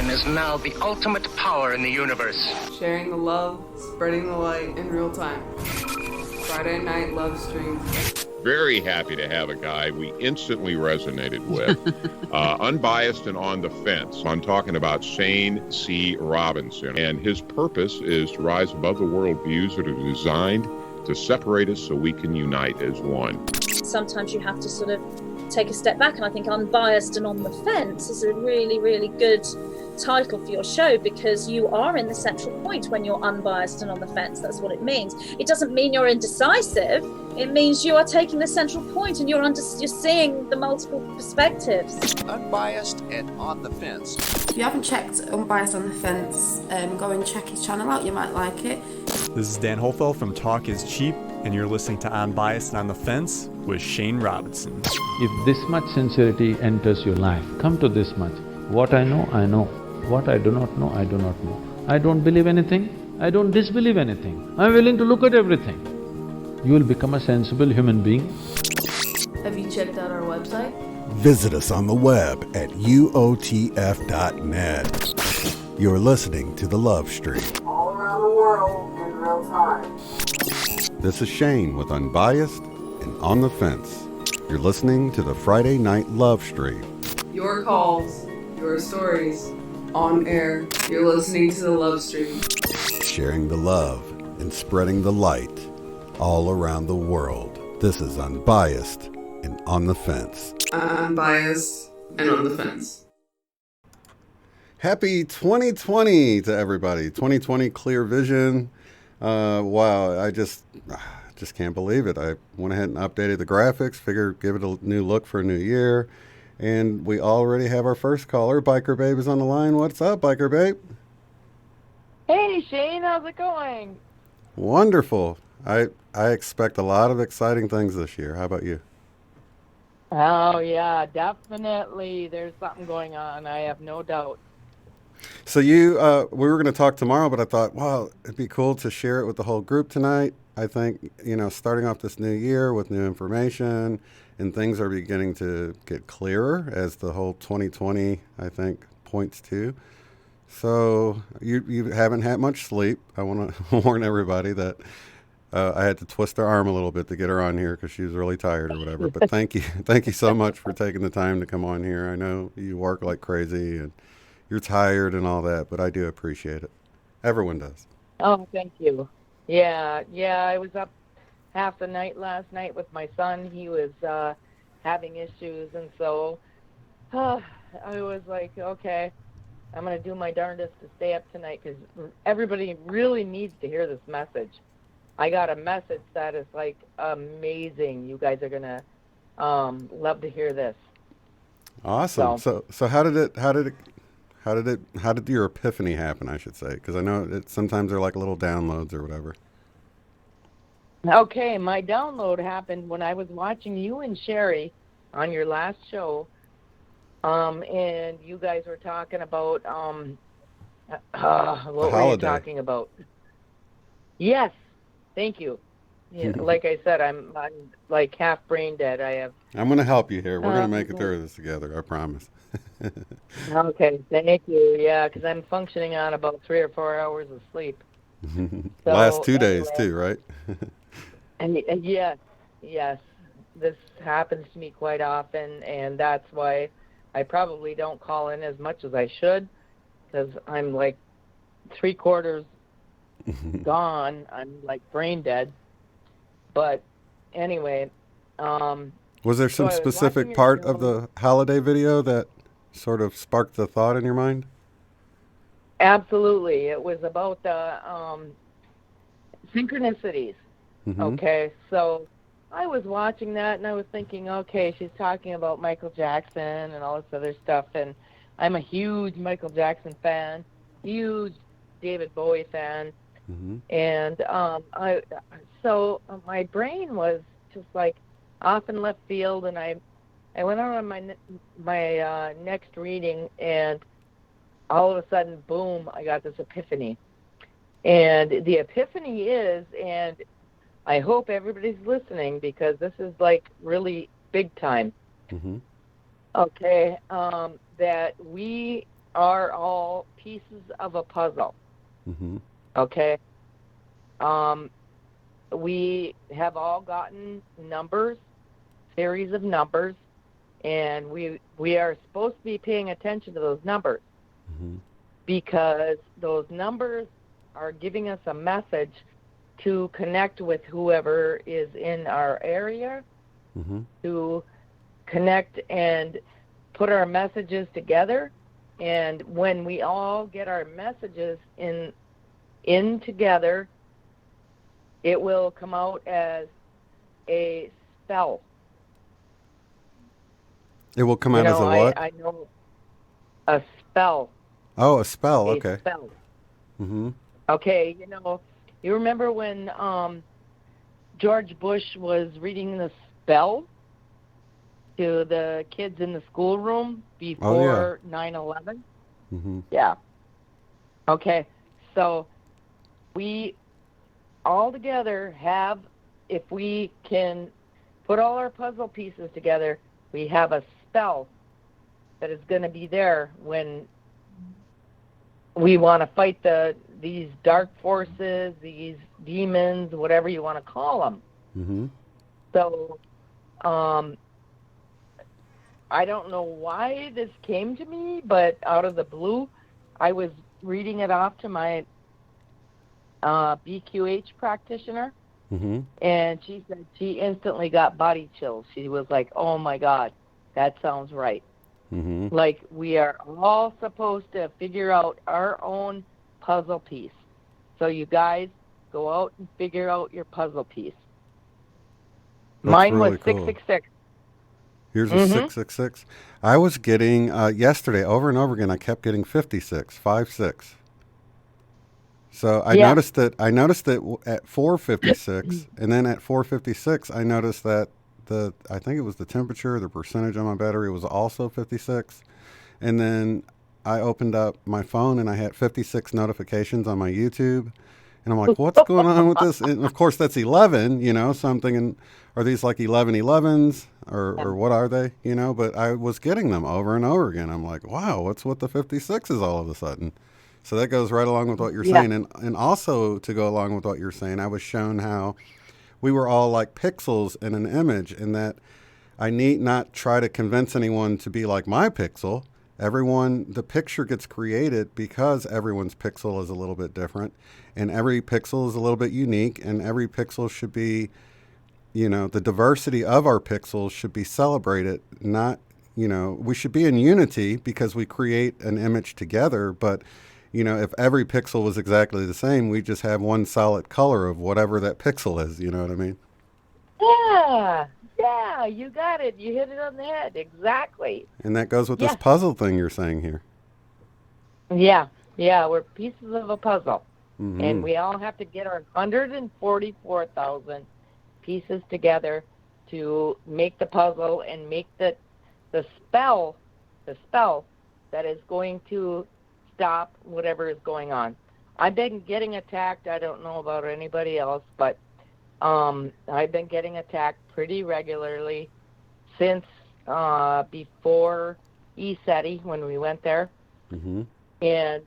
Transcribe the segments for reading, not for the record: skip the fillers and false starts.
Is now the ultimate power in the universe. Sharing the love, spreading the light in real time. Friday night love stream. Very happy to have a guy we instantly resonated with. Unbiased and on the fence. I'm talking about Shane C. Robinson. And his purpose is to rise above the worldviews that are designed to separate us so we can unite as one. Sometimes you have to sort of take a step back, and I think Unbiased and on the Fence is a really, really good title for your show, because you are in the central point when you're unbiased and on the fence. That's what it means. It doesn't mean you're indecisive. It means you are taking the central point and you're seeing the multiple perspectives. Unbiased and on the Fence. If you haven't checked Unbiased on the Fence, go and check his channel out. You might like it. This is Dan Holfeld from Talk is Cheap, and you're listening to Unbiased and on the Fence with Shane Robinson. If this much sincerity enters your life, come to this much. What I know, I know. What I do not know, I do not know. I don't believe anything, I don't disbelieve anything. I'm willing to look at everything. You will become a sensible human being. Have you checked out our website? Visit us on the web at uotf.net. You're listening to The Love Stream. All around the world in real time. This is Shane with Unbiased and On the Fence. You're listening to the Friday Night Love Stream. Your calls, your stories, on air. You're listening to the Love Stream. Sharing the love and spreading the light all around the world. This is Unbiased and On the Fence. Unbiased and on the Fence. Happy 2020 to everybody. 2020 clear vision. Wow, I just can't believe it. I went ahead and updated the graphics, figured give it a new look for a new year. And we already have our first caller. Biker Babe is on the line. What's up, Biker Babe? Hey, Shane. How's it going? Wonderful. I expect a lot of exciting things this year. How about you? Oh, yeah, definitely. There's something going on. I have no doubt. So we were going to talk tomorrow, but I thought, wow, it'd be cool to share it with the whole group tonight. I think, starting off this new year with new information, and things are beginning to get clearer as the whole 2020, I think, points to. So you haven't had much sleep. I want to warn everybody that I had to twist her arm a little bit to get her on here because she was really tired or whatever. But thank you so much for taking the time to come on here. I know you work like crazy and you're tired and all that, but I do appreciate it. Everyone does. Oh, thank you. Yeah, I was up half the night last night with my son. He was having issues, and so I was like, okay, I'm going to do my darndest to stay up tonight because everybody really needs to hear this message. I got a message that is like amazing. You guys are going to love to hear this. Awesome. So how did your epiphany happen, I should say? Because I know sometimes they're like little downloads or whatever. Okay, my download happened when I was watching you and Sherry on your last show, and you guys were talking about, what were you talking about? Yes, thank you. Yeah, like I said, I'm like half brain dead. I'm going to help you here. We're going to make it through this together, I promise. Okay, thank you. Yeah, because I'm functioning on about 3 or 4 hours of sleep. Last 2 days too, right? And yes, this happens to me quite often, and that's why I probably don't call in as much as I should, because I'm like 3/4 gone. I'm like brain dead. But anyway, was there some specific part of the holiday video that sort of sparked the thought in your mind? Absolutely. It was about the synchronicities. Mm-hmm. Okay, so I was watching that, and I was thinking, okay, she's talking about Michael Jackson and all this other stuff, and I'm a huge Michael Jackson fan, huge David Bowie fan, and so my brain was just like off in left field, and I went on my next reading, and all of a sudden, boom, I got this epiphany. And the epiphany is, and I hope everybody's listening because this is like really big time. Okay, that we are all pieces of a puzzle. Okay, we have all gotten numbers, series of numbers, and we are supposed to be paying attention to those numbers because those numbers are giving us a message to connect with whoever is in our area, to connect and put our messages together. And when we all get our messages in together, it will come out as a spell. It will come out as a what? I know a spell. Oh, a spell. Okay. A spell. Okay, you remember when George Bush was reading the spell to the kids in the schoolroom before 9/11? Yeah. Okay, so we all together have, if we can put all our puzzle pieces together, we have a spell that is going to be there when we want to fight these dark forces, these demons, whatever you want to call them. So I don't know why this came to me, but out of the blue, I was reading it off to my BQH practitioner, and she said she instantly got body chills. She was like, oh my God, that sounds right. Like we are all supposed to figure out our own puzzle piece. So you guys go out and figure out your puzzle piece. Mine really was cool. 666. Here's a 666. I was getting, yesterday, over and over again, I kept getting 56, 56. So I noticed that at 456, and then at 456, I noticed that I think it was the temperature, the percentage on my battery was also 56. And then I opened up my phone and I had 56 notifications on my YouTube. And I'm like, what's going on with this? And of course, that's 11, so I'm thinking, are these like 1111s or what are they? But I was getting them over and over again. I'm like, wow, what's with the 56s all of a sudden? So that goes right along with what you're saying. And also to go along with what you're saying, I was shown how we were all like pixels in an image, and that I need not try to convince anyone to be like my pixel. The picture gets created because everyone's pixel is a little bit different, and every pixel is a little bit unique, and every pixel should be, the diversity of our pixels should be celebrated. Not, we should be in unity because we create an image together, but if every pixel was exactly the same, we just have one solid color of whatever that pixel is. You know what I mean? Yeah, you got it. You hit it on the head. Exactly. And that goes with this puzzle thing you're saying here. Yeah, we're pieces of a puzzle. And we all have to get our 144,000 pieces together to make the puzzle and make the spell that is going to stop whatever is going on. I've been getting attacked. I don't know about anybody else, but I've been getting attacked pretty regularly since before ESETI when we went there. And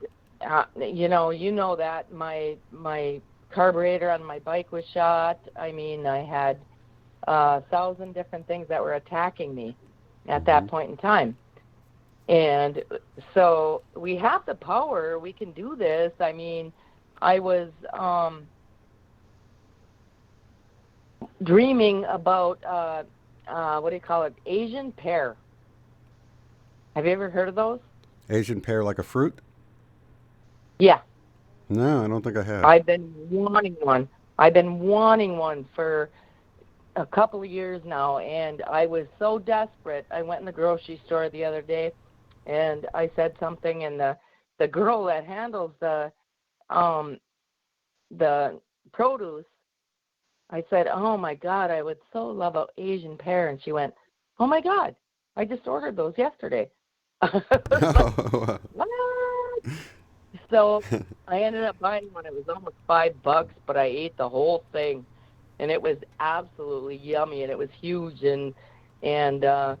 you know that my carburetor on my bike was shot. I mean, I had 1,000 different things that were attacking me at that point in time. And so we have the power. We can do this. I mean, I was dreaming about, what do you call it, Asian pear. Have you ever heard of those? Asian pear, like a fruit? Yeah. No, I don't think I have. I've been wanting one. I've been wanting one for a couple of years now, and I was so desperate. I went in the grocery store the other day, and I said something, and the girl that handles the produce, I said, "Oh my God, I would so love an Asian pear," and she went, "Oh my God, I just ordered those yesterday." Like, what? So I ended up buying one. It was almost $5, but I ate the whole thing, and it was absolutely yummy, and it was huge, and I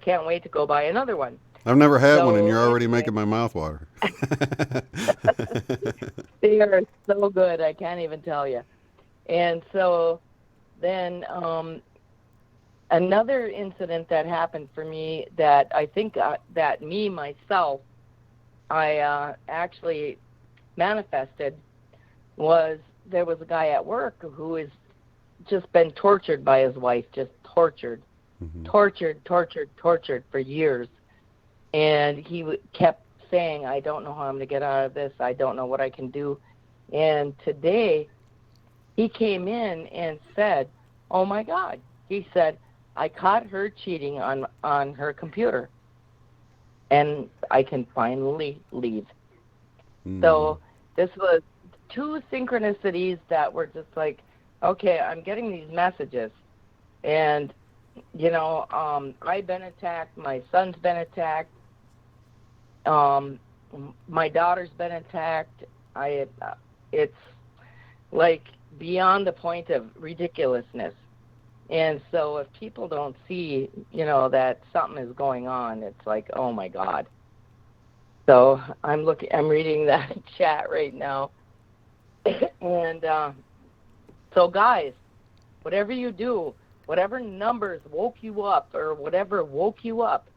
can't wait to go buy another one. I've never had one, and you're already making my mouth water. They are so good, I can't even tell you. And so then another incident that happened for me that I think that myself, I actually manifested was there was a guy at work who has just been tortured by his wife, just tortured for years. And he kept saying, "I don't know how I'm going to get out of this. I don't know what I can do." And today he came in and said, "Oh my God," he said, "I caught her cheating on her computer, and I can finally leave." So this was two synchronicities that were just like, okay, I'm getting these messages, and I've been attacked, my son's been attacked, my daughter's been attacked. It's like beyond the point of ridiculousness. And so if people don't see, that something is going on, it's like, oh my God. So I'm reading that chat right now. And so guys, whatever you do, whatever numbers woke you up or whatever woke you up,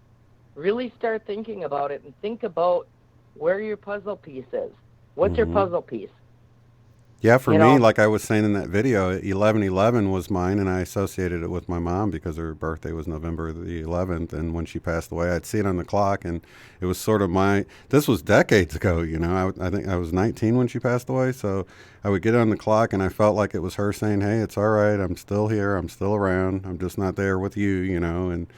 really start thinking about it and think about where your puzzle piece is. What's your puzzle piece? Yeah, for me, like I was saying in that video, 11/11 was mine, and I associated it with my mom because her birthday was November the 11th, and when she passed away, I'd see it on the clock, and it was sort of this was decades ago, I think I was 19 when she passed away, so I would get on the clock, and I felt like it was her saying, "Hey, it's all right, I'm still here, I'm still around, I'm just not there with you," and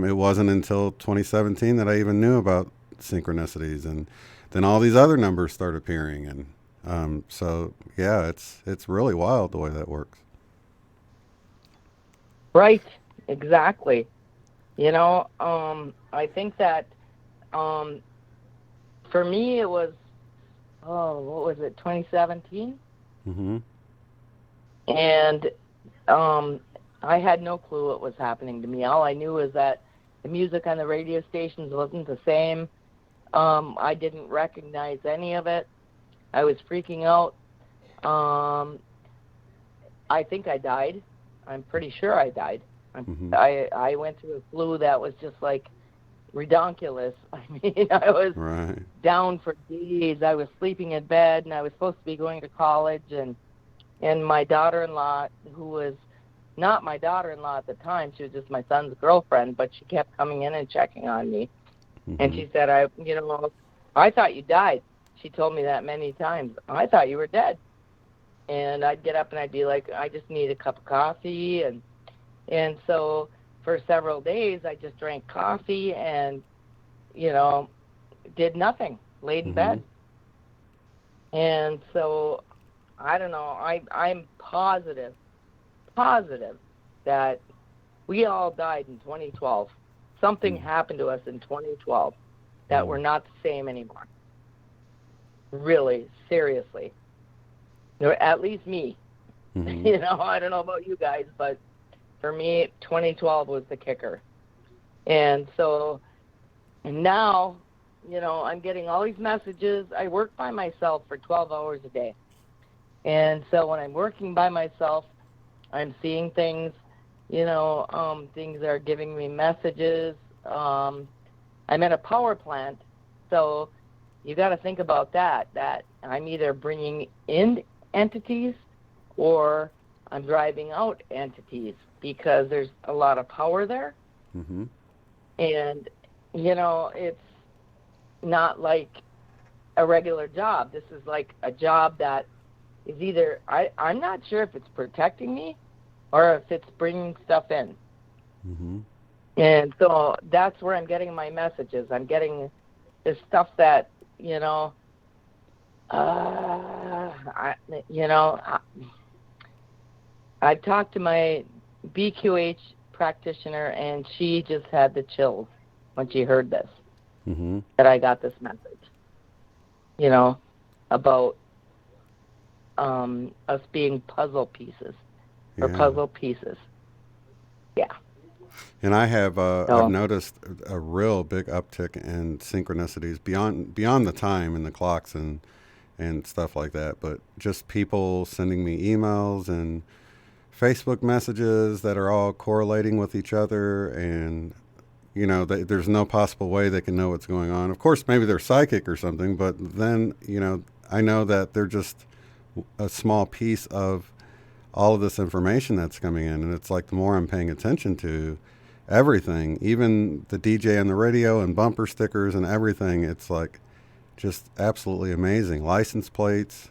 it wasn't until 2017 that I even knew about synchronicities, and then all these other numbers started appearing, and so yeah, it's really wild the way that works. Right, exactly. I think that for me it was, what was it, 2017? And I had no clue what was happening to me. All I knew was that the music on the radio stations wasn't the same. I didn't recognize any of it. I was freaking out. I think I died. I'm pretty sure I died. I went through a flu that was just like redonkulous. I mean, I was down for days. I was sleeping in bed, and I was supposed to be going to college. And my daughter-in-law, who was not my daughter-in-law at the time, she was just my son's girlfriend, but she kept coming in and checking on me. And she said, I thought you died. She told me that many times. I thought you were dead. And I'd get up and I'd be like, I just need a cup of coffee. And so for several days, I just drank coffee and, did nothing, laid in bed. And so, I don't know, I'm positive that we all died in 2012. Something happened to us in 2012 that we're not the same anymore. Really, seriously. At least me. I don't know about you guys, but for me, 2012 was the kicker. And so, and now, I'm getting all these messages. I work by myself for 12 hours a day. And so when I'm working by myself, I'm seeing things, things are giving me messages. I'm at a power plant, so you got to think about that I'm either bringing in entities or I'm driving out entities because there's a lot of power there. And, it's not like a regular job. This is like a job that is either, I'm not sure if it's protecting me or if it's bringing stuff in. Mm-hmm. And so that's where I'm getting my messages. I'm getting this stuff that, I've talked to my BQH practitioner, and she just had the chills when she heard this, Mm-hmm. that I got this message, about us being puzzle pieces, or puzzle pieces. Yeah. And I have I've noticed a real big uptick in synchronicities beyond the time and the clocks and stuff like that, but just people sending me emails and Facebook messages that are all correlating with each other, and there's no possible way they can know what's going on. Of course, maybe they're psychic or something, but then I know that they're just a small piece of all of this information that's coming in, and it's like the more I'm paying attention to everything, even the DJ on the radio and bumper stickers and everything, it's like just absolutely amazing. License plates,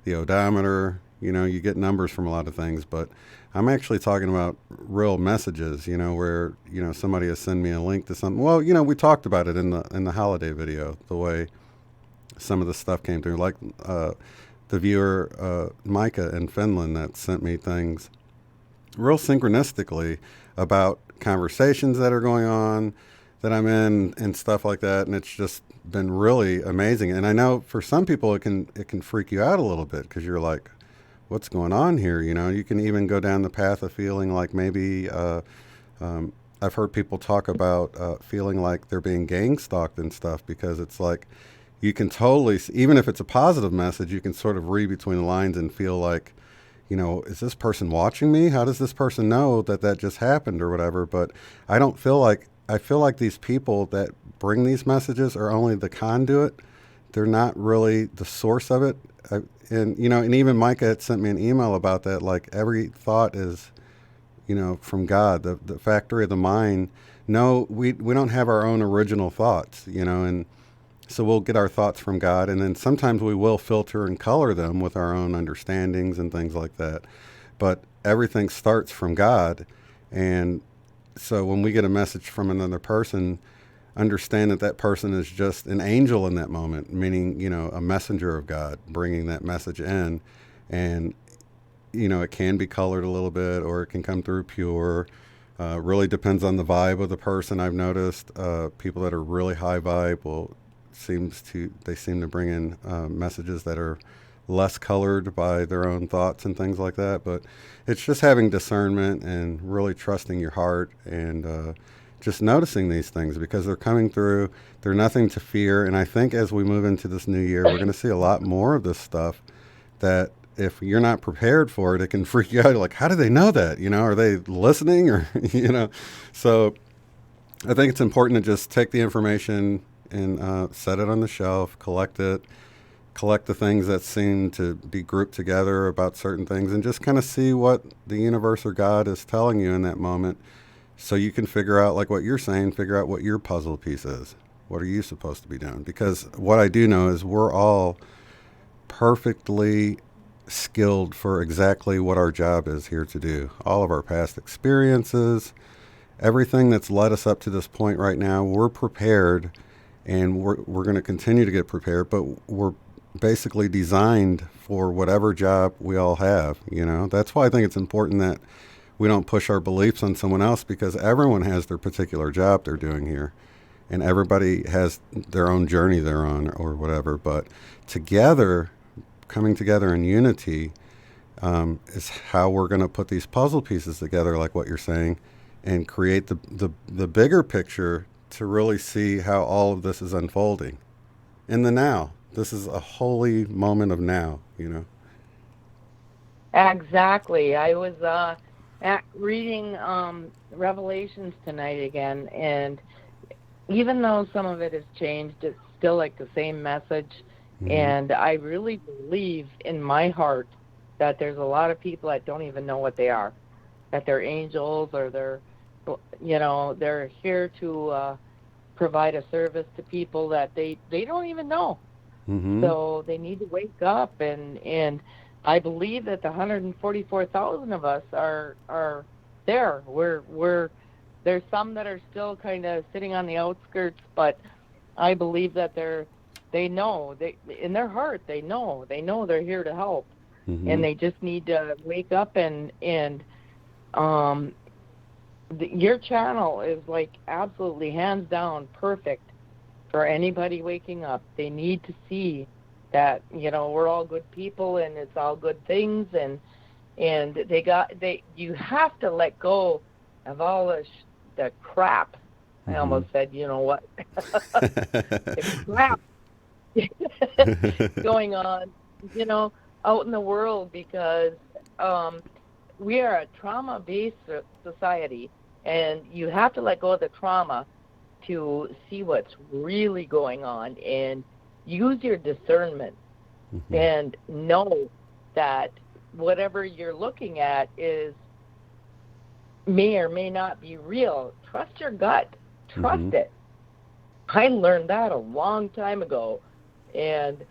the odometer, you get numbers from a lot of things, but I'm actually talking about real messages, where, somebody has sent me a link to something. Well, we talked about it in the holiday video, the way some of the stuff came through, like the viewer Micah in Finland that sent me things real synchronistically about conversations that are going on that I'm in and stuff like that, and it's just been really amazing. And I know for some people it can freak you out a little bit, because you're like, what's going on here? You can even go down the path of feeling like maybe I've heard people talk about feeling like they're being gang stalked and stuff, because it's like you can totally, even if it's a positive message, you can sort of read between the lines and feel like, is this person watching me? How does this person know that just happened or whatever? But I feel like these people that bring these messages are only the conduit. They're not really the source of it. And even Micah had sent me an email about that. Like, every thought is, from God, the factory of the mind. No, we don't have our own original thoughts, and so we'll get our thoughts from God, and then sometimes we will filter and color them with our own understandings and things like that. But everything starts from God, and so when we get a message from another person, understand that person is just an angel in that moment, meaning, a messenger of God bringing that message in. And, it can be colored a little bit, or it can come through pure. Really depends on the vibe of the person. I've noticed people that are really high vibe seem to bring in messages that are less colored by their own thoughts and things like that. But it's just having discernment and really trusting your heart, and just noticing these things, because they're coming through. They're nothing to fear. And I think as we move into this new year, we're going to see a lot more of this stuff that, if you're not prepared for it, it can freak you out. Like, how do they know that? Are they listening? Or, so I think it's important to just take the information and set it on the shelf, collect the things that seem to be grouped together about certain things, and just kind of see what the universe or God is telling you in that moment, so you can figure out, like what you're saying, figure out what your puzzle piece is. What are you supposed to be doing? Because what I do know is we're all perfectly skilled for exactly what our job is here to do. All of our past experiences, everything that's led us up to this point right now, we're prepared. And we're going to continue to get prepared, but we're basically designed for whatever job we all have. That's why I think it's important that we don't push our beliefs on someone else, because everyone has their particular job they're doing here, and everybody has their own journey they're on or whatever. But together, coming together in unity, is how we're going to put these puzzle pieces together, like what you're saying, and create the bigger picture to really see how all of this is unfolding in the now. This is a holy moment of now, Exactly. I was reading Revelations tonight again, and even though some of it has changed, it's still like the same message. Mm-hmm. And I really believe in my heart that there's a lot of people that don't even know what they are, that they're angels, or they're here to provide a service to people that they don't even know. Mm-hmm. So they need to wake up and I believe that the 144,000 of us are there. There's some that are still kind of sitting on the outskirts, but I believe that they know, in their heart they know they're here to help, and they just need to wake up and your channel is like absolutely hands down perfect for anybody waking up. They need to see that, we're all good people and it's all good things, and you have to let go of all the crap. I almost said, you know what? The crap going on, out in the world, because we are a trauma-based society, and you have to let go of the trauma to see what's really going on and use your discernment and know that whatever you're looking at may or may not be real. Trust your gut. Trust it. I learned that a long time ago, and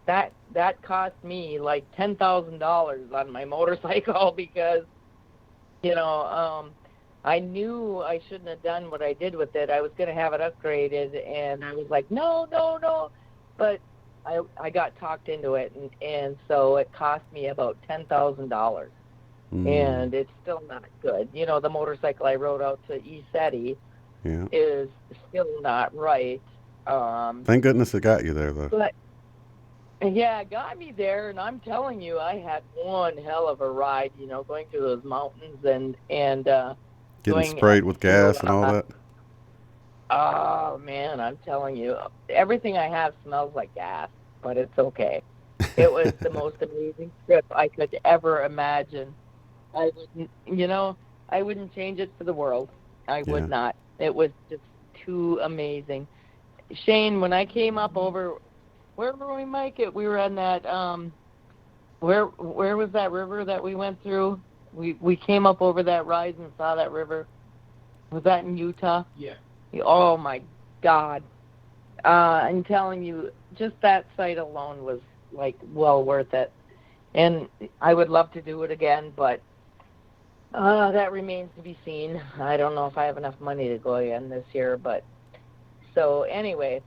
that cost me like $10,000 on my motorcycle because, I knew I shouldn't have done what I did with it. I was going to have it upgraded, and I was like, no. But I got talked into it, and so it cost me about $10,000. And it's still not good. The motorcycle I rode out to ECETI is still not right. Thank goodness it got you there, though. But yeah, it got me there, and I'm telling you, I had one hell of a ride, going through those mountains and getting sprayed with gas and all that. Oh, man, I'm telling you, everything I have smells like gas, but it's okay. It was the most amazing trip I could ever imagine. I wouldn't change it for the world. I would not. It was just too amazing. Shane, when I came up over, where were we, Mike? We were on that, where was that river that we went through? We came up over that rise and saw that river. Was that in Utah? Yeah. Oh, my God. I'm telling you, just that sight alone was, like, well worth it. And I would love to do it again, but that remains to be seen. I don't know if I have enough money to go again this year, but so anyway.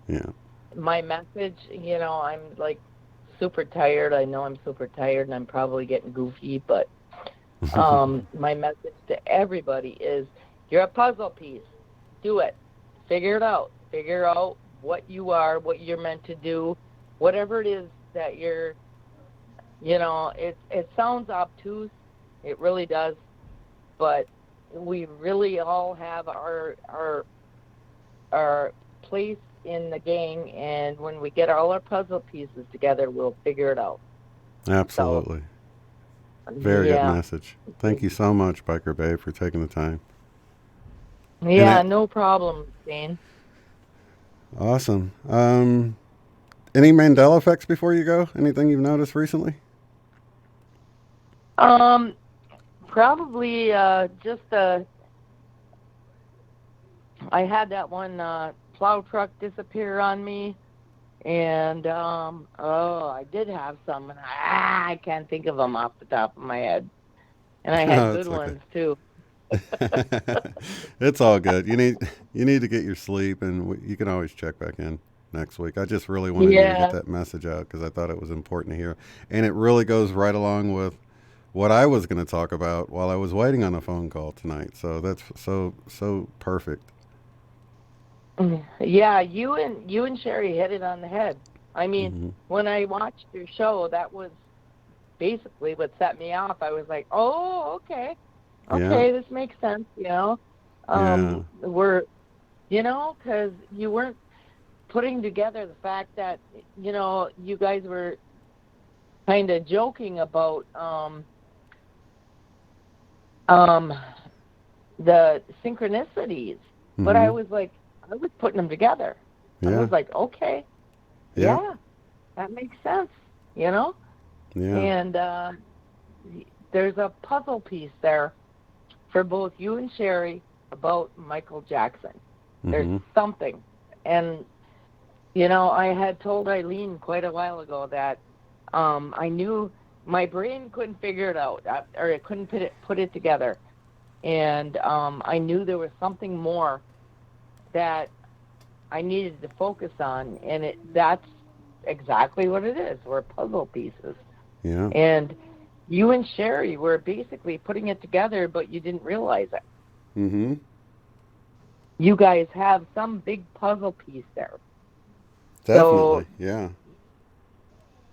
Yeah. My message, I'm, like, super tired. I know I'm super tired, and I'm probably getting goofy, but my message to everybody is you're a puzzle piece. Do it. Figure it out. Figure out what you are, what you're meant to do, whatever it is that you're, it sounds obtuse. It really does. But we really all have our place in the gang, and when we get all our puzzle pieces together, we'll figure it out. Absolutely. Very good message. Thank you so much, Biker Babe, for taking the time. Yeah, no problem, Dane. Awesome. Any Mandela effects before you go? Anything you've noticed recently? Probably just I had that one plow truck disappear on me, and I did have some, and I can't think of them off the top of my head. And I had good ones too. It's all good. You need to get your sleep, and you can always check back in next week. I just really wanted you to get that message out because I thought it was important to hear, and it really goes right along with what I was going to talk about while I was waiting on a phone call tonight. So that's so perfect. Yeah, you and Sherry hit it on the head. I mean, when I watched your show, that was basically what set me off. I was like, oh, okay, this makes sense, we're, because you weren't putting together the fact that, you guys were kind of joking about the synchronicities, but I was like, I was putting them together. I was like, okay, that makes sense, Yeah. And there's a puzzle piece there for both you and Sherry about Michael Jackson. There's something. And, I had told Eileen quite a while ago that I knew my brain couldn't figure it out, or it couldn't put it together. And I knew there was something more that I needed to focus on, and that's exactly what it is. We're puzzle pieces. Yeah. And you and Sherry were basically putting it together, but you didn't realize it. Mm-hmm. You guys have some big puzzle piece there. Definitely, yeah.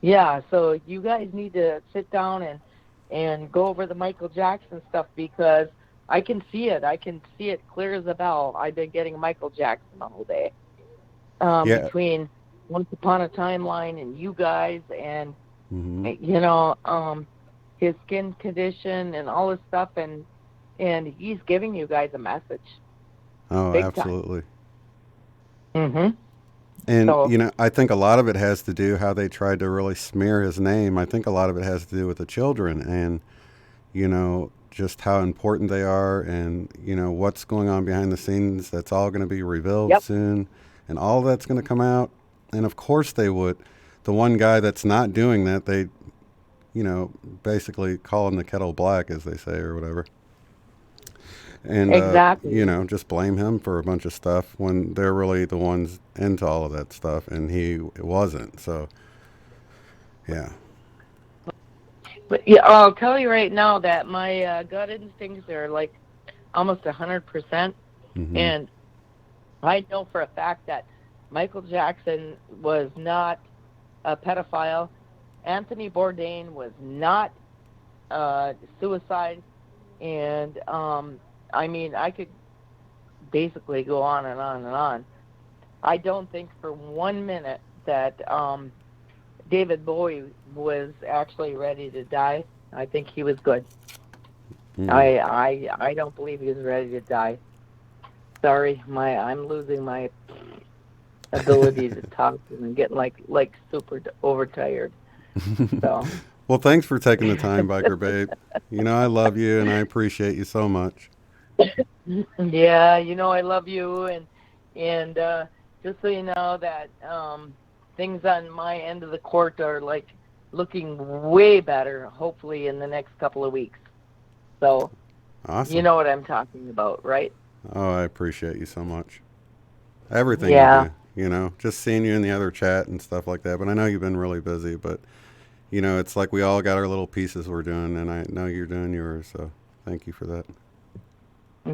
Yeah, so you guys need to sit down and go over the Michael Jackson stuff, because I can see it. I can see it clear as a bell. I've been getting Michael Jackson the whole day. Between Once Upon a Timeline and you guys and, his skin condition and all this stuff, and he's giving you guys a message. Oh, Big absolutely. Mm-hmm. And, So- I think a lot of it has to do how they tried to really smear his name. I think a lot of it has to do with the children and, just how important they are and, what's going on behind the scenes. That's all going to be revealed soon. And all that's going to come out. And, of course, they would. The one guy that's not doing that, they, basically call him the kettle black, as they say, or whatever. And, Exactly. Just blame him for a bunch of stuff when they're really the ones into all of that stuff, and he wasn't. So, yeah. But yeah, I'll tell you right now that my gut instincts are like almost 100%. Mm-hmm. And I know for a fact that Michael Jackson was not a pedophile. Anthony Bourdain was not suicide. And, I could basically go on and on and on. I don't think for 1 minute that David Bowie was actually ready to die. I think he was good. I don't believe he was ready to die. Sorry, I'm losing my ability to talk and getting like super overtired. So. Well, thanks for taking the time, Biker Babe. I love you and I appreciate you so much. Yeah, I love you, and just so you know that things on my end of the court are like looking way better, hopefully in the next couple of weeks. So, awesome. You know what I'm talking about, right? Oh, I appreciate you so much. Everything Yeah. you do, just seeing you in the other chat and stuff like that. But I know you've been really busy, but it's like we all got our little pieces we're doing, and I know you're doing yours, so thank you for that.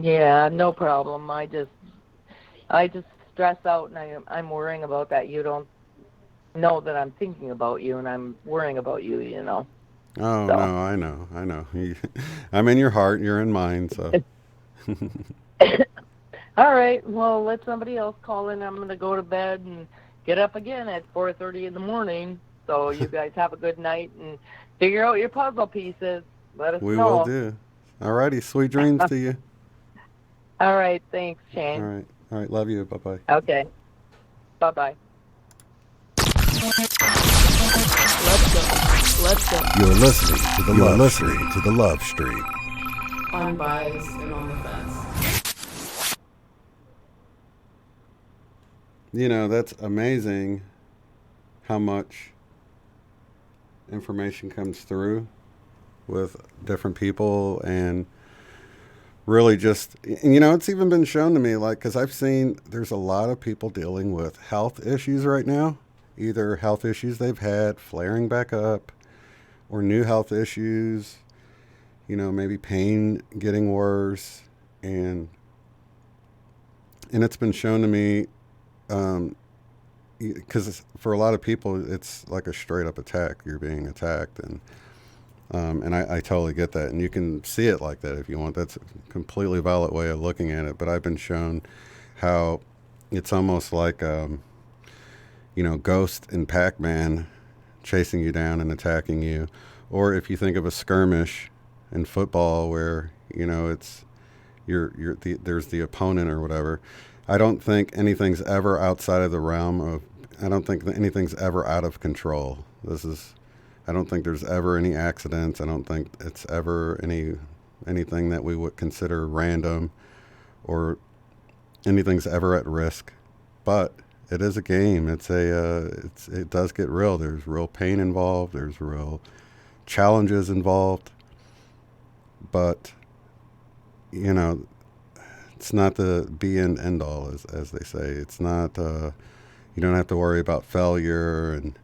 Yeah, no problem. I just stress out, and I'm worrying about that. You don't know that I'm thinking about you, and I'm worrying about you, Oh, So. no, I know. I'm in your heart, you're in mine, so. All right, well, let somebody else call in. I'm going to go to bed and get up again at 4:30 in the morning. So you guys have a good night and figure out your puzzle pieces. Let us know. We will do. All righty, sweet dreams to you. All right, thanks, Shane. All right, love you. Bye-bye. Okay, bye-bye. Let's go. You're listening to the Love Stream. Unbiased and on the fence. That's amazing how much information comes through with different people, and really just, it's even been shown to me, because I've seen there's a lot of people dealing with health issues right now, either health issues they've had flaring back up or new health issues, maybe pain getting worse, and it's been shown to me, because for a lot of people it's like a straight up attack. You're being attacked, and I totally get that, and you can see it like that if you want. That's a completely valid way of looking at it. But I've been shown how it's almost like Ghost and Pac-Man chasing you down and attacking you, or if you think of a skirmish in football where it's there's the opponent or whatever. I don't think anything's ever outside of the realm of. I don't think that anything's ever out of control. I don't think there's ever any accidents. I don't think it's ever anything that we would consider random, or anything's ever at risk. But it is a game. It does get real. There's real pain involved. There's real challenges involved, but, you know, it's not the be and end all, as they say. It's not, you don't have to worry about failure, and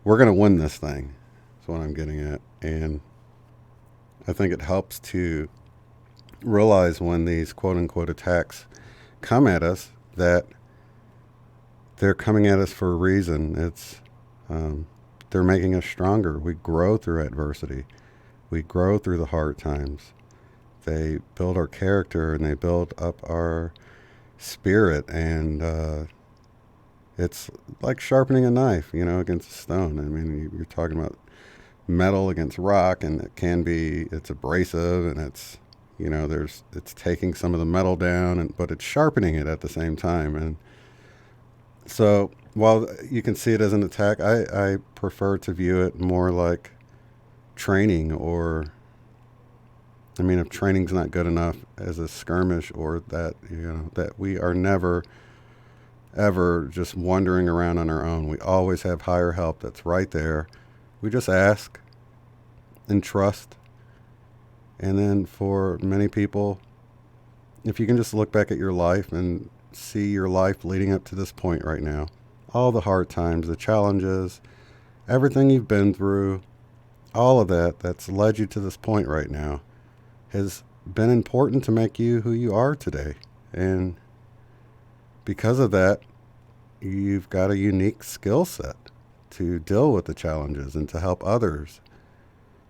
we're going to win this thing. That's what I'm getting at. And I think it helps to realize when these quote-unquote attacks come at us that they're coming at us for a reason. It's they're making us stronger. We grow through adversity. We grow through the hard times. They build our character and they build up our spirit, and it's like sharpening a knife, you know, against a stone. I mean, you're talking about metal against rock, and it's abrasive, and it's, you know, it's taking some of the metal down, but it's sharpening it at the same time. And so while you can see it as an attack, I prefer to view it more like training, or, I mean, if training's not good enough, as a skirmish, or that, you know, that we are never, ever just wandering around on our own. We always have higher help that's right there. We just ask and trust. And then for many people, if you can just look back at your life and see your life leading up to this point right now, all the hard times, the challenges, everything you've been through, all of that's led you to this point right now has been important to make you who you are today. And because of that, you've got a unique skill set to deal with the challenges and to help others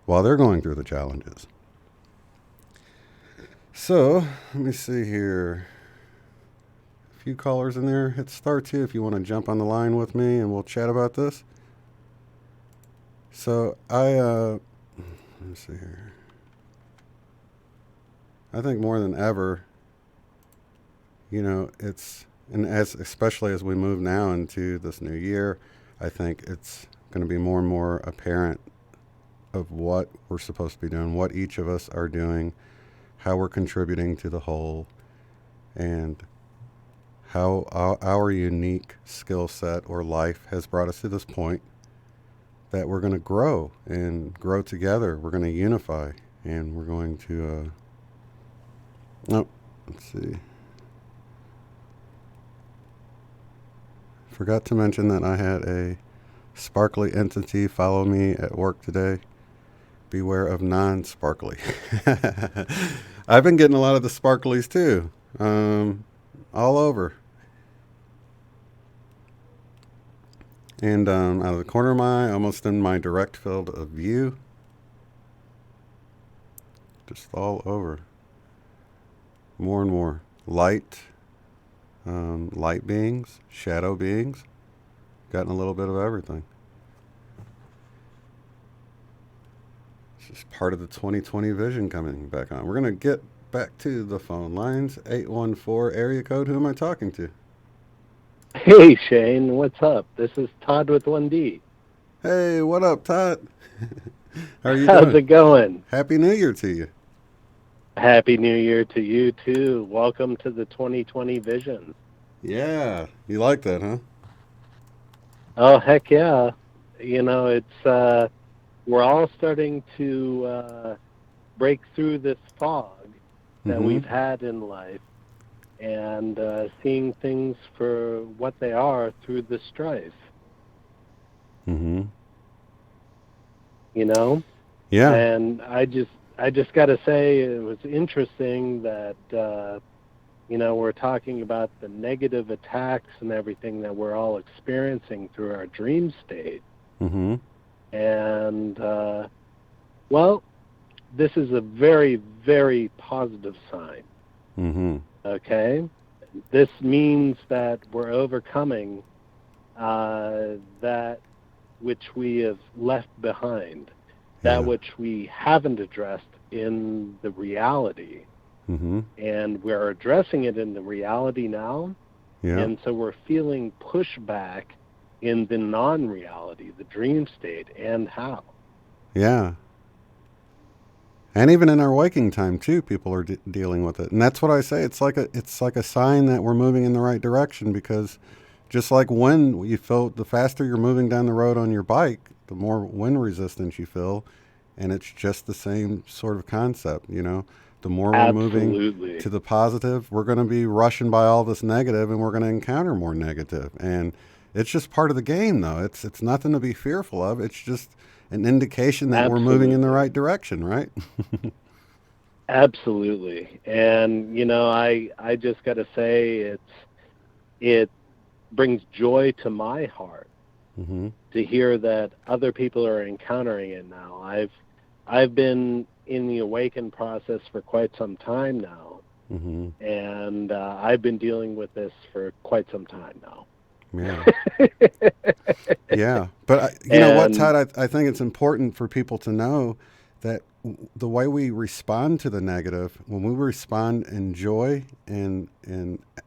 while they're going through the challenges. So, let me see here. A few callers in there. Hit star 2 if you want to jump on the line with me and we'll chat about this. So, let me see here. I think more than ever, you know, especially as we move now into this new year, I think it's going to be more and more apparent of what we're supposed to be doing, what each of us are doing, how we're contributing to the whole, and how our unique skill set or life has brought us to this point that we're going to grow and grow together. We're going to unify, and we're going to, let's see. Forgot to mention that I had a sparkly entity follow me at work today. Beware of non-sparkly. I've been getting a lot of the sparklies too, all over. And out of the corner of my eye, almost in my direct field of view, just all over. More and more light. Light beings, shadow beings, gotten a little bit of everything. It's just part of the 2020 vision coming back on. We're going to get back to the phone lines. 814 area code. Who am I talking to? Hey, Shane. What's up? This is Todd with 1D. Hey, what up, Todd? How are you How's doing? it going? Happy New Year to you. Happy New Year to you, too. Welcome to the 2020 vision. Yeah. You like that, huh? Oh, heck yeah. You know, it's, we're all starting to break through this fog that we've had in life, and seeing things for what they are through the strife. Mm-hmm. You know? Yeah. And I just got to say, it was interesting that, you know, we're talking about the negative attacks and everything that we're all experiencing through our dream state. Mm-hmm. And, well, this is a very, very positive sign. Mm-hmm. Okay? This means that we're overcoming that which we have left behind. That which we haven't addressed in the reality. Mm-hmm. And we're addressing it in the reality now. Yeah. And so we're feeling pushback in the non-reality, the dream state, and how. Yeah. And even in our waking time too, people are dealing with it. And that's what I say. It's like a sign that we're moving in the right direction, because just like when you feel, the faster you're moving down the road on your bike, the more wind resistance you feel, And it's just the same sort of concept, you know. The more we're moving to the positive, we're going to be rushing by all this negative, and we're going to encounter more negative. And it's just part of the game, though. It's nothing to be fearful of. It's just an indication that we're moving in the right direction, right? Absolutely. And, you know, I just got to say it brings joy to my heart to hear that other people are encountering it now. I've been in the awaken process for quite some time now, and I've been dealing with this for quite some time now. Yeah. Yeah. But you know what, Todd? I think it's important for people to know that the way we respond to the negative, when we respond in joy and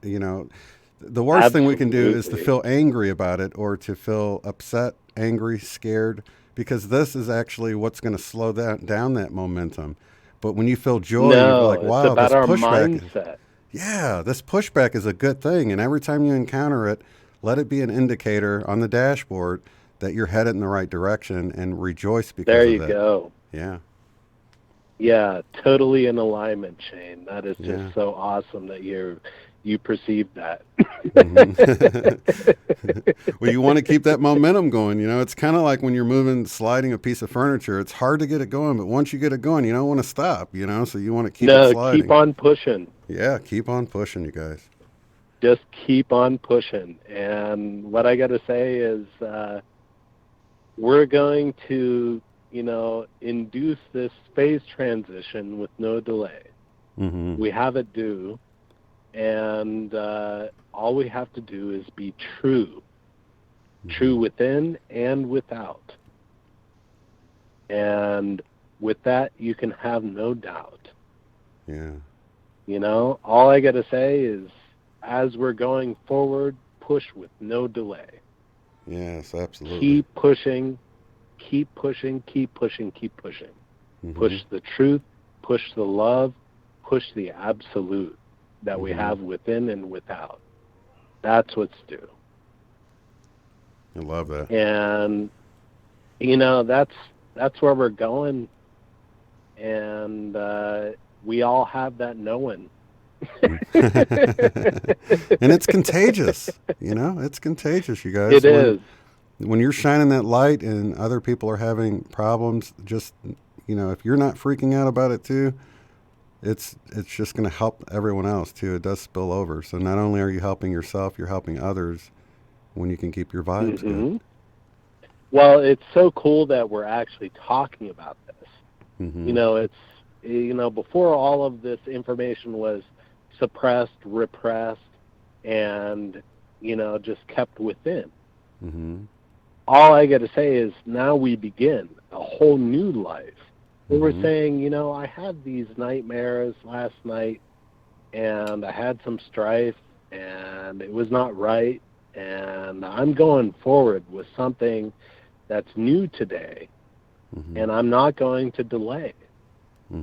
you know, the worst thing we can do is to feel angry about it, or to feel upset, angry, scared, because this is actually what's going to slow down that momentum. But when you feel joy, you're like, wow, it's about this our pushback mindset. this pushback is a good thing. And every time you encounter it, let it be an indicator on the dashboard that you're headed in the right direction, and rejoice because of it. There you go. Yeah. Yeah, totally in alignment, Shane. That is just so awesome that you perceive that. Well, you want to keep that momentum going. You know, it's kind of like when you're sliding a piece of furniture. It's hard to get it going, but once you get it going, you don't want to stop, you know, so you want to keep it sliding. Keep on pushing. Yeah, keep on pushing, you guys. Just keep on pushing. And what I got to say is we're going to, you know, induce this phase transition with no delay. We have it due. And all we have to do is be true within and without. And with that, you can have no doubt. Yeah. You know, all I got to say is, as we're going forward, push with no delay. Yes, absolutely. Keep pushing, keep pushing, keep pushing, keep pushing. Push the truth, push the love, push the absolute that we have within and without. That's what's due. I love that. And, you know, that's where we're going. And we all have that knowing. And it's contagious. You know, it's contagious, you guys. It is. When you're shining that light and other people are having problems, just, you know, if you're not freaking out about it too, it's just going to help everyone else too. It does spill over. So not only are you helping yourself, you're helping others when you can keep your vibes good. Well, it's so cool that we're actually talking about this. You know, before all of this information was suppressed, repressed, and, you know, just kept within. All I got to say is now we begin a whole new life. We're saying, you know, I had these nightmares last night, and I had some strife, and it was not right, and I'm going forward with something that's new today, and I'm not going to delay.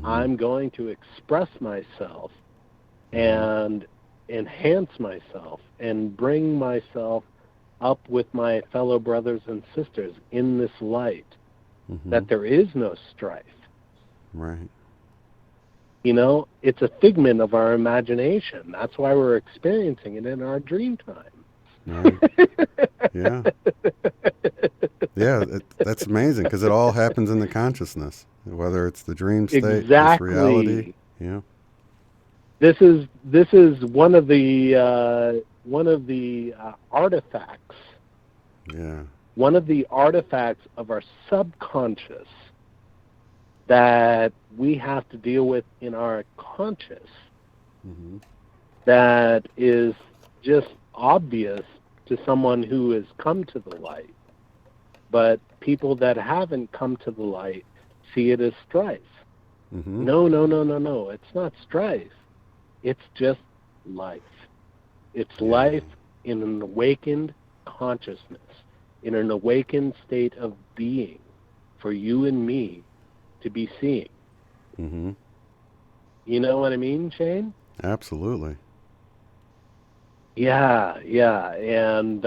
I'm going to express myself and enhance myself and bring myself up with my fellow brothers and sisters in this light, that there is no strife. Right. You know, it's a figment of our imagination. That's why we're experiencing it in our dream time. Right. Yeah. Yeah, that's amazing, because it all happens in the consciousness, whether it's the dream state, this reality. Yeah. This is one of the artifacts. Yeah. One of the artifacts of our subconscious that we have to deal with in our conscious, that is just obvious to someone who has come to the light. But people that haven't come to the light see it as strife. No. It's not strife. It's just life. It's life in an awakened consciousness, in an awakened state of being for you and me to be seeing. You know what I mean, Shane? Absolutely. Yeah. And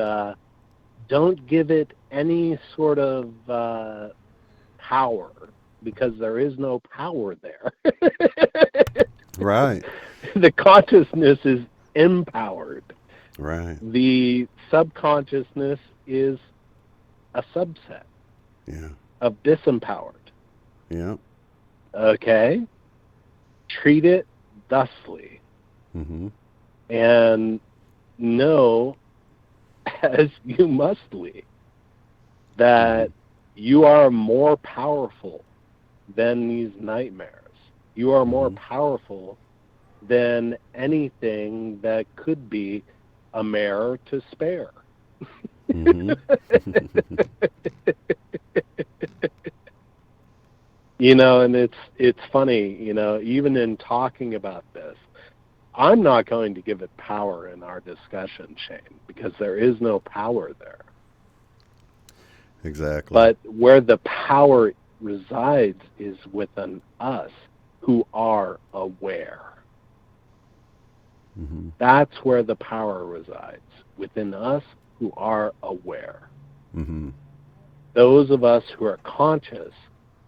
don't give it any sort of power because there is no power there. Right. The consciousness is empowered. Right. The subconsciousness is a subset of disempowered. Yeah. Okay? Treat it thusly. Mm-hmm. And know, as you mustly, that you are more powerful than these nightmares. You are more powerful than anything that could be a mare to spare. Mm-hmm. You know, and it's funny, you know, even in talking about this, I'm not going to give it power in our discussion, Shane, because there is no power there. Exactly. But where the power resides is within us who are aware. Mm-hmm. That's where the power resides, within us who are aware. Mm-hmm. Those of us who are conscious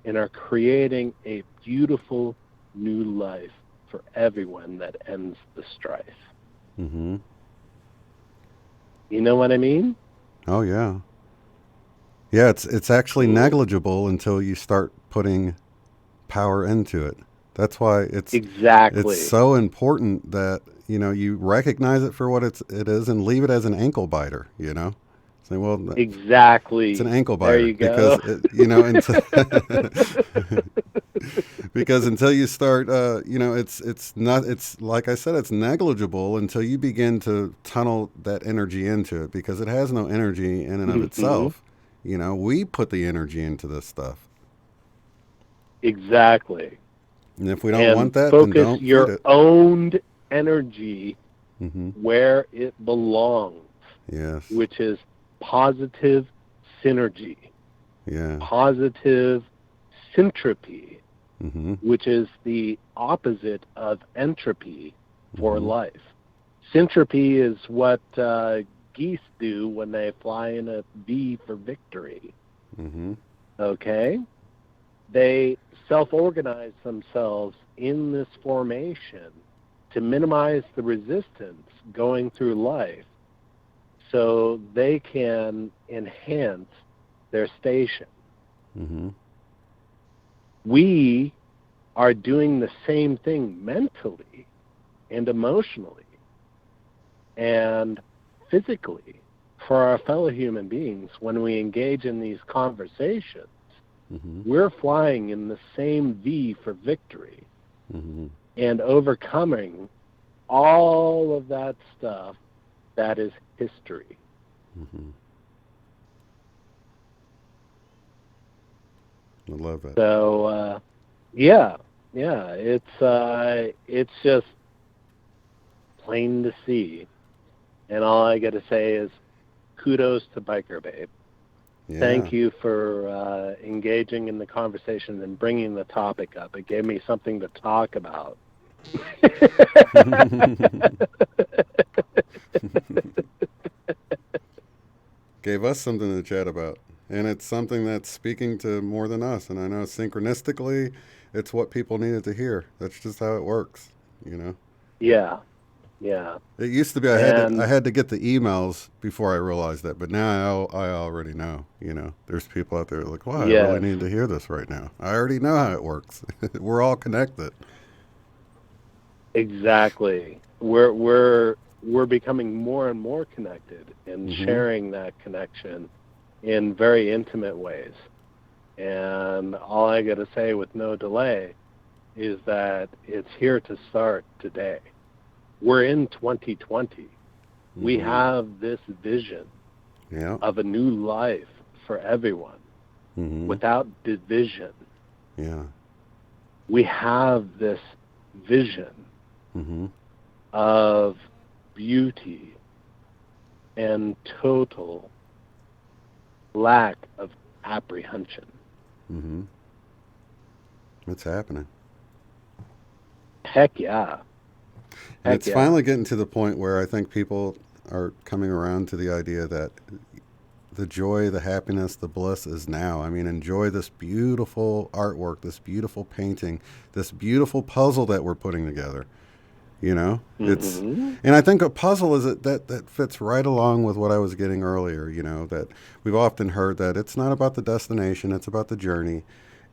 and are creating a beautiful new life for everyone that ends the strife. Mm-hmm. You know what I mean? Oh, yeah. Yeah, it's actually negligible until you start putting power into it. That's why it's so important that, you know, you recognize it for what it is and leave it as an ankle biter, you know? Say, well, exactly. It's an ankle biter. There you go. Because, you know, because until you start, you know, it's like I said, it's negligible until you begin to tunnel that energy into it, because it has no energy in and of itself. You know, we put the energy into this stuff. Exactly. And if we don't want that, then don't feed it. Focus your own energy where it belongs. Yes. Which is positive synergy. Yeah. Positive syntropy, which is the opposite of entropy for life. Syntropy is what geese do when they fly in a V for victory. Okay? They self-organize themselves in this formation to minimize the resistance going through life so they can enhance their station. We are doing the same thing mentally and emotionally and physically for our fellow human beings when we engage in these conversations. We're flying in the same V for victory and overcoming all of that stuff that is history. I love it. So, it's just plain to see. And all I got to say is kudos to Biker Babe. Yeah. Thank you for engaging in the conversation and bringing the topic up. It gave me something to talk about. Gave us something to chat about. And it's something that's speaking to more than us. And I know synchronistically, it's what people needed to hear. That's just how it works, you know? Yeah. Yeah. It used to be I had to get the emails before I realized that, but now I already know, you know. There's people out there like, wow, I really need to hear this right now. I already know how it works. We're all connected. Exactly. We're becoming more and more connected and sharing that connection in very intimate ways. And all I got to say with no delay is that it's here to start today. We're in 2020. We have this vision of a new life for everyone without division. Yeah. We have this vision of beauty and total lack of apprehension. It's happening. Heck yeah. And it's finally getting to the point where I think people are coming around to the idea that the joy, the happiness, the bliss is now. I mean, enjoy this beautiful artwork, this beautiful painting, this beautiful puzzle that we're putting together. You know, it's, and I think a puzzle is that fits right along with what I was getting earlier. You know, that we've often heard that it's not about the destination, it's about the journey,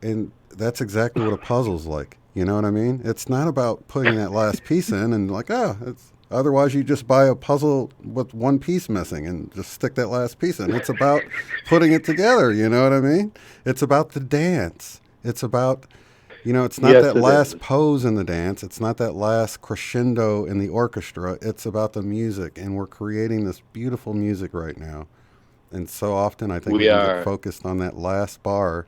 and that's exactly what a puzzle's like. You know what I mean? It's not about putting that last piece in and like, it's otherwise you just buy a puzzle with one piece missing and just stick that last piece in. It's about putting it together. You know what I mean? It's about the dance. It's about, you know, it's not that last pose in the dance. It's not that last crescendo in the orchestra. It's about the music, and we're creating this beautiful music right now. And so often I think we get focused on that last bar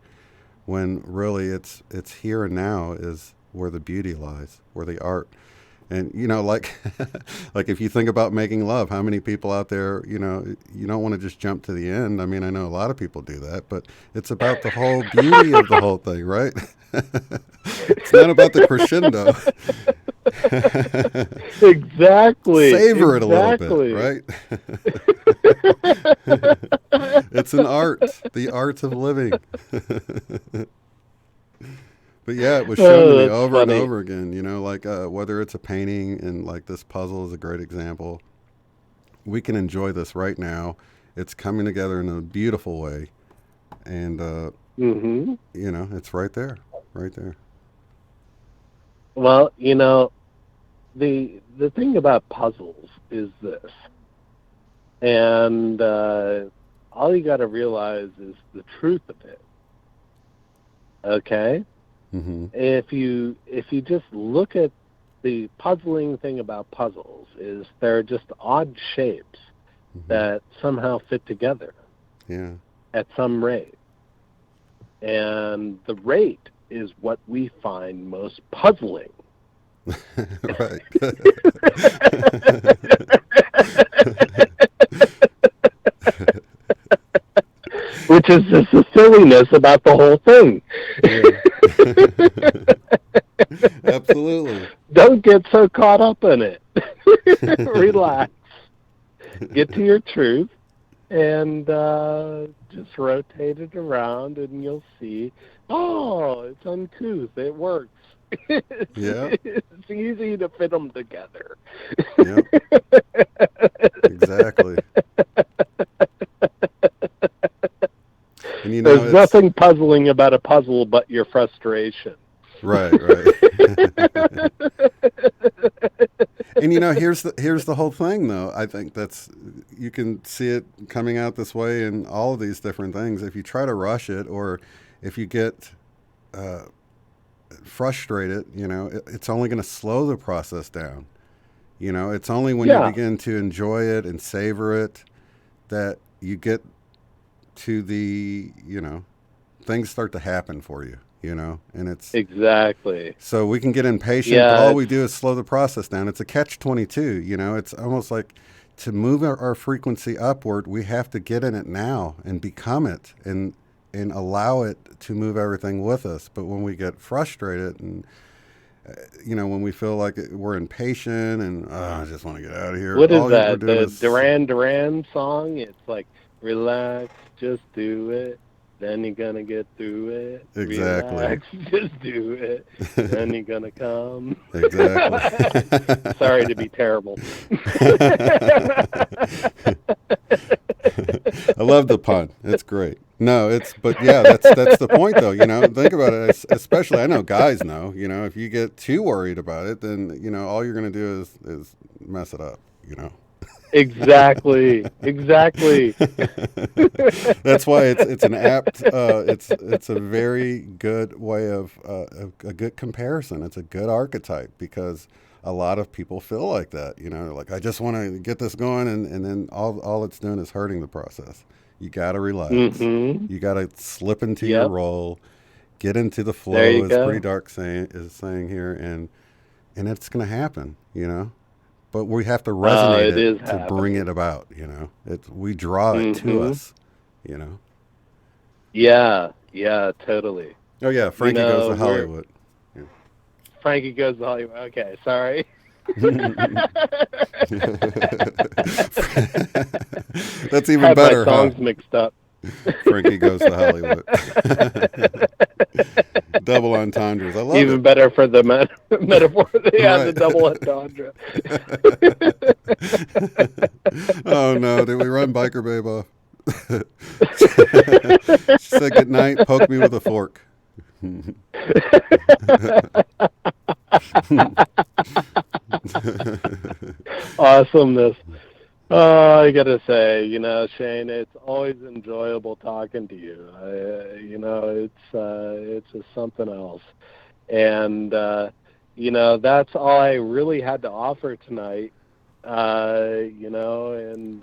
when really it's here and now is where the beauty lies, where the art. And, you know, like like if you think about making love, how many people out there, you know, you don't want to just jump to the end. I mean, I know a lot of people do that, but it's about the whole beauty of the whole thing, right? It's not about the crescendo. Exactly. Savor it a little bit, right? It's an art, the art of living. But yeah, it was shown to me over and over again, you know, like whether it's a painting and like this puzzle is a great example. We can enjoy this right now. It's coming together in a beautiful way. And, you know, it's right there, right there. Well, you know, the thing about puzzles is this. And all you got to realize is the truth of it. Okay? If you just look at the puzzling thing about puzzles is they're just odd shapes that somehow fit together at some rate. And the rate is what we find most puzzling. Right. Which is just the silliness about the whole thing. Absolutely. Don't get so caught up in it. Relax. Get to your truth and just rotate it around and you'll see, oh, it's uncouth. It works. Yeah. It's easy to fit them together. Yep. Exactly. And you know, there's nothing puzzling about a puzzle but your frustration. Right, right. And you know, here's the whole thing, though. I think you can see it coming out this way in all of these different things. If you try to rush it, or if you get frustrated, you know, it's only going to slow the process down. You know, it's only when you begin to enjoy it and savor it that you get to the, you know, things start to happen for you, you know, and it's exactly. So we can get impatient, but all we do is slow the process down. It's a catch-22, you know. It's almost like to move our frequency upward, we have to get in it now and become it and allow it to move everything with us. But when we get frustrated and you know, when we feel like we're impatient and I just want to get out of here. What is that? The Duran Duran song? It's like, relax, just do it, then you're gonna get through it. Exactly. Relax, just do it, then you're gonna come. Exactly. Sorry to be terrible. I love the pun. It's great. No, but yeah, that's the point though, you know. Think about it, especially I know guys know, you know, if you get too worried about it, then, you know, all you're going to do is mess it up, you know. Exactly. That's why it's an apt it's a very good way of a good comparison. It's a good archetype because a lot of people feel like that, you know, like I just want to get this going and then all it's doing is hurting the process. You got to relax. You got to slip into your role, get into the flow, as Pretty Dark is saying here, and it's going to happen, you know. But we have to resonate it to bring it about, you know. We draw it to us, you know. Yeah, totally. Oh, yeah, Frankie goes to Hollywood. Yeah. Frankie goes to Hollywood. Okay, sorry. That's even Had better, my songs huh? mixed up. Frankie Goes to Hollywood. Double entendres. I love Even it. better for the metaphor. Yeah, the Right. double entendre. Oh no, did we run Biker Babe off? She said good night, poke me with a fork. Awesomeness. Oh, I gotta say, Shane, it's always enjoyable talking to you. It's just something else, and that's all I really had to offer tonight. And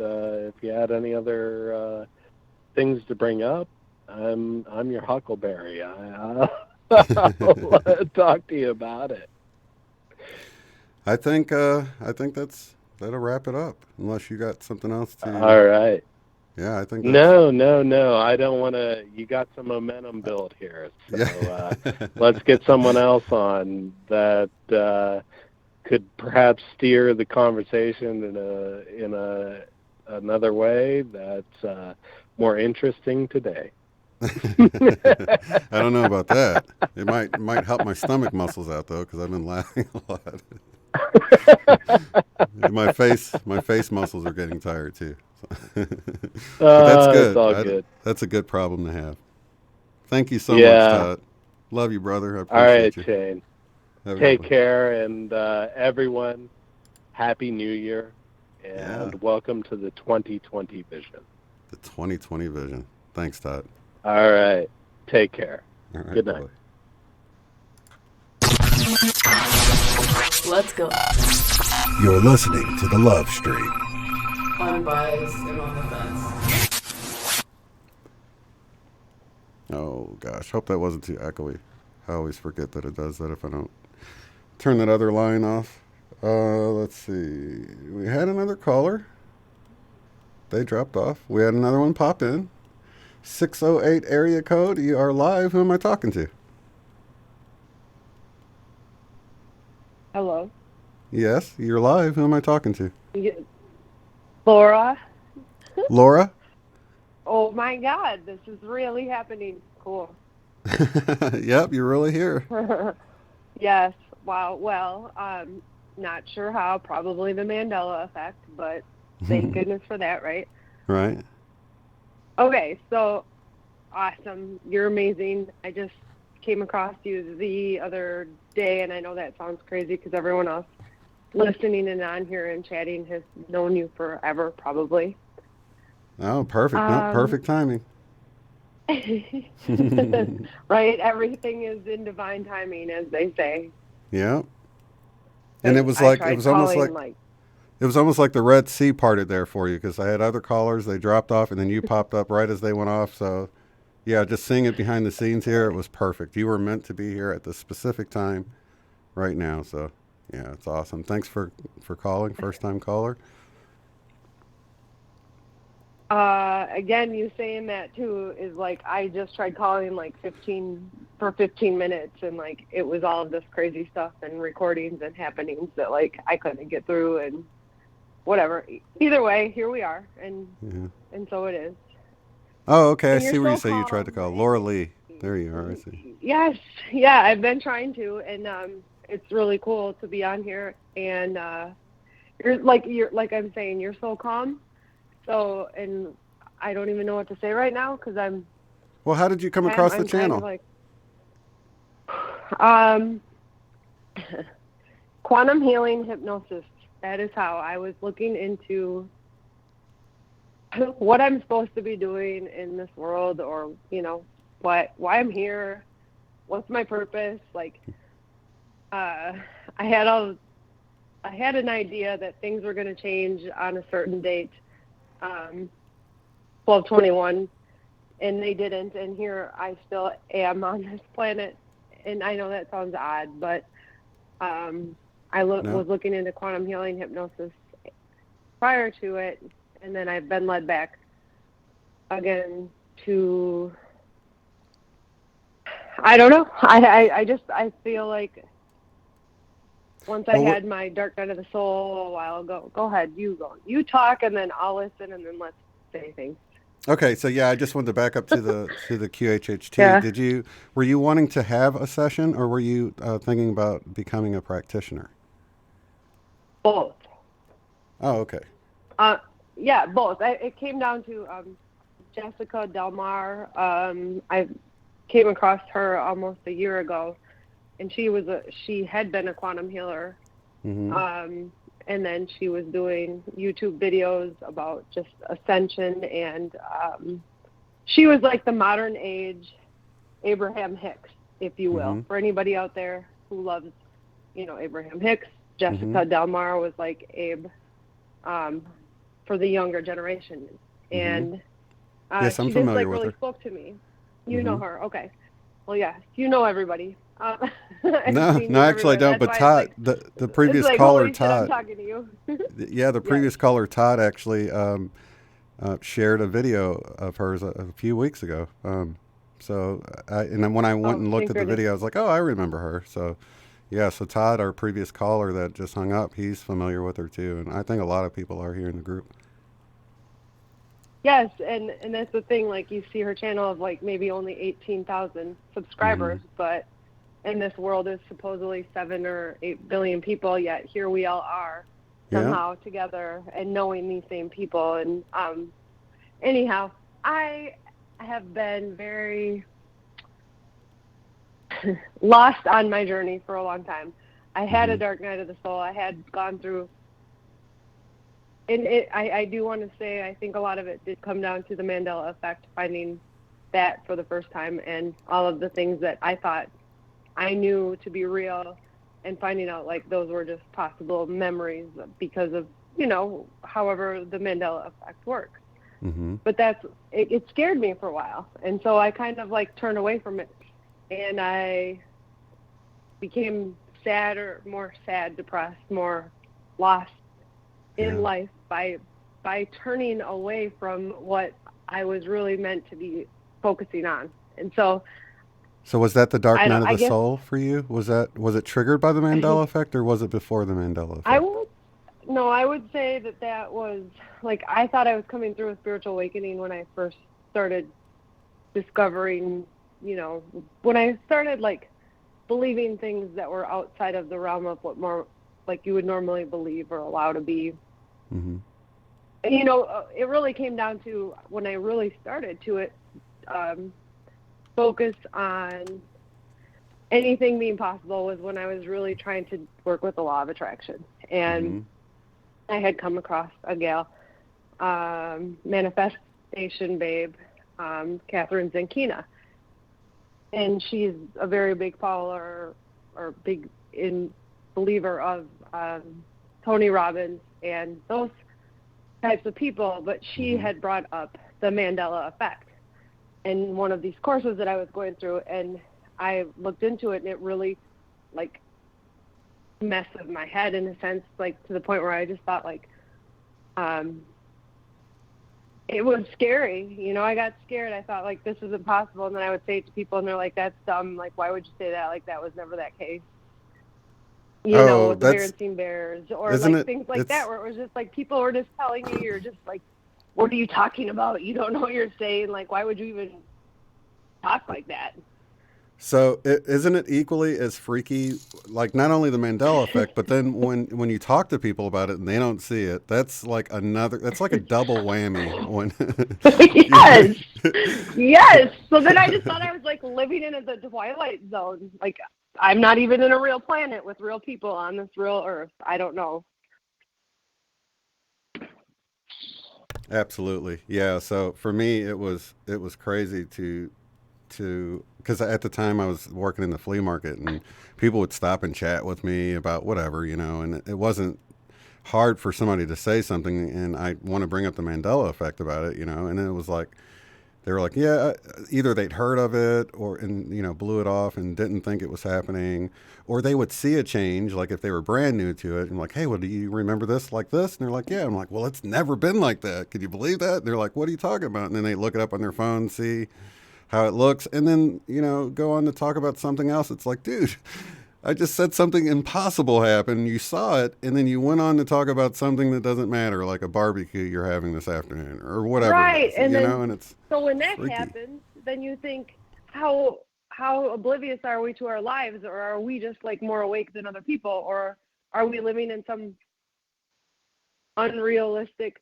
if you had any other things to bring up, I'm your huckleberry. I'll talk to you about it. I think that'll wrap it up. Unless you got something else to. All right. Yeah, I think. No. I don't want to. You got some momentum built here, so Yeah. let's get someone else on that could perhaps steer the conversation in another way that's more interesting today. I don't know about that. It might help my stomach muscles out though, because I've been laughing a lot. my face muscles are getting tired too. But that's good. It's all good. That's a good problem to have. Thank you so much, Todd. Love you, brother. I appreciate all right, you. Shane. Take care, and everyone, Happy New Year, and welcome to the 2020 vision. The 2020 vision. Thanks, Todd. All right. Take care. All right, good night. Let's go. You're listening to The Love Stream. Unbiased and on the fence. Oh gosh, hope that wasn't too echoey. I always forget that it does that if I don't turn that other line off. Let's see. We had another caller. They dropped off. We had another one pop in. 608 area code. You are live. Who am I talking to? Hello. Yes, you're live. Who am I talking to? Laura. Laura? Oh my God, this is really happening. Cool. Yep, you're really here. Yes. Wow. Well, not sure how. Probably the Mandela effect, but thank goodness for that, right? Right. Okay, so awesome. You're amazing. I just came across you the other day, and I know that sounds crazy because everyone else listening and on here and chatting has known you forever, probably. Oh, perfect. No, perfect timing. Right? Everything is in divine timing, as they say. Yeah. And it was almost like the Red Sea parted there for you, because I had other callers, they dropped off, and then you popped up right as they went off. So, yeah, just seeing it behind the scenes here, it was perfect. You were meant to be here at the specific time right now. So, yeah, it's awesome. Thanks for calling, first-time caller. Again, you saying that too is like I just tried calling like 15 minutes, and like it was all of this crazy stuff and recordings and happenings that like I couldn't get through and whatever. Either way, here we are, and so it is. Oh, okay. I And see you're where you so say you tried to call. Laura Lee. There you are. I see. Yes, yeah, I've been trying to, and it's really cool to be on here. And you're like I'm saying, you're so calm. So, and I don't even know what to say right now because I'm. Well, how did you come across the channel? Quantum healing hypnosis. That is how I was looking into what I'm supposed to be doing in this world, or why I'm here, what's my purpose. Like, I had an idea that things were going to change on a certain date, 12/21, and they didn't. And here I still am on this planet. And I know that sounds odd, but I was looking into quantum healing hypnosis prior to it, and then I've been led back again to, I don't know. I feel like once I had my Dark Night of the Soul a while ago. Go ahead, you go. You talk, and then I'll listen, and then let's say things. Okay, so yeah, I just wanted to back up to the QHHT. Yeah. Were you wanting to have a session, or were you thinking about becoming a practitioner? Both. Oh, okay. Yeah, both. It came down to Jessica Delmar. I came across her almost a year ago, and she had been a quantum healer. Mm-hmm. And then she was doing YouTube videos about just ascension, and she was like the modern age Abraham Hicks, if you will. Mm-hmm. For anybody out there who loves, Abraham Hicks, Jessica Delmar was like Abe for the younger generation. And yes, I'm she familiar just with really her. spoke to me. You know her, okay? Well, yeah, you know everybody. No, actually I don't. But Todd, the previous caller, Todd. I'm talking to you. Yeah, the previous caller, Todd, actually shared a video of hers a few weeks ago. And then when I went and looked at the video, I was like, oh, I remember her. So, yeah, so Todd, our previous caller that just hung up, he's familiar with her too, and I think a lot of people are here in the group. Yes, and that's the thing. Like, you see her channel of like maybe only 18,000 subscribers, but and this world is supposedly 7 or 8 billion people, yet here we all are somehow together and knowing these same people. And anyhow, I have been very lost on my journey for a long time. I had a dark night of the soul. I had gone through, and I do want to say I think a lot of it did come down to the Mandela effect, finding that for the first time, and all of the things that I thought I knew to be real, and finding out like those were just possible memories because of, however the Mandela effect works. But it scared me for a while. And so I kind of like turned away from it, and I became more sad, depressed, more lost in life by turning away from what I was really meant to be focusing on. And so was that the Dark Night of the Soul for you? Was it triggered by the Mandela effect, or was it before the Mandela effect? I would say that was like, I thought I was coming through a spiritual awakening when I first started discovering, when I started like believing things that were outside of the realm of what more like you would normally believe or allow to be. And, it really came down to when I really started to focus on anything being possible was when I was really trying to work with the law of attraction. And I had come across a gal, manifestation babe, Catherine Zenkina. And she's a very big follower or big believer of Tony Robbins and those types of people, but she had brought up the Mandela effect in one of these courses that I was going through, and I looked into it, and it really like messed with my head in a sense, like to the point where I just thought like it was scary. I got scared. I thought like this is impossible, and then I would say it to people, and they're like, that's dumb, like why would you say that, like that was never that case. The Berenstain Bears, or like things like that, where it was just like people were just telling you, you're just like, what are you talking about? You don't know what you're saying. Like, why would you even talk like that? So isn't it equally as freaky, like not only the Mandela effect, but then when you talk to people about it and they don't see it, that's like a double whammy. Yes. So then I just thought I was like living in the Twilight Zone. Like, I'm not even in a real planet with real people on this real earth. I don't know. Absolutely. Yeah. So for me, it was crazy to because at the time I was working in the flea market, and people would stop and chat with me about whatever, and it wasn't hard for somebody to say something, and I want to bring up the Mandela effect about it, and it was like, they were like, yeah, either they'd heard of it and blew it off and didn't think it was happening, or they would see a change, like if they were brand new to it, and like, hey, well, do you remember this like this? And they're like, yeah. I'm like, well, it's never been like that. Could you believe that? And they're like, what are you talking about? And then they look it up on their phone, see how it looks, and then go on to talk about something else. It's like, dude, I just said something impossible happened. You saw it, and then you went on to talk about something that doesn't matter, like a barbecue you're having this afternoon or whatever. Right, and then, and it's so when that freaky. happens, then you think, how oblivious are we to our lives, or are we just like more awake than other people, or are we living in some unrealistic?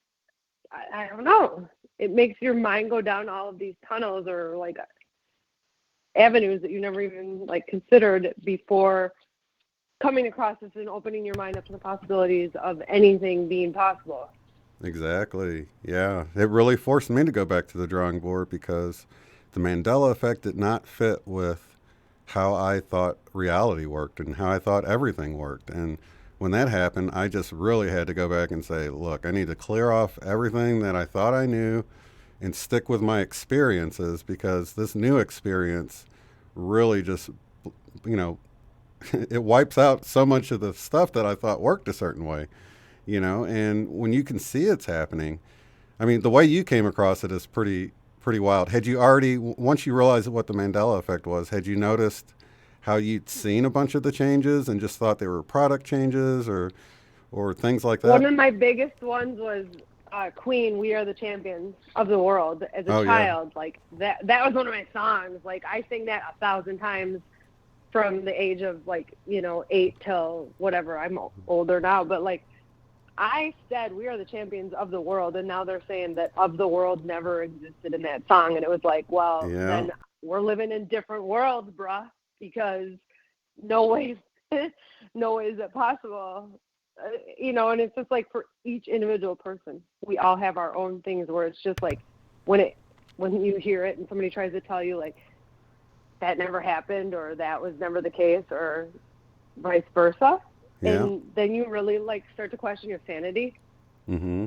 I don't know. It makes your mind go down all of these tunnels or like avenues that you never even like considered before coming across this and opening your mind up to the possibilities of anything being possible. Exactly. Yeah. It really forced me to go back to the drawing board because the Mandela effect did not fit with how I thought reality worked and how I thought everything worked. And when that happened, I just really had to go back and say, look, I need to clear off everything that I thought I knew and stick with my experiences, because this new experience really just, it wipes out so much of the stuff that I thought worked a certain way, and when you can see it's happening, I mean, the way you came across it is pretty wild. Had you already, once you realized what the Mandela effect was, had you noticed how you'd seen a bunch of the changes and just thought they were product changes or things like that? One of my biggest ones was Queen, "We Are the Champions of the World." As a child, like that was one of my songs. Like I sing that 1,000 times from the age of 8 till whatever. I'm older now, but like I said, "We are the champions of the world," and now they're saying that "of the world" never existed in that song, and it was like, well, then we're living in different worlds, bruh, because no way is it possible. And it's just like for each individual person, we all have our own things where it's just like when you hear it and somebody tries to tell you like that never happened or that was never the case or vice versa, and then you really like start to question your sanity. Mm-hmm.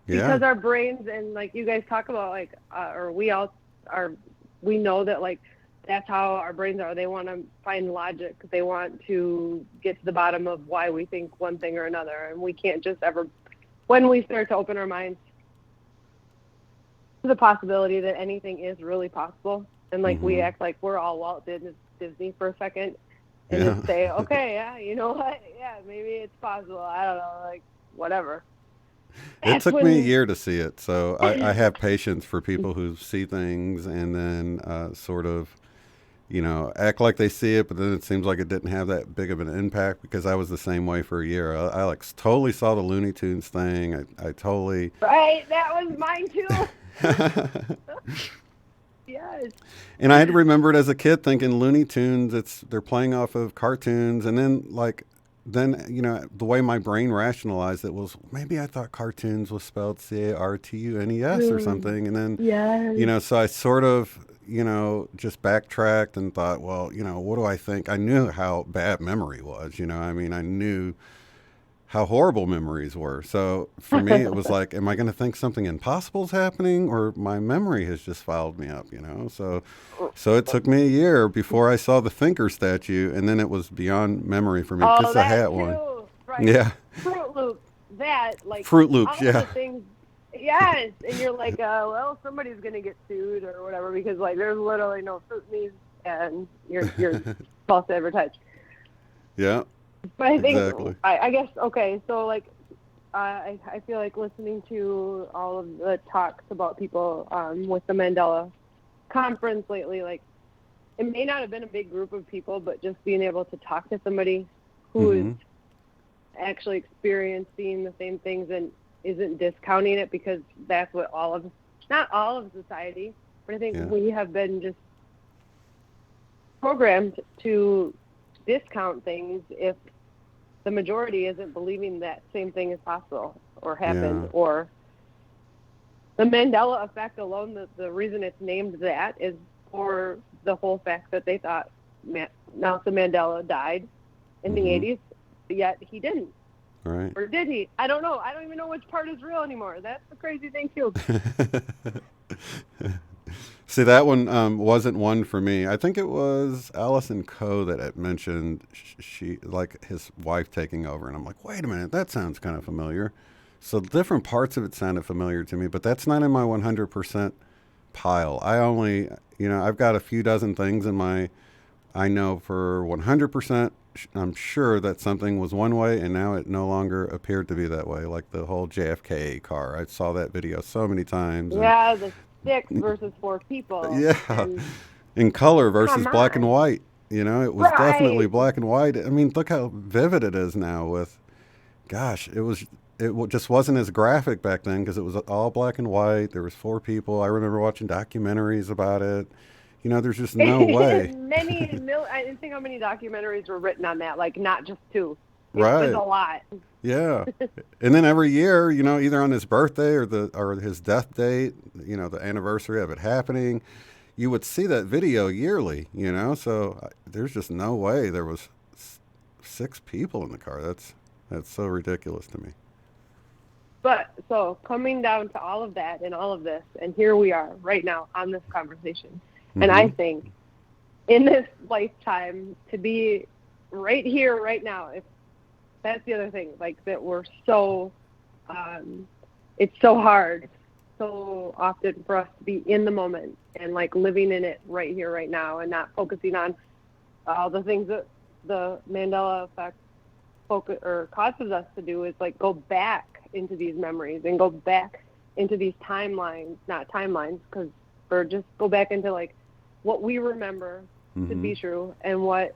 Yeah. Because our brains, and like you guys talk about, like or we all are, we know that like that's how our brains are. They want to find logic. They want to get to the bottom of why we think one thing or another. And we can't just ever, when we start to open our minds to the possibility that anything is really possible, and like we act like we're all Walt Disney for a second, and just say, okay, yeah, you know what? Yeah, maybe it's possible. I don't know, like whatever. It took me a year to see it. So I have patience for people who see things and then sort of, act like they see it, but then it seems like it didn't have that big of an impact, because I was the same way for a year. I like totally saw the Looney Tunes thing. I totally. Right, that was mine too. Yes. And I had remembered as a kid thinking Looney Tunes, they're playing off of cartoons, and then the way my brain rationalized it was maybe I thought cartoons was spelled Cartunes or something, and then so I sort of just backtracked and thought, well, what do I think? I knew how bad memory was, I mean, I knew how horrible memories were. So for me, it was like, am I going to think something impossible is happening, or my memory has just fouled me up, So it took me a year before I saw the Thinker statue, and then it was beyond memory for me because I had one. Right. Yeah. Fruit Loops, Fruit Loops, all the things. Yes, and you're like, well, somebody's gonna get sued or whatever because like there's literally no fruit in these, and you're false advertised. Yeah. But I think exactly. I guess okay. So like, I feel like listening to all of the talks about people with the Mandela conference lately, like it may not have been a big group of people, but just being able to talk to somebody who is actually experiencing the same things and isn't discounting it, because that's what not all of society, but I think we have been just programmed to discount things if the majority isn't believing that same thing is possible or happened. Or the Mandela effect alone, the reason it's named that is for the whole fact that they thought Nelson Mandela died in the 80s, yet he didn't. Right. Or did he? I don't know. I don't even know which part is real anymore. That's the crazy thing too. See, that one wasn't one for me. I think it was Allison Coe that had mentioned she like his wife taking over, and I'm like, wait a minute, that sounds kind of familiar. So different parts of it sounded familiar to me, but that's not in my 100% pile. I only, I've got a few dozen things in my I know for 100%, I'm sure that something was one way and now it no longer appeared to be that way, like the whole JFK car. I saw that video so many times. Yeah, the 6 versus 4 people. Yeah, And in color versus come black and on. white. You know, it was definitely Right. black and white. I mean, look how vivid it is now with, gosh, just wasn't as graphic back then because it was all black and white. There was 4 people. I remember watching documentaries about it. You know, there's just no way. I didn't think how many documentaries were written on that, like not just 2. It Right. was a lot. Yeah. And then every year, you know, either on his birthday or his death date, you know, the anniversary of it happening, you would see that video yearly, you know. So there's just no way there was 6 people in the car. That's so ridiculous to me. But so coming down to all of that and all of this, and here we are right now on this conversation. And I think in this lifetime to be right here, right now, if that's the other thing, like that we're so, it's so hard so often for us to be in the moment and like living in it right here, right now, and not focusing on all the things that the Mandela effect causes us to do is like go back into these memories and go back into these timelines, not timelines, or just go back into like what we remember to be true and what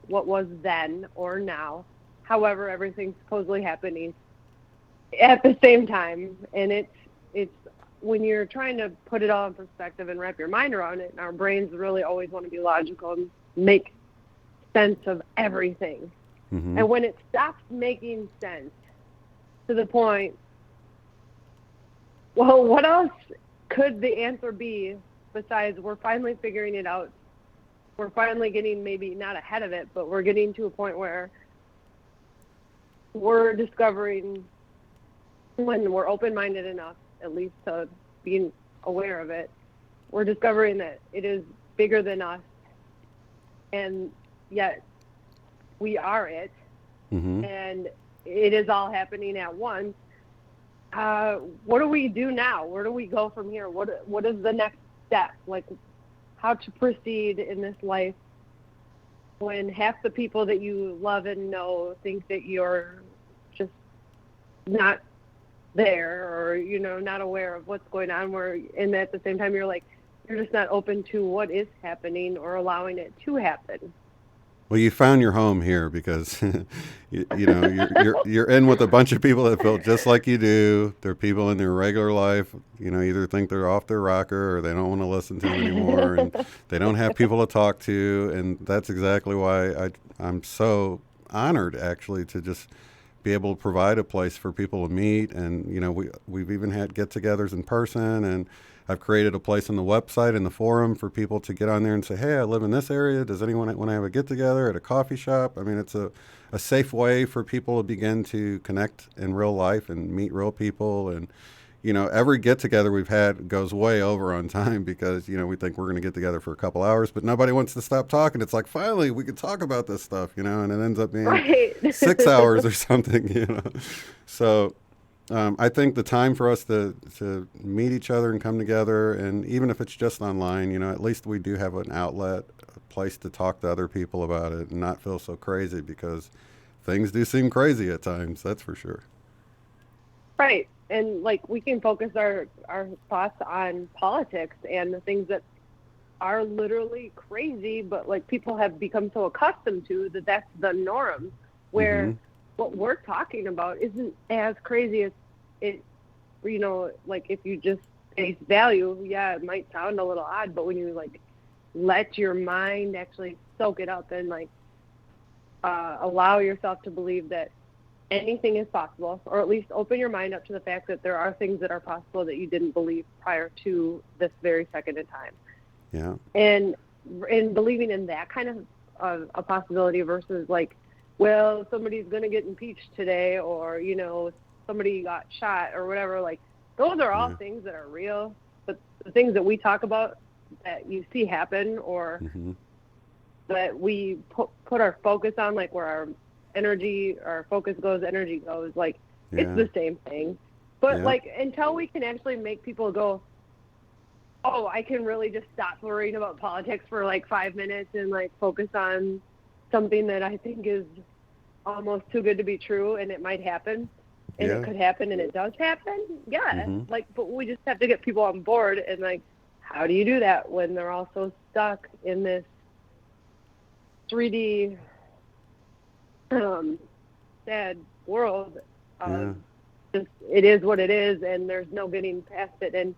was then or now, however everything's supposedly happening at the same time. And it's when you're trying to put it all in perspective and wrap your mind around it, and our brains really always want to be logical and make sense of everything. And when it stops making sense to the point, well, what else could the answer be besides we're finally figuring it out? We're finally getting maybe not ahead of it, but we're getting to a point where we're discovering, when we're open-minded enough, at least to being aware of it, we're discovering that it is bigger than us, and yet we are it, and it is all happening at once. What do we do now? Where do we go from here? What is the next step? Like, how to proceed in this life when half the people that you love and know think that you're just not there, or, you know, not aware of what's going on, and at the same time you're just not open to what is happening or allowing it to happen. Well, you found your home here because you know you're in with a bunch of people that feel just like you do. They're people in their regular life, you know, either think they're off their rocker or they don't want to listen to them anymore, and they don't have people to talk to. And that's exactly why I'm so honored, actually, to just be able to provide a place for people to meet. And you know, we've even had get-togethers in person, and I've created a place on the website and the forum for people to get on there and say, hey, I live in this area. Does anyone want to have a get-together at a coffee shop? I mean, it's a safe way for people to begin to connect in real life and meet real people. And, you know, every get-together we've had goes way over on time because, you know, we think we're going to get together for a couple hours, but nobody wants to stop talking. It's like, finally, we could talk about this stuff, you know, and it ends up being 6 hours or something, you know. So I think the time for us to meet each other and come together, and even if it's just online, you know, at least we do have an outlet, a place to talk to other people about it and not feel so crazy, because things do seem crazy at times, that's for sure. Right. And like we can focus our thoughts on politics and the things that are literally crazy, but like people have become so accustomed to that's the norm, where what we're talking about isn't as crazy as it, you know, like if you just face value, yeah, it might sound a little odd, but when you like let your mind actually soak it up and like allow yourself to believe that anything is possible, or at least open your mind up to the fact that there are things that are possible that you didn't believe prior to this very second in time. Yeah. And believing in that kind of a possibility versus like, well, somebody's going to get impeached today, or, you know, somebody got shot or whatever. Like, those are all things that are real. But the things that we talk about that you see happen, or that we put our focus on, like where our focus goes, energy goes, like, it's the same thing. But, like, until we can actually make people go, oh, I can really just stop worrying about politics for like 5 minutes and like focus on something that I think is almost too good to be true, and it might happen, and it could happen, and it does happen. Yeah, like, but we just have to get people on board, and like, how do you do that when they're all so stuck in this 3D sad world? Just, it is what it is, and there's no getting past it, and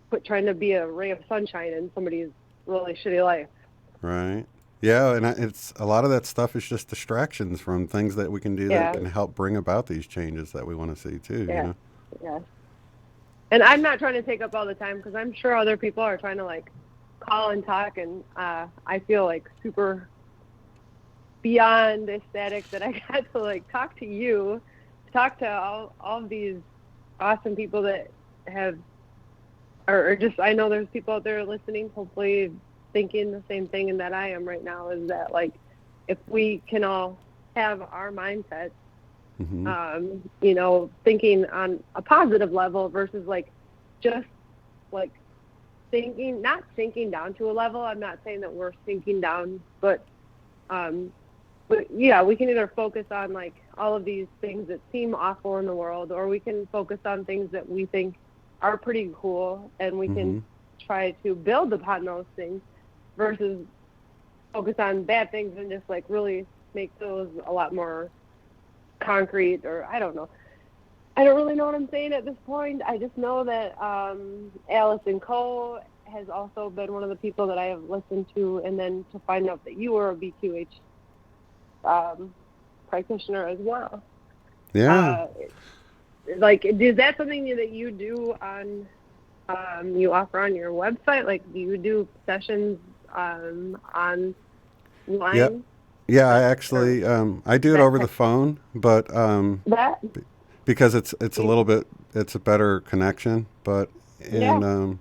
quit trying to be a ray of sunshine in somebody's really shitty life. Right. Yeah, and it's a lot of that stuff is just distractions from things that we can do that can help bring about these changes that we want to see too. Yeah. You know? Yeah. And I'm not trying to take up all the time because I'm sure other people are trying to like call and talk, and I feel like super beyond ecstatic that I got to like talk to you, talk to all of these awesome people that have, or just, I know there's people out there listening, hopefully thinking the same thing and that I am right now, is that like, if we can all have our mindset, you know, thinking on a positive level versus like just like thinking, not sinking down to a level. I'm not saying that we're sinking down, but yeah, we can either focus on like all of these things that seem awful in the world, or we can focus on things that we think are pretty cool, and we can try to build upon those things versus focus on bad things and just like really make those a lot more concrete, or I don't know. I don't really know what I'm saying at this point. I just know that Allison Coe has also been one of the people that I have listened to, and then to find out that you were a BQH practitioner as well. Yeah. Like, is that something that you do on, you offer on your website? Like, do you do sessions online? Yeah, I actually, I do it over the phone, but because it's a little bit, it's a better connection, but, and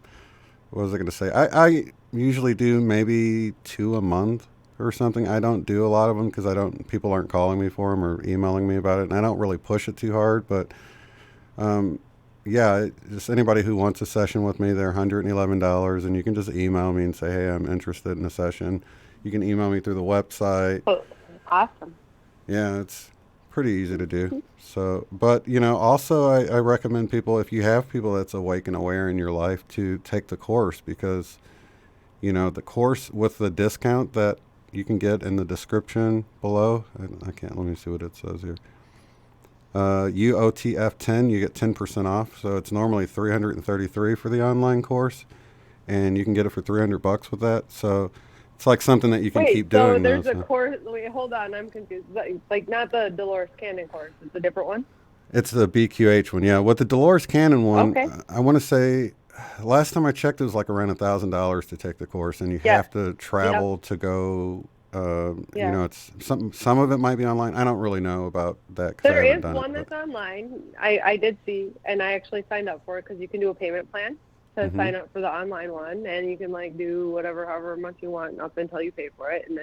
what was I going to say? I usually do maybe 2 a month or something. I don't do a lot of them because people aren't calling me for them or emailing me about it, and I don't really push it too hard, but yeah, just anybody who wants a session with me, they're $111, and you can just email me and say, hey, I'm interested in a session. You can email me through the website. Oh, awesome. Yeah, it's pretty easy to do. So, but, you know, also I recommend people, if you have people that's awake and aware in your life, to take the course, because, you know, the course with the discount that you can get in the description below, let me see what it says here. UOTF10, you get 10% off. So it's normally $333 for the online course, and you can get it for $300 with that. So it's like something that you can keep doing. So there's a course. Wait, hold on, I'm confused. Like not the Dolores Cannon course. It's a different one. It's the BQH one, yeah. With the Dolores Cannon one, okay. I want to say, last time I checked, it was like around $1,000 to take the course, and you have to travel to go. You know, it's some of it might be online. I don't really know about that. There is one that's online. I did see, and I actually signed up for it because you can do a payment plan to sign up for the online one, and you can like do however much you want up until you pay for it, and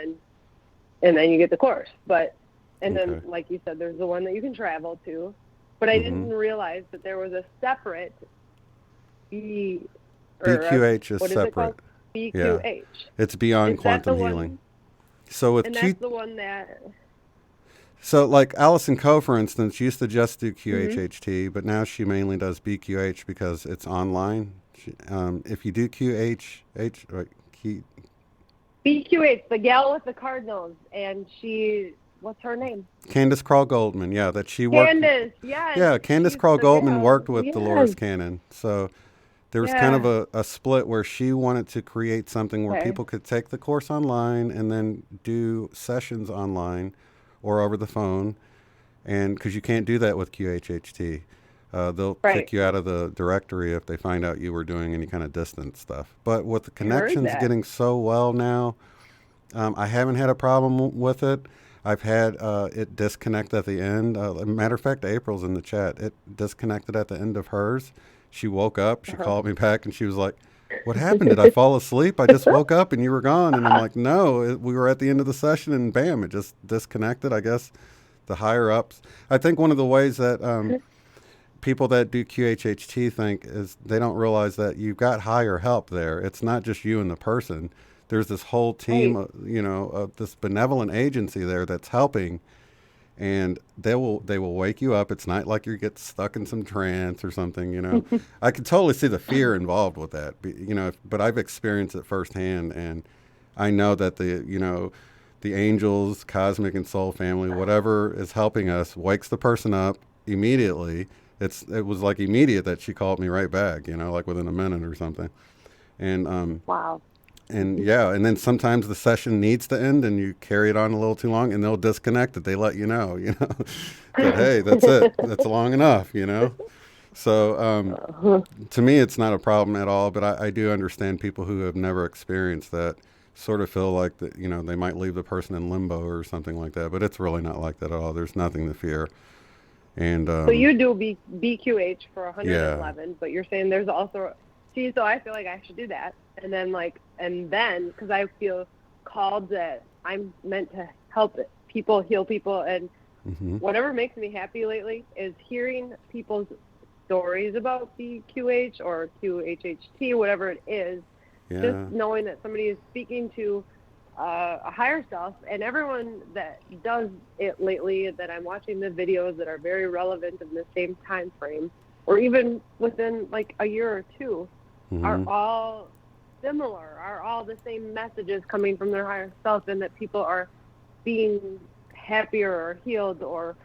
then you get the course. But then, like you said, there's the one that you can travel to. But I didn't realize that there was a separate BQH is separate. BQH. Yeah. It's Beyond Quantum Healing. So with that's the one that. So like Allison Coe, for instance, used to just do QHHT, but now she mainly does BQH because it's online. If you do QHH, BQH, the gal with the cardinals, and what's her name? Candace Krall Goldman, yeah, that she worked. Candace, yes. Yeah, Candace Krall Goldman worked with Dolores Cannon, so there was kind of a split where she wanted to create something where people could take the course online and then do sessions online or over the phone, and because you can't do that with QHHT. They'll kick you out of the directory if they find out you were doing any kind of distance stuff. But with the connections getting so well now, I haven't had a problem with it. I've had it disconnect at the end. Matter of fact, April's in the chat. It disconnected at the end of hers. She woke up, she called me back, and she was like, what happened? Did I fall asleep? I just woke up and you were gone. And I'm like, no, we were at the end of the session, and bam, it just disconnected. I guess the higher ups. I think one of the ways that people that do QHHT think is they don't realize that you've got higher help there. It's not just you and the person. There's this whole team, of this benevolent agency there that's helping, and they will wake you up. It's not like you get stuck in some trance or something. I can totally see the fear involved with that, but I've experienced it firsthand, and I know that the angels, cosmic and soul family, whatever is helping us, wakes the person up immediately. It was like immediate that she called me right back, like within a minute or something. And wow. And and then sometimes the session needs to end and you carry it on a little too long and they'll disconnect it. They let you know, that, hey, that's it. That's long enough, So to me, it's not a problem at all, but I do understand people who have never experienced that sort of feel like that, they might leave the person in limbo or something like that, but it's really not like that at all. There's nothing to fear. And so you do BQH for 111, but you're saying there's also, so I feel like I should do that. And then, because I feel called that I'm meant to help people, heal people, and whatever makes me happy lately is hearing people's stories about BQH or QHHT, whatever it is. Yeah. Just knowing that somebody is speaking to a higher self, and everyone that does it lately, that I'm watching the videos that are very relevant in the same time frame, or even within like a year or two, are all similar, are all the same messages coming from their higher self, and that people are being happier or healed or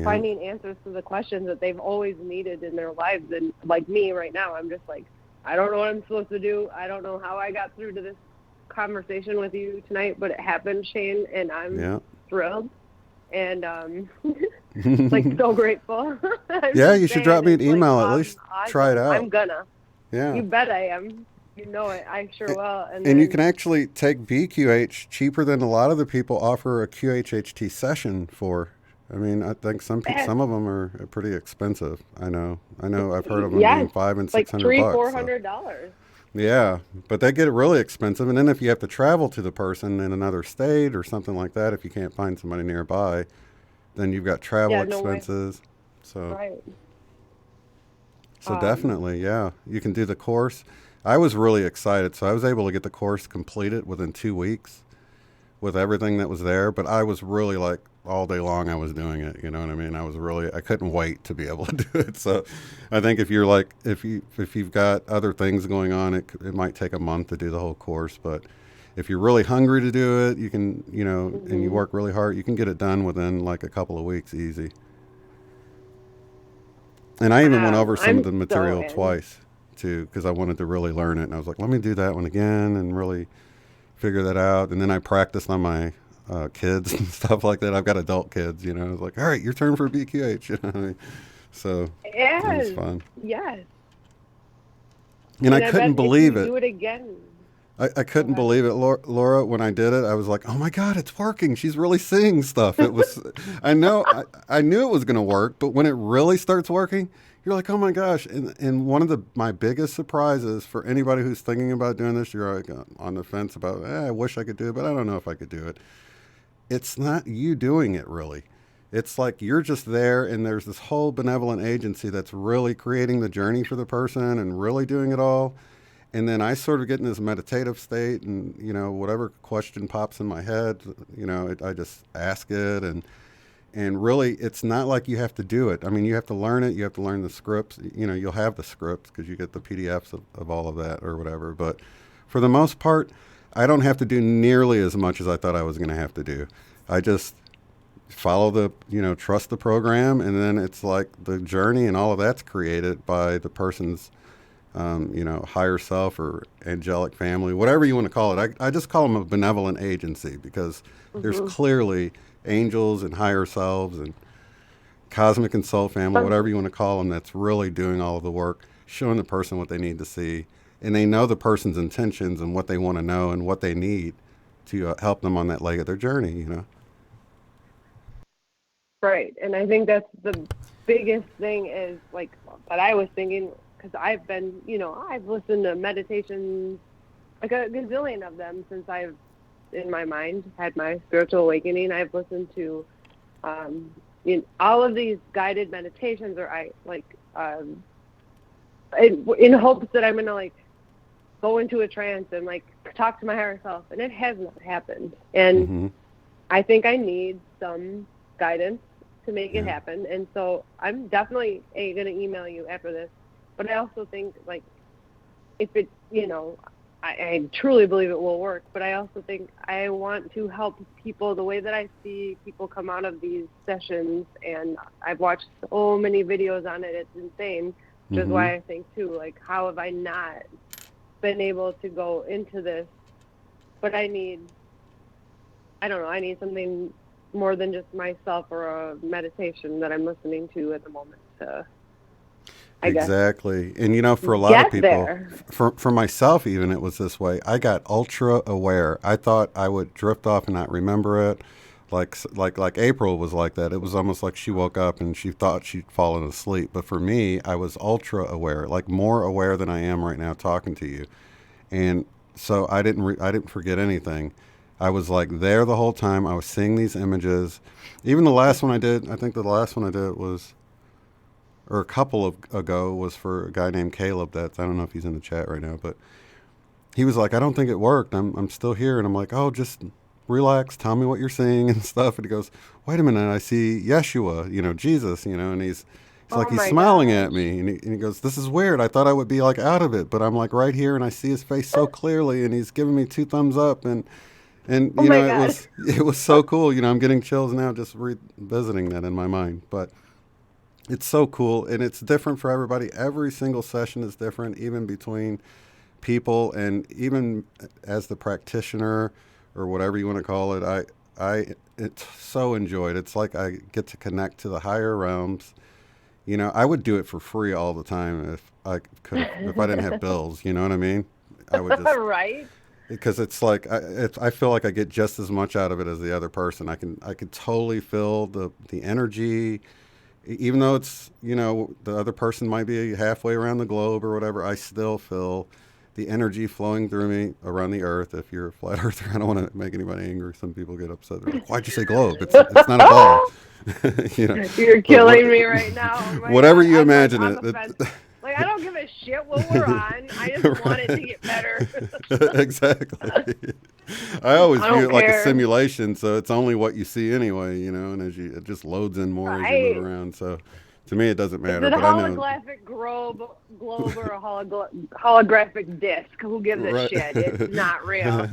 finding answers to the questions that they've always needed in their lives. And like me right now, I'm just like, I don't know what I'm supposed to do. I don't know how I got through to this conversation with you tonight, but it happened, Shane, and I'm thrilled and like so grateful. You should drop me an email. At least try it out. I'm gonna. Yeah. You bet I am. You know it. I sure will. And you can actually take BQH cheaper than a lot of the people offer a QHHT session for. I mean, I think some of them are pretty expensive. I know. I've heard of them being $500 and $600. Like $300-$400. Yeah, but they get really expensive. And then if you have to travel to the person in another state or something like that, if you can't find somebody nearby, then you've got travel expenses. So definitely, you can do the course. I was really excited, so I was able to get the course completed within 2 weeks with everything that was there. But I was really like all day long I was doing it. You know what I mean? I couldn't wait to be able to do it. So I think if you've got other things going on, it might take a month to do the whole course. But if you're really hungry to do it, you can, and you work really hard, you can get it done within like a couple of weeks, easy. And I even went over some of the material twice too, because I wanted to really learn it. And I was like, let me do that one again and really figure that out. And then I practiced on my kids and stuff like that. I've got adult kids, I was like, all right, your turn for BQH. So it was fun. Yes. And I couldn't believe it. Do it again. I couldn't believe it, Laura. When I did it, I was like, "Oh my God, it's working! She's really seeing stuff." It was, I knew it was going to work, but when it really starts working, you're like, "Oh my gosh!" And one of my biggest surprises for anybody who's thinking about doing this, you're like on the fence about, I wish I could do it, but I don't know if I could do it. It's not you doing it, really. It's like you're just there, and there's this whole benevolent agency that's really creating the journey for the person and really doing it all. And then I sort of get in this meditative state, and, whatever question pops in my head, I just ask it. And really, it's not like you have to do it. I mean, you have to learn it. You have to learn the scripts. You'll have the scripts because you get the PDFs of all of that or whatever. But for the most part, I don't have to do nearly as much as I thought I was going to have to do. I just follow trust the program. And then it's like the journey and all of that's created by the person's higher self or angelic family, whatever you want to call it. I just call them a benevolent agency because there's clearly angels and higher selves and cosmic and soul family, whatever you want to call them, that's really doing all of the work, showing the person what they need to see. And they know the person's intentions and what they want to know and what they need to help them on that leg of their journey, Right. And I think that's the biggest thing is like that I was thinking, because I've been, I've listened to meditations, like a gazillion of them since I've, in my mind, had my spiritual awakening. I've listened to all of these guided meditations, or in hopes that I'm gonna like go into a trance and like talk to my higher self, and it has not happened. And I think I need some guidance to make it happen. And so I'm definitely going to email you after this. But I also think, like, if it, you know, I truly believe it will work, but I also think I want to help people the way that I see people come out of these sessions. And I've watched so many videos on it. It's insane, which is why I think, too, like, how have I not been able to go into this? But I need something more than just myself or a meditation that I'm listening to at the moment to, I guess. Exactly. And, you know, for a lot of people, for myself even, it was this way. I got ultra aware. I thought I would drift off and not remember it. Like April was like that. It was almost like she woke up and she thought she'd fallen asleep. But for me, I was ultra aware, like more aware than I am right now talking to you. And so I didn't forget anything. I was like there the whole time. I was seeing these images. Even the last one I did, I think the last one I did was, or a couple ago, was for a guy named Caleb. I don't know if he's in the chat right now, but he was like, I don't think it worked. I'm still here. And I'm like, oh, just relax. Tell me what you're seeing and stuff. And he goes, wait a minute. I see Yeshua, you know, Jesus, you know, and he's like, he's smiling at me. And he goes, this is weird. I thought I would be like out of it, but I'm like right here and I see his face so clearly and he's giving me 2 thumbs up. And you know, it was so cool. You know, I'm getting chills now just revisiting that in my mind. But it's so cool, and it's different for everybody. Every single session is different, even between people, and even as the practitioner or whatever you want to call it. It's so enjoyed. It's like I get to connect to the higher realms. You know, I would do it for free all the time if I didn't have bills. You know what I mean? I would just right. Because it's like I feel like I get just as much out of it as the other person. I can totally feel the energy, even though it's, you know, the other person might be halfway around the globe or whatever. I still feel the energy flowing through me around the earth. If you're a flat earther, I don't want to make anybody angry. Some people get upset. They're like, why'd you say globe? It's not a ball. You know, you're killing me right now. Whatever you imagine it. Like, I don't give a shit what we're on. I just want it to get better. Exactly. I always view it like a simulation, so it's only what you see anyway, you know, and it just loads in more as you move around. So to me, it doesn't matter. Is it a holographic globe or a holographic disc? Who gives a shit? It's not real.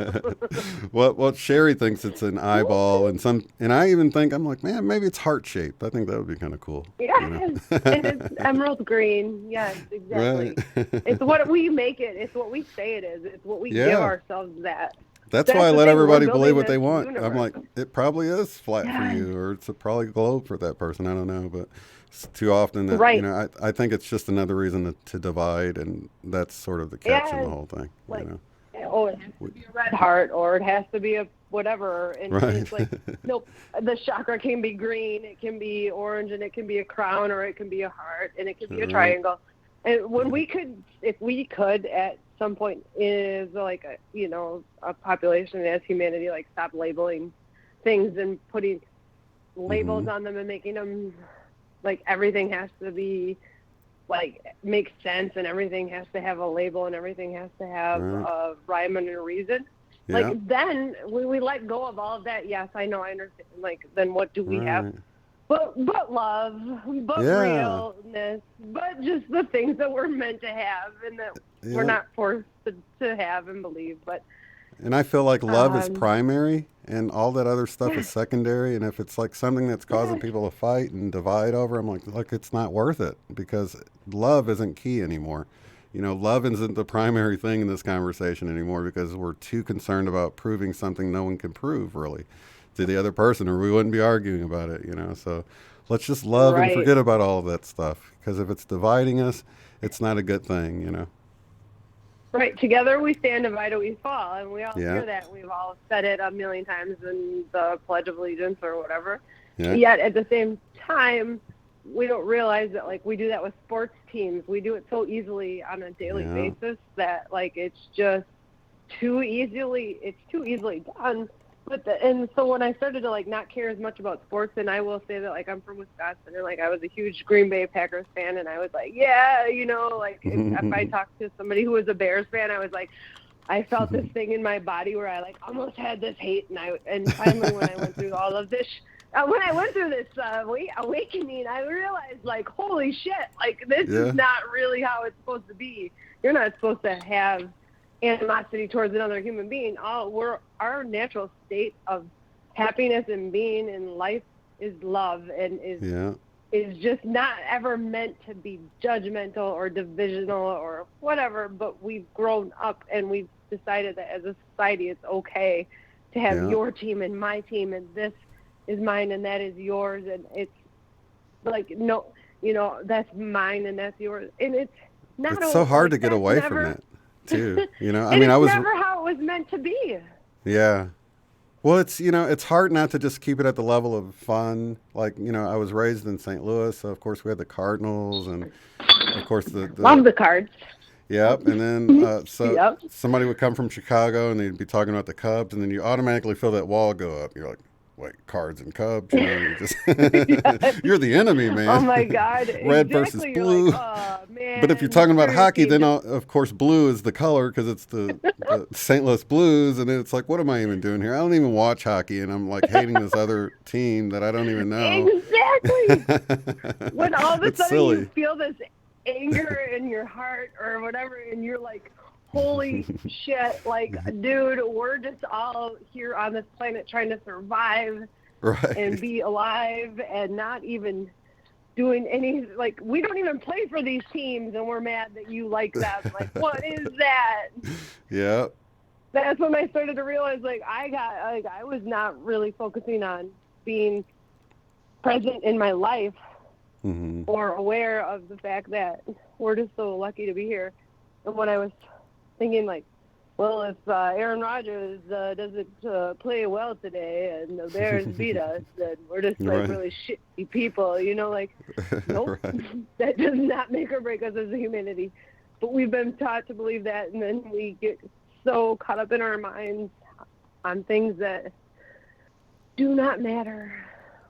Well, Sherry thinks it's an eyeball, and I even think, I'm like, man, maybe it's heart shaped. I think that would be kind of cool. Yeah, you know? and it's emerald green. Yes, exactly. Right. It's what we make it. It's what we say it is. It's what we give ourselves that. That's why I let everybody believe what they want. Universe. I'm like, it probably is flat for you, or it's probably a globe for that person. I don't know, but it's too often that, you know, I think it's just another reason to divide, and that's sort of the catch in the whole thing. Like, you know? Oh, it has to be a red heart, or it has to be a whatever. And it's like, nope, the chakra can be green, it can be orange, and it can be a crown, or it can be a heart, and it can be a triangle. And when if we could at some point is like a population as humanity, like, stop labeling things and putting labels on them and making them like everything has to be like make sense, and everything has to have a label, and everything has to have a rhyme and a reason. Like, then we let go of all of that. Yes, I know, I understand. Like, then what do we have? But love, but realness, but just the things that we're meant to have, and that we're not forced to have and believe. And I feel like love is primary, and all that other stuff is secondary. And if it's like something that's causing people to fight and divide over, I'm like, look, it's not worth it, because love isn't key anymore. You know, love isn't the primary thing in this conversation anymore, because we're too concerned about proving something no one can prove, really, to the other person, or we wouldn't be arguing about it, you know. So let's just love and forget about all of that stuff, because if it's dividing us, it's not a good thing, you know. Right. Together we stand, divided we fall, and we all hear that. We've all said it a million times in the Pledge of Allegiance or whatever. Yeah. Yet at the same time, we don't realize that, like, we do that with sports teams. We do it so easily on a daily basis that, like, it's just too easily done. And so when I started to like not care as much about sports, and I will say that like I'm from Wisconsin, and like I was a huge Green Bay Packers fan, and I was like, yeah, you know, like if I talked to somebody who was a Bears fan, I was like, I felt this thing in my body where I like almost had this hate, and finally when I went through all of this. When I went through this awakening, I realized, like, holy shit, like, this is not really how it's supposed to be. You're not supposed to have animosity towards another human being. Our natural state of happiness and being in life is love, and is just not ever meant to be judgmental or divisional or whatever, but we've grown up and we've decided that as a society it's okay to have your team and my team, and this is mine and that is yours, and it's like, no, you know, that's mine and that's yours, and it's not. It's so hard to get away from it too, you know. I mean, I was never how it was meant to be. Yeah, well, it's, you know, it's hard not to just keep it at the level of fun. Like, you know, I was raised in St. Louis, so of course we had the Cardinals, and of course the love the Cards. Yep, and then somebody would come from Chicago and they'd be talking about the Cubs, and then you automatically feel that wall go up. You're like, wait, Cards and Cubs, you know, you're the enemy, man. Oh my God, red versus blue. Like, oh, man, but if you're talking about hockey, then of course blue is the color because it's the St. Louis Blues, and then it's like, what am I even doing here? I don't even watch hockey, and I'm like hating this other team that I don't even know. Exactly. When all of a sudden silly. you feel this anger in your heart or whatever, and you're like, holy shit, like, dude, we're just all here on this planet trying to survive and be alive, and not even doing any, like, we don't even play for these teams, and we're mad that you like them. Like, what is that? Yeah. That's when I started to realize, like, I was not really focusing on being present in my life or aware of the fact that we're just so lucky to be here. And when I was thinking, like, well, if Aaron Rodgers doesn't play well today and the Bears beat us, then we're just like really shitty people, you know, like, nope, that does not make or break us as a humanity. But we've been taught to believe that, and then we get so caught up in our minds on things that do not matter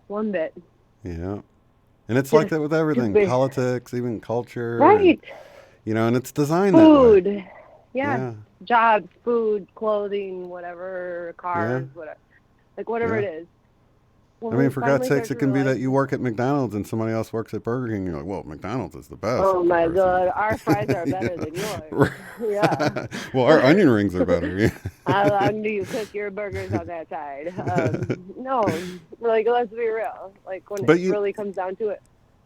one bit. Yeah. And it's like that with everything, politics, even culture. Right. And, you know, and it's designed food. that way. Yeah. Jobs, food, clothing, whatever, cars, whatever. Like, whatever it is. I mean, for God's sakes, it can be that you work at McDonald's and somebody else works at Burger King. You're like, well, McDonald's is the best. Oh, my God. Our fries are better than yours. Yeah. Well, our onion rings are better. How long do you cook your burgers on that side? No. Like, let's be real. Like, when it really comes down to it.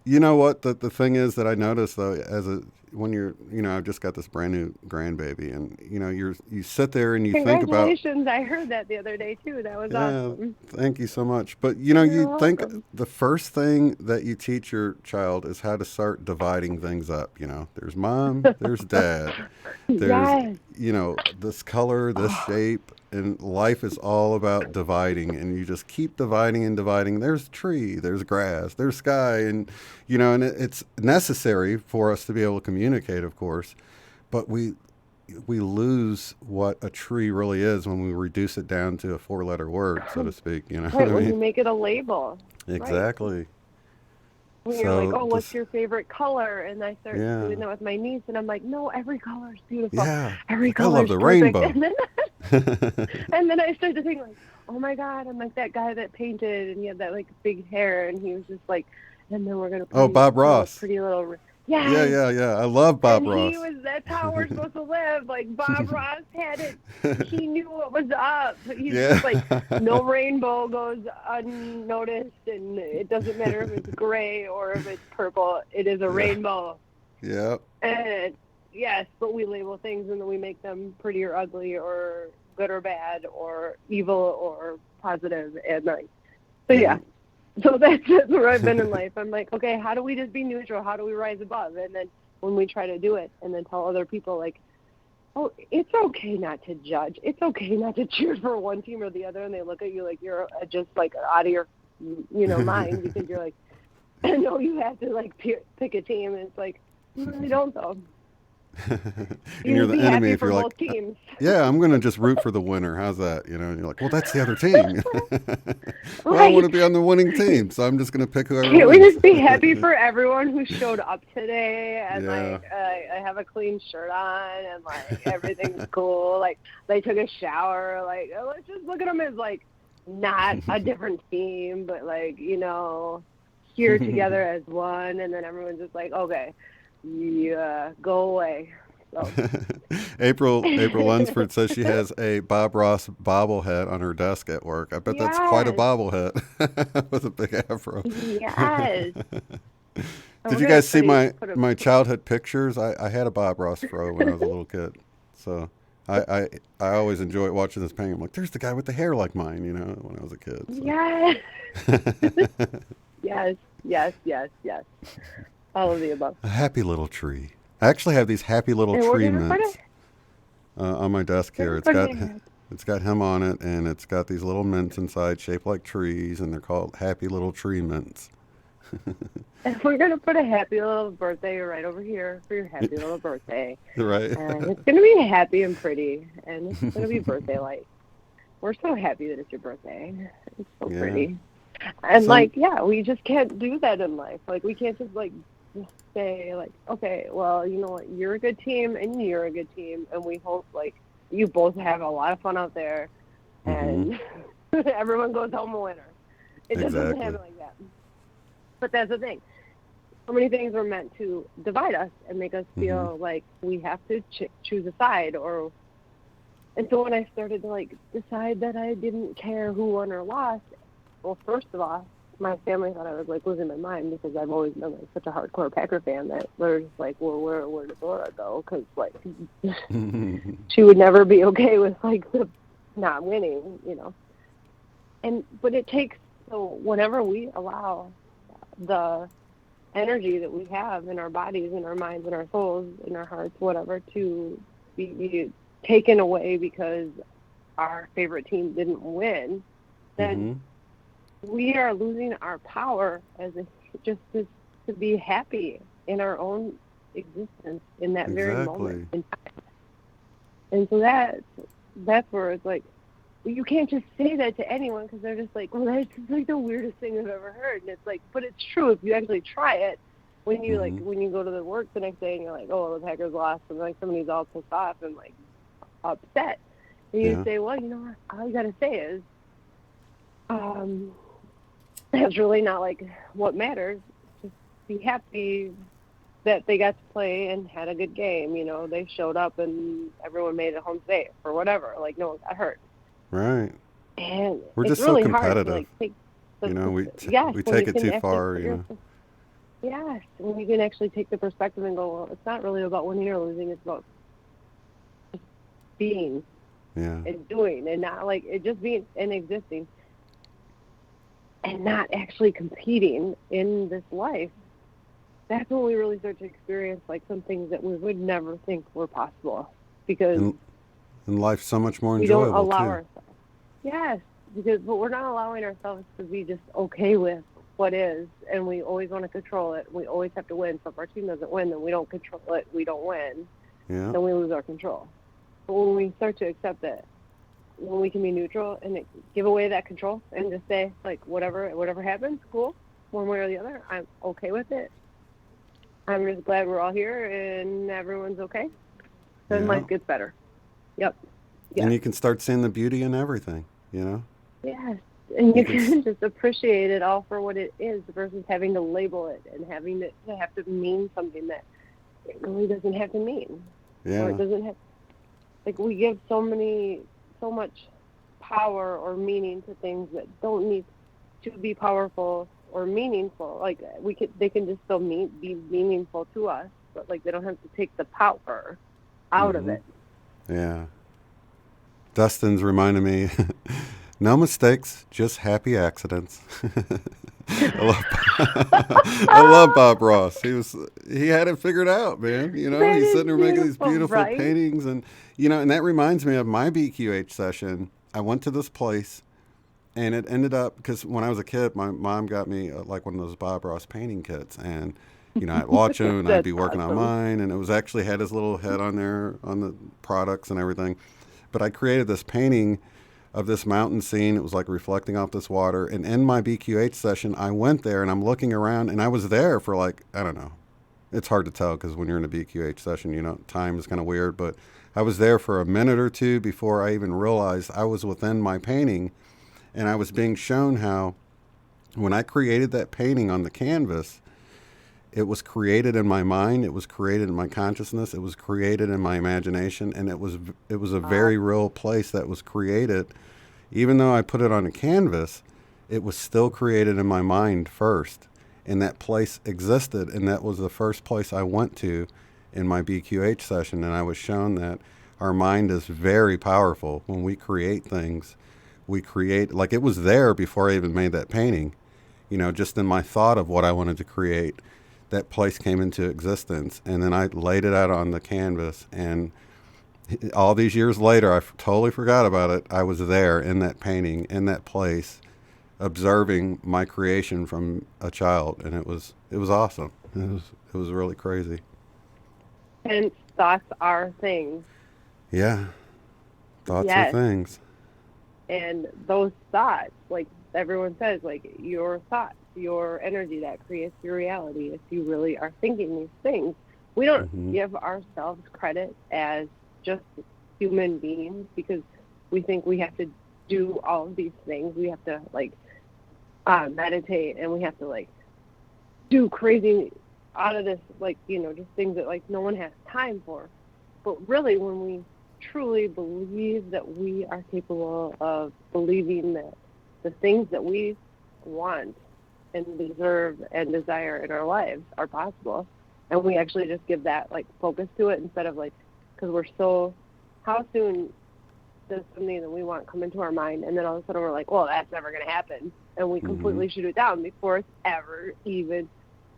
You know what? The thing is that I noticed, though, when you're, you know, I've just got this brand new grandbaby, and, you know, you sit there and you think about. Congratulations. I heard that the other day, too. That was awesome. Thank you so much. But, you know, you think the first thing that you teach your child is how to start dividing things up. You know, there's mom, there's dad, there's, you know, this color, this shape. And life is all about dividing, and you just keep dividing and dividing. There's tree, there's grass, there's sky, and, you know, and it's necessary for us to be able to communicate, of course, but we lose what a tree really is when we reduce it down to a 4-letter word, so to speak, you know. Right, when you make it a label. Exactly. Right. When you're like, oh, what's your favorite color? And I start doing that with my niece, and I'm like, no, every color is beautiful. Yeah. Every color is the perfect. rainbow. And then I started to think, like, oh my God, I'm like that guy that painted, and he had that like big hair, and he was just like, and then we're gonna Bob Ross. Pretty little. Yeah. I love Bob Ross. That's how we're supposed to live. Like, Bob Ross had it. He knew what was up. He's just like, no rainbow goes unnoticed, and it doesn't matter if it's gray or if it's purple. It is a rainbow. Yeah. And yes, but we label things, and then we make them pretty or ugly or good or bad or evil or positive. And like, so yeah. So that's where I've been in life. I'm like, okay, how do we just be neutral? How do we rise above? And then when we try to do it and then tell other people, like, oh, it's okay not to judge. It's okay not to cheer for one team or the other. And they look at you like you're just like out of your, you know, mind, because you're like, no, you have to like pick a team. And it's like, you really don't though. And you're the be enemy happy if for you're both like, teams. yeah, I'm going to just root for the winner. How's that? You know, and you're like, well, that's the other team. Well, I Right. want to be on the winning team, so I'm just going to pick whoever Can't we wins. just be happy for everyone who showed up today and Yeah. like I have a clean shirt on and like everything's cool. Like they took a shower. Like let's just look at them as like not a different team, but like here together as one. And then everyone's just like, okay, yeah, go away. So. April Lunsford says she has a Bob Ross bobblehead on her desk at work. I bet that's quite a Yes. bobblehead with a big afro. Yes. Did you guys see my childhood pictures? I had a Bob Ross fro when I was a little kid. So I always enjoy watching this painting. I'm like, there's the guy with the hair like mine, when I was a kid. So. Yes. Yes. All of the above. A happy little tree. I actually have these happy little And we're tree gonna put mints on my desk here. It's got him on it, and it's got these little mints inside shaped like trees, and they're called happy little tree mints. And we're going to put a happy little birthday right over here for your happy little birthday. Right. And it's going to be happy and pretty, and it's going to be birthday-like. We're so happy that it's your birthday. It's so pretty. And, we just can't do that in life. Like, we can't just say, okay, well, you know what, you're a good team, and you're a good team, and we hope, you both have a lot of fun out there, and everyone goes home a winner. It just doesn't happen like that. But that's the thing. So many things are meant to divide us and make us feel like we have to choose a side. And so when I started to decide that I didn't care who won or lost, well, first of all, my family thought I was losing my mind because I've always been such a hardcore Packer fan that they're just well, where does Laura go? Because she would never be okay with the not winning, But it takes whenever we allow the energy that we have in our bodies, in our minds, in our souls, in our hearts, whatever, to be taken away because our favorite team didn't win, then we are losing our power just to be happy in our own existence in that very moment in time. And so that's where it's you can't just say that to anyone because they're just well, that's just the weirdest thing I've ever heard. And it's but it's true if you actually try it. When you when you go to the work the next day and you're oh, the Packers lost, and somebody's all pissed off and upset, and you say, well, you know what? All you gotta say is, that's really not what matters. Just be happy that they got to play and had a good game. They showed up and everyone made it home safe or whatever. No one got hurt. Right. And we're just really so competitive. Hard to, we take it too far, Yes, when you can actually take the perspective and go, well, it's not really about winning or losing. It's about just being and doing and not it just being and existing and not actually competing in this life. That's when we really start to experience some things that we would never think were possible because and life's so much more we enjoyable don't allow too. ourselves. Yes, but we're not allowing ourselves to be just okay with what is, and we always want to control it. We always have to win. So if our team doesn't win, then we don't control it. We don't win. Yeah. Then we lose our control. But when we start to accept that, when we can be neutral and give away that control and just say whatever happens, cool, one way or the other, I'm okay with it. I'm just glad we're all here and everyone's okay. Then life gets better. Yep. Yeah. And you can start seeing the beauty in everything, Yes. And you can just appreciate it all for what it is versus having to label it and having it to have to mean something that it really doesn't have to mean. Yeah. Or it doesn't have we give so much power or meaning to things that don't need to be powerful or meaningful. They can just still be meaningful to us, but they don't have to take the power out of it. Yeah. Dustin's reminding me, no mistakes, just happy accidents. I love Bob Ross. He had it figured out, man. He's sitting there making these beautiful paintings, and and that reminds me of my BQH session. I went to this place, and it ended up because when I was a kid, my mom got me one of those Bob Ross painting kits, and I'd watch him and I'd be That's working on awesome. mine, and it was actually had his little head on there on the products and everything. But I created this painting of this mountain scene. It was like reflecting off this water. And in my BQH session, I went there and I'm looking around, and I was there for like, I don't know. It's hard to tell because when you're in a BQH session, time is kind of weird. But I was there for a minute or two before I even realized I was within my painting. And I was being shown how when I created that painting on the canvas, it was created in my mind, it was created in my consciousness, it was created in my imagination, and it was a very real place that was created. Even though I put it on a canvas, it was still created in my mind first, and that place existed, and that was the first place I went to in my BQH session. And I was shown that our mind is very powerful. When we create things, we create, like, it was there before I even made that painting, just in my thought of what I wanted to create. That place came into existence, and then I laid it out on the canvas, and all these years later, I totally forgot about it. I was there in that painting, in that place, observing my creation from a child, and it was awesome. It was really crazy. Hence, thoughts are things. Yeah, thoughts are things. And those thoughts, like everyone says, like your thoughts, your energy that creates your reality. If you really are thinking these things, we don't give ourselves credit as just human beings because we think we have to do all of these things. We have to meditate, and we have to do crazy out of this, just things that no one has time for. But really, when we truly believe that we are capable of believing that the things that we want and deserve and desire in our lives are possible, and we actually just give that focus to it instead of because we're so, how soon does something that we want come into our mind, and then all of a sudden we're like, well, that's never going to happen, and we completely shoot it down before it's ever even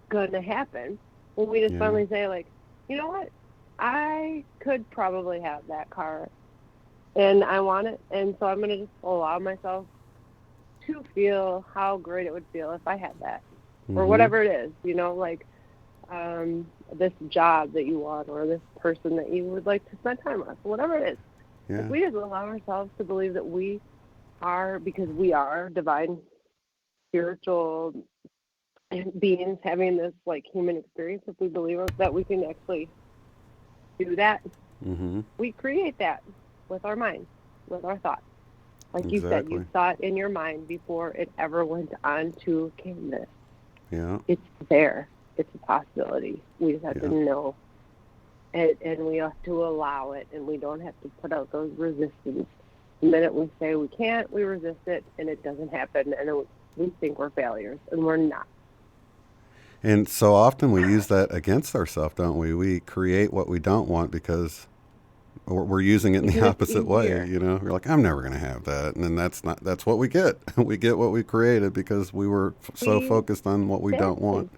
going to happen. When we just finally say you know what, I could probably have that car and I want it, and so I'm going to just allow myself to feel how great it would feel if I had that, or whatever it is, this job that you want, or this person that you would like to spend time with, whatever it is. If we just allow ourselves to believe that we are, because we are divine, spiritual beings having this human experience, if we believe that we can actually do that, we create that with our mind, with our thoughts. Like you said, you saw it in your mind before it ever went onto canvas. Yeah. It's there. It's a possibility. We just have to know it, and we have to allow it, and we don't have to put out those resistance. The minute we say we can't, we resist it, and it doesn't happen, and we think we're failures, and we're not. And so often we use that against ourselves, don't we? We create what we don't want because we're using it in the opposite way, We're like, I'm never going to have that. And then that's what we get. We get what we created because we were so focused on what we don't want,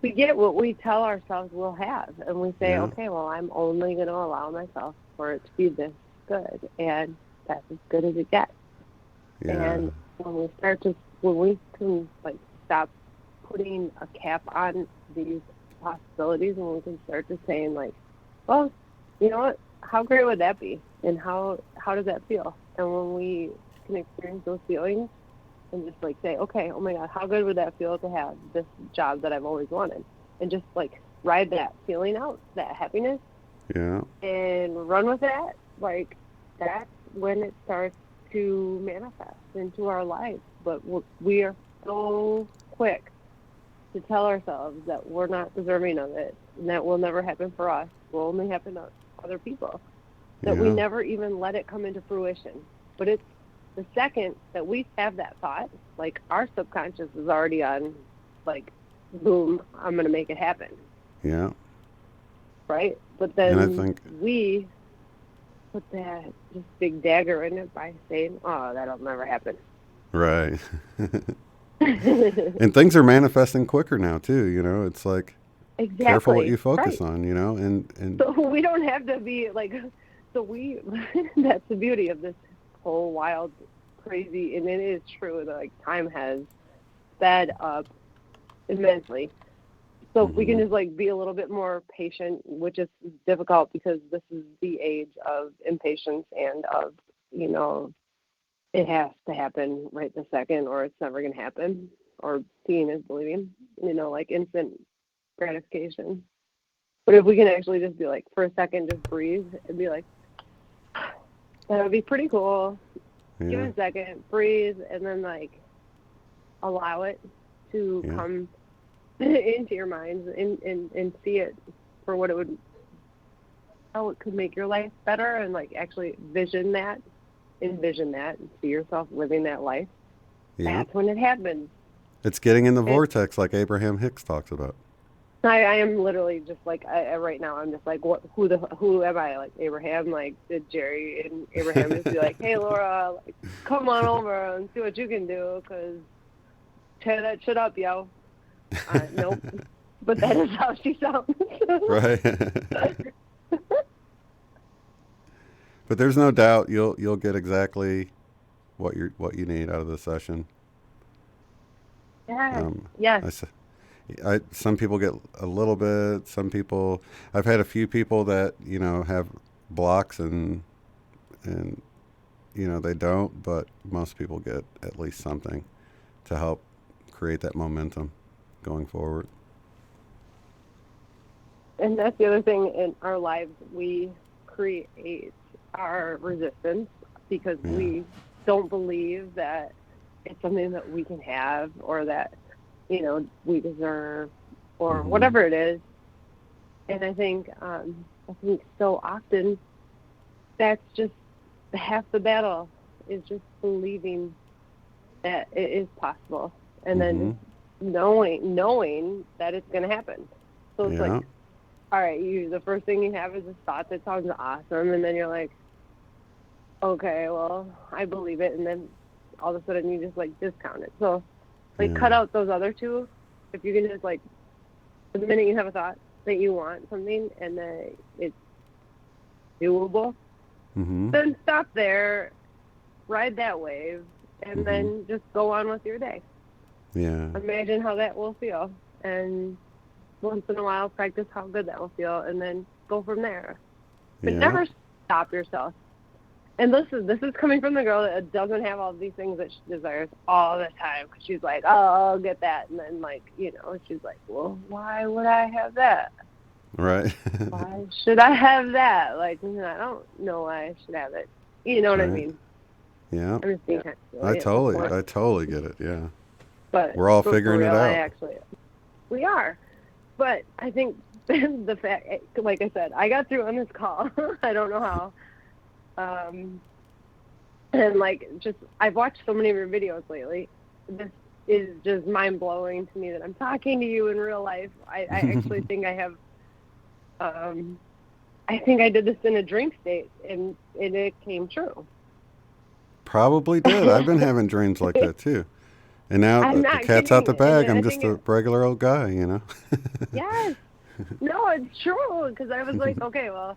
We get what we tell ourselves we'll have. And we say, okay, well, I'm only going to allow myself for it to be this good. And that's as good as it gets. Yeah. And when we can stop putting a cap on these possibilities, and we can start to saying well, you know what? How great would that be? And how does that feel? And when we can experience those feelings and just say, okay, oh my God, how good would that feel to have this job that I've always wanted? And just ride that feeling out, that happiness. Yeah. And run with that. That's when it starts to manifest into our lives. But we are so quick to tell ourselves that we're not deserving of it, and that will never happen for us. It will only happen to other people. That we never even let it come into fruition. But it's the second that we have that thought, our subconscious is already on, boom, I'm going to make it happen. Yeah. Right? But then I think we put that just big dagger in it by saying, oh, that'll never happen. Right. And things are manifesting quicker now too, it's exactly. Careful what you focus on, and so we don't have to be that's the beauty of this whole wild, crazy, and it is true that time has sped up immensely. So if we can just like be a little bit more patient, which is difficult because this is the age of impatience and of, you know, it has to happen right this second or it's never going to happen, or seeing is believing, you know, like instant gratification. But if we can actually just be like, for a second, just breathe and be like, that would be pretty cool. Yeah. Give it a second, breathe, and then like allow it to come into your minds and see it for what it would, how it could make your life better, and like actually envision that and see yourself living that life. That's when it happens. It's getting in the vortex, like Abraham Hicks talks about. I am literally just like right now. I'm just like, who am I? Like Abraham? Like did Jerry and Abraham just be like, hey Laura, like come on over and see what you can do, cause tear that shit up, yo. Nope. But that is how she sounds. Right. But there's no doubt you'll get exactly what you need out of the session. Yes. Some people get a little bit. Some people, I've had a few people that, you know, have blocks and you know, they don't, but most people get at least something to help create that momentum going forward. And that's the other thing in our lives, we create our resistance because we don't believe that it's something that we can have or that, you know, we deserve or whatever it is. And I think so often that's just half the battle, is just believing that it is possible, and then knowing that it's going to happen. So it's like, all right, the first thing you have is this thought that sounds awesome, and then you're like, okay, well, I believe it, and then all of a sudden you just like discount it. So like cut out those other two. If you can just like, the minute you have a thought that you want something and then it's doable, then stop there, ride that wave, and then just go on with your day. Yeah. Imagine how that will feel, and once in a while practice how good that will feel, and then go from there. But never stop yourself. And this is coming from the girl that doesn't have all these things that she desires all the time. Cause she's like, oh, I'll get that. And then, like, you know, she's like, well, why would I have that? Right. Why should I have that? Like, I don't know why I should have it. You know what I mean? Yeah. I'm just being kind of silly I totally get it. Yeah. But we're all figuring it out. We are. But I think the fact, like I said, I got through on this call. I don't know how. And like, just, I've watched so many of your videos lately. This is just mind blowing to me that I'm talking to you in real life. I actually think I have, I think I did this in a dream state and it came true. Probably did. I've been having dreams like that too. And now the cat's out the bag. I'm just a regular old guy, you know? Yes. No, it's true. Because I was like, okay, well,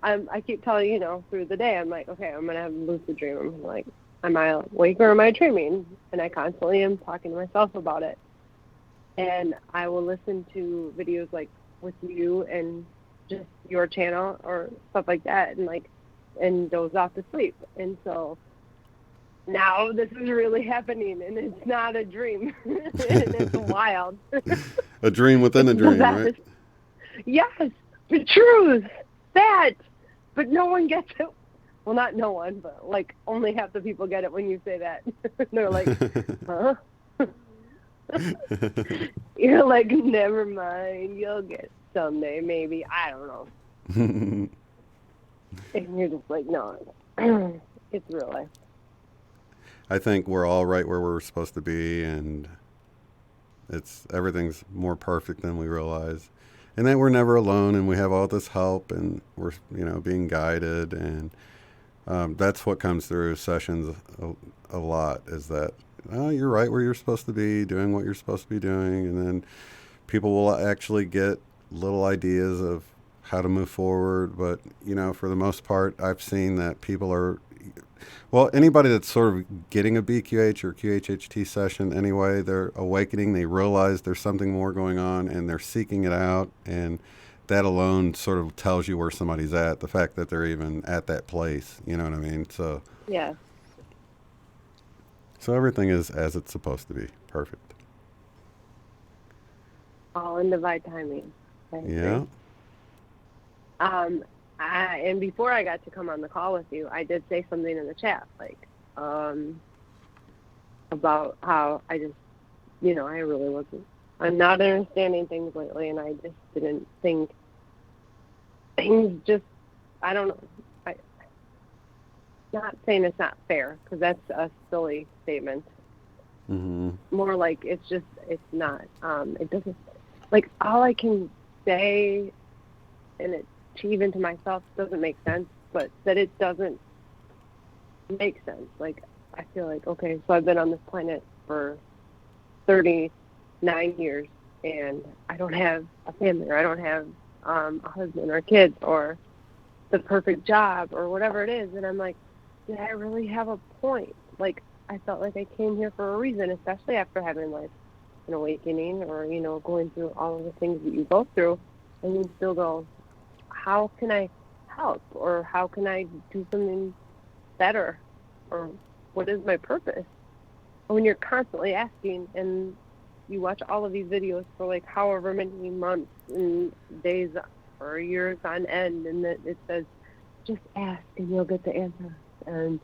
I keep telling you know, through the day, I'm like, okay, I'm going to have a lucid dream. I'm like, am I awake or am I dreaming? And I constantly am talking to myself about it. And I will listen to videos like with you and just your channel or stuff like that and doze off to sleep. And so now this is really happening and it's not a dream. And it's wild. A dream within a dream, right? Yes, the truth. That. But no one gets it. Well, not no one, but like only half the people get it when you say that. They're like, huh? You're like, never mind. You'll get it someday, maybe. I don't know. And you're just like, no, it's real life. I think we're all right where we're supposed to be, and everything's more perfect than we realize. And that we're never alone, and we have all this help, and we're, you know, being guided, and that's what comes through sessions a lot, is that, oh, you're right where you're supposed to be, doing what you're supposed to be doing, and then people will actually get little ideas of how to move forward. But, you know, for the most part, I've seen that people are well, anybody that's sort of getting a BQH or QHHT session anyway, they're awakening, they realize there's something more going on, and they're seeking it out, and that alone sort of tells you where somebody's at, the fact that they're even at that place, you know what I mean? So Yeah. So everything is as it's supposed to be. Perfect. All in divine timing. Yeah. And before I got to come on the call with you, I did say something in the chat, like, about how I just, I really wasn't. I'm not understanding things lately, and I just didn't think things just, I don't know. Not saying it's not fair, because that's a silly statement. Mm-hmm. More like it's not. It doesn't, like, all I can say and achieve into myself doesn't make sense, but that it doesn't make sense. Like, I feel like, okay, so I've been on this planet for 39 years, and I don't have a family, or I don't have a husband or kids or the perfect job or whatever it is, and I'm like, did I really have a point? Like, I felt like I came here for a reason, especially after having, like, an awakening or, going through all of the things that you go through, and you still go, how can I help? Or how can I do something better? Or what is my purpose? And when you're constantly asking, and you watch all of these videos for, like, however many months and days or years on end, and it says, just ask and you'll get the answer. And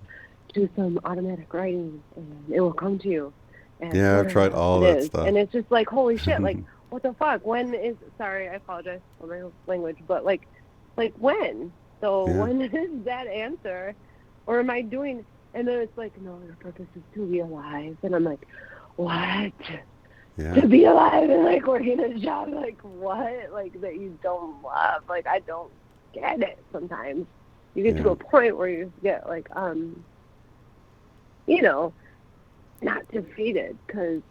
do some automatic writing, and it will come to you. And yeah, I've tried all that stuff. And it's just like, holy shit, like, what the fuck? Sorry, I apologize for my language, but like when? So when is that answer? Or am I doing, and then it's like, no, your purpose is to be alive. And I'm like, what? Yeah. To be alive and, like, working a job, like, what? Like, that you don't love. Like, I don't get it sometimes. You get to a point where you get, like, not defeated, because,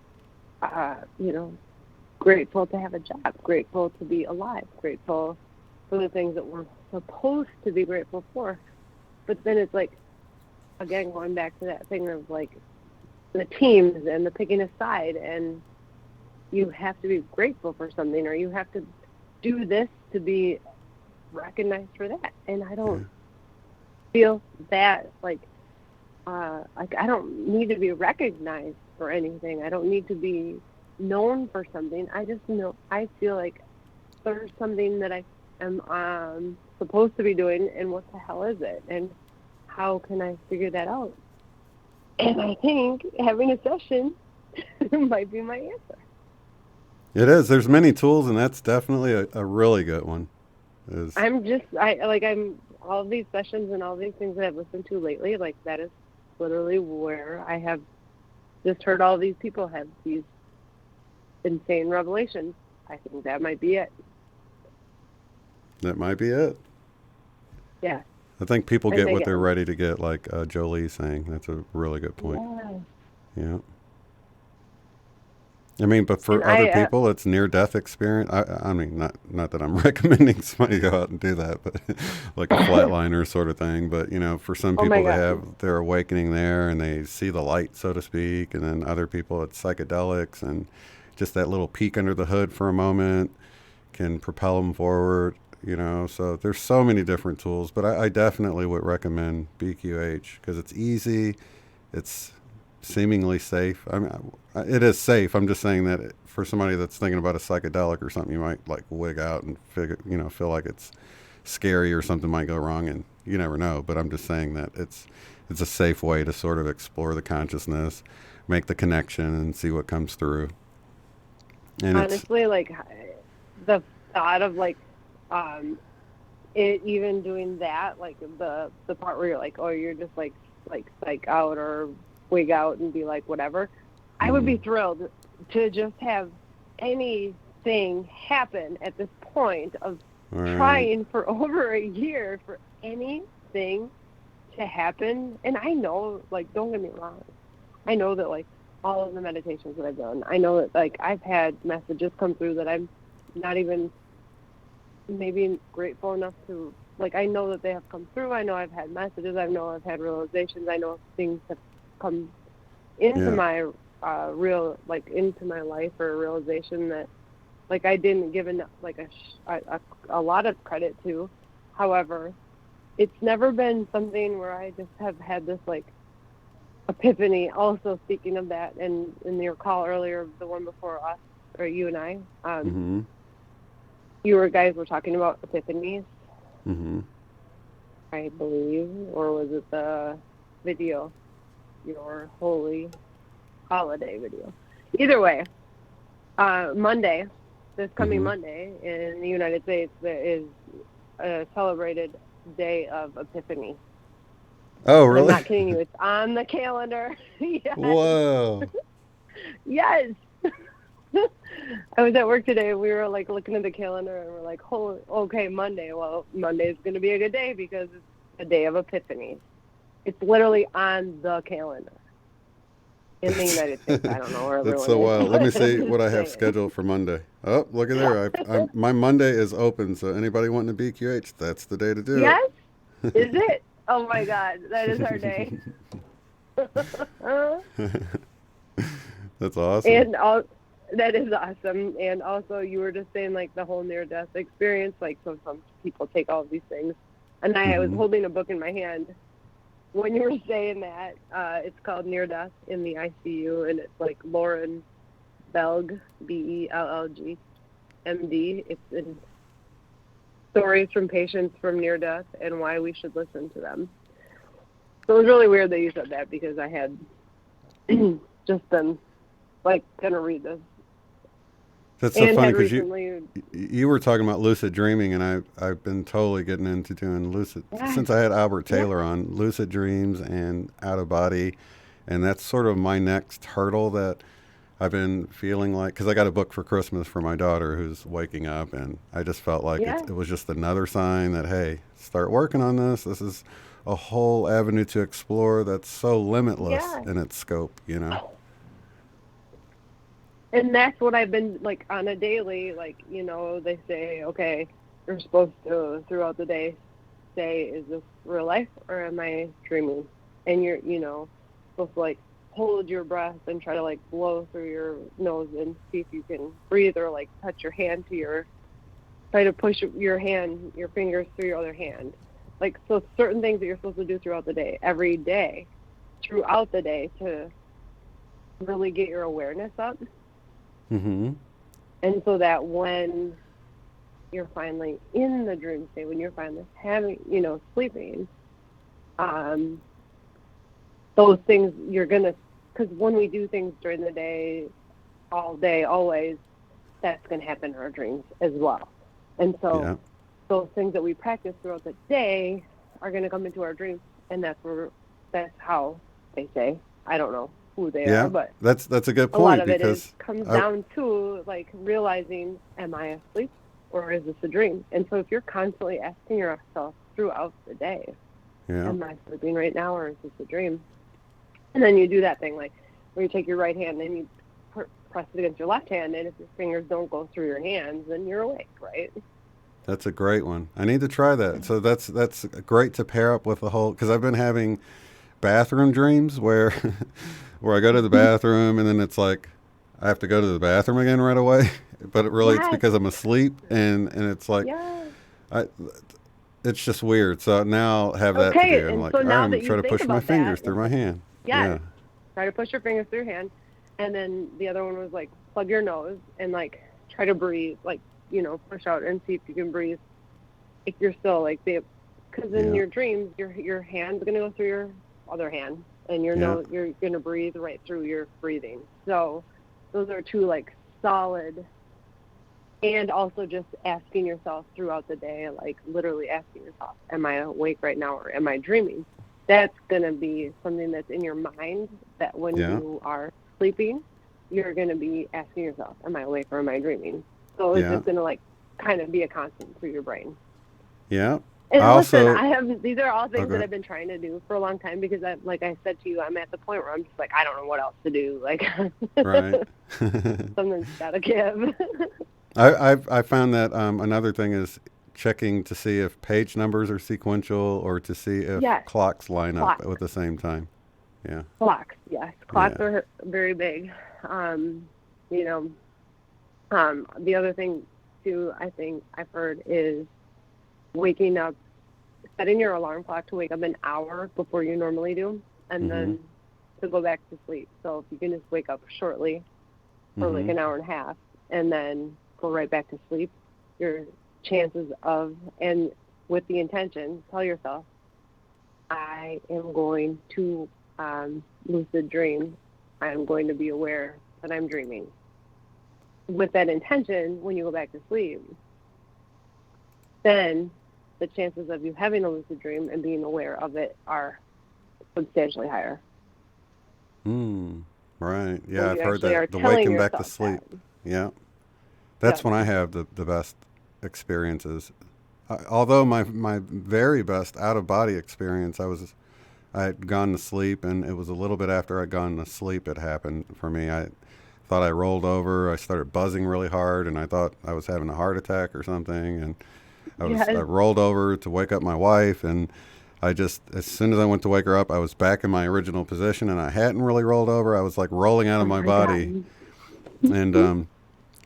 grateful to have a job, grateful to be alive, grateful for the things that we're supposed to be grateful for. But then it's like, again, going back to that thing of, like, the teams and the picking a side, and you have to be grateful for something, or you have to do this to be recognized for that. And I don't feel that, like I don't need to be recognized for anything. I don't need to be known for something. I just I feel like there's something that I am supposed to be doing, and what the hell is it? And how can I figure that out? And I think having a session might be my answer. It is. There's many tools, and that's definitely a really good one. I'm all of these sessions and all these things that I've listened to lately, like, that is literally where I have just heard all these people have these insane revelations. I think that might be it. That might be it. Yeah. I think people get what they're ready to get, like Jolie's saying. That's a really good point. Yeah. I mean, but for other people, it's near-death experience. I mean, not that I'm recommending somebody go out and do that, but like a flatliner sort of thing. But, for some people, they have their awakening there, and they see the light, so to speak. And then other people, it's psychedelics, and just that little peek under the hood for a moment can propel them forward, So there's so many different tools. But I definitely would recommend BQH, because it's easy. It's seemingly safe. I mean, it is safe. I'm just saying that for somebody that's thinking about a psychedelic or something, you might, like, wig out and feel like it's scary or something might go wrong, and you never know. But I'm just saying that it's a safe way to sort of explore the consciousness, make the connection, and see what comes through. And honestly, like, the thought of, like, it even doing that, like, the part where you're like, oh, you're just like psych out or wig out and be like, whatever. I would be thrilled to just have anything happen at this point of trying for over a year for anything to happen. And I know, like, don't get me wrong, I know that, like, all of the meditations that I've done, I know that, like, I've had messages come through that I'm not even maybe grateful enough to, like, I know that they have come through. I know I've had messages. I know I've had realizations. I know things have come into my into my life, or a realization that, like, I didn't give enough, like, a lot of credit to. However, it's never been something where I just have had this, like, epiphany. Also, speaking of that, and in your call earlier, the one before us, or you and I, you guys were talking about epiphanies, I believe, or was it the video, your holy holiday video? Either way, Monday, this coming Monday in the United States, there is a celebrated day of Epiphany. Oh, really? I'm not kidding you. It's on the calendar. Yes. Whoa. Yes. I was at work today. We were, like, looking at the calendar, and we're like, "Holy, okay, Monday. Well, Monday is going to be a good day because it's a day of Epiphany." It's literally on the calendar in the United States. I don't know where everyone That's so is. wild. Let me see what I have scheduled for Monday. Oh, look at there. My Monday is open, so anybody wanting to BQH, that's the day to do yes? it. Is it? Oh, my God. That is our day. That's awesome. And that is awesome. And also, you were just saying, like, the whole near-death experience. Like, so some people take all of these things. And I was holding a book in my hand when you were saying that. It's called Near Death in the ICU, and it's, like, Lauren Belg, Bellg, MD. It's in stories from patients from near death and why we should listen to them. So it was really weird that you said that, because I had just been, like, going to read this. That's so funny, because you were talking about lucid dreaming, and I've been totally getting into doing lucid since I had Albert Taylor on, lucid dreams and out of body, and that's sort of my next hurdle that I've been feeling like, because I got a book for Christmas for my daughter who's waking up, and I just felt like it was just another sign that, hey, start working on this. This is a whole avenue to explore that's so limitless in its scope, you know? And that's what I've been, like, on a daily, like, you know, they say, okay, you're supposed to, throughout the day, say, is this real life or am I dreaming? And you're, you know, supposed to, like, hold your breath and try to, like, blow through your nose and see if you can breathe, or, like, touch your hand to try to push your fingers through your other hand. Like, so certain things that you're supposed to do throughout the day, every day, throughout the day, to really get your awareness up. Mm-hmm. And so that when you're finally in the dream state, when you're finally having, you know, sleeping, those things you're going to, because when we do things during the day, all day, always, that's going to happen in our dreams as well. And so those things that we practice throughout the day are going to come into our dreams, and that's how they say, I don't know who they are, but that's a good point. A lot of because comes down to, like, realizing, am I asleep or is this a dream? And so if you're constantly asking yourself throughout the day, am I sleeping right now or is this a dream? And then you do that thing, like, where you take your right hand and you press it against your left hand, and if your fingers don't go through your hands, then you're awake, right? That's a great one. I need to try that. So that's great to pair up with the whole, because I've been having bathroom dreams where where I go to the bathroom and then it's like I have to go to the bathroom again right away, but it's because I'm asleep, and it's like it's just weird. So now I have that to do. I'm like, all right, I'm going to try to push my fingers through my hand. Yeah. Try to push your fingers through your hand. And then the other one was, like, plug your nose and, like, try to breathe, like, you know, push out and see if you can breathe if you're still, like, because in your dreams, your hand's going to go through your other hand, and your nose, you're going to breathe right through your breathing. So those are two, like, solid, and also just asking yourself throughout the day, like, literally asking yourself, am I awake right now or am I dreaming? That's going to be something that's in your mind, that when you are sleeping, you're going to be asking yourself, am I awake or am I dreaming? So it's just going to, like, kind of be a constant through your brain. Yeah. And these are all things that I've been trying to do for a long time, because like I said to you, I'm at the point where I'm just like, I don't know what else to do. Like, right. Something's got to give. I found that another thing is checking to see if page numbers are sequential or to see if clocks line up at the same time. Yeah. Clocks, yes. Clocks are very big. The other thing too, I think I've heard is waking up, setting your alarm clock to wake up an hour before you normally do, and then to go back to sleep. So if you can just wake up shortly for like an hour and a half and then go right back to sleep, your chances of, and with the intention, tell yourself, I am going to lucid dream. I'm going to be aware that I'm dreaming. With that intention, when you go back to sleep, then the chances of you having a lucid dream and being aware of it are substantially higher. Right. Yeah, I've heard that. The waking back to sleep. Yeah. That's when I have the best experiences. Although my very best out-of-body experience, I had gone to sleep, and it was a little bit after I'd gone to sleep it happened for me. I thought I rolled over. I started buzzing really hard, and I thought I was having a heart attack or something. And I rolled over to wake up my wife, and I just, as soon as I went to wake her up, I was back in my original position, and I hadn't really rolled over. I was like rolling out of my body. And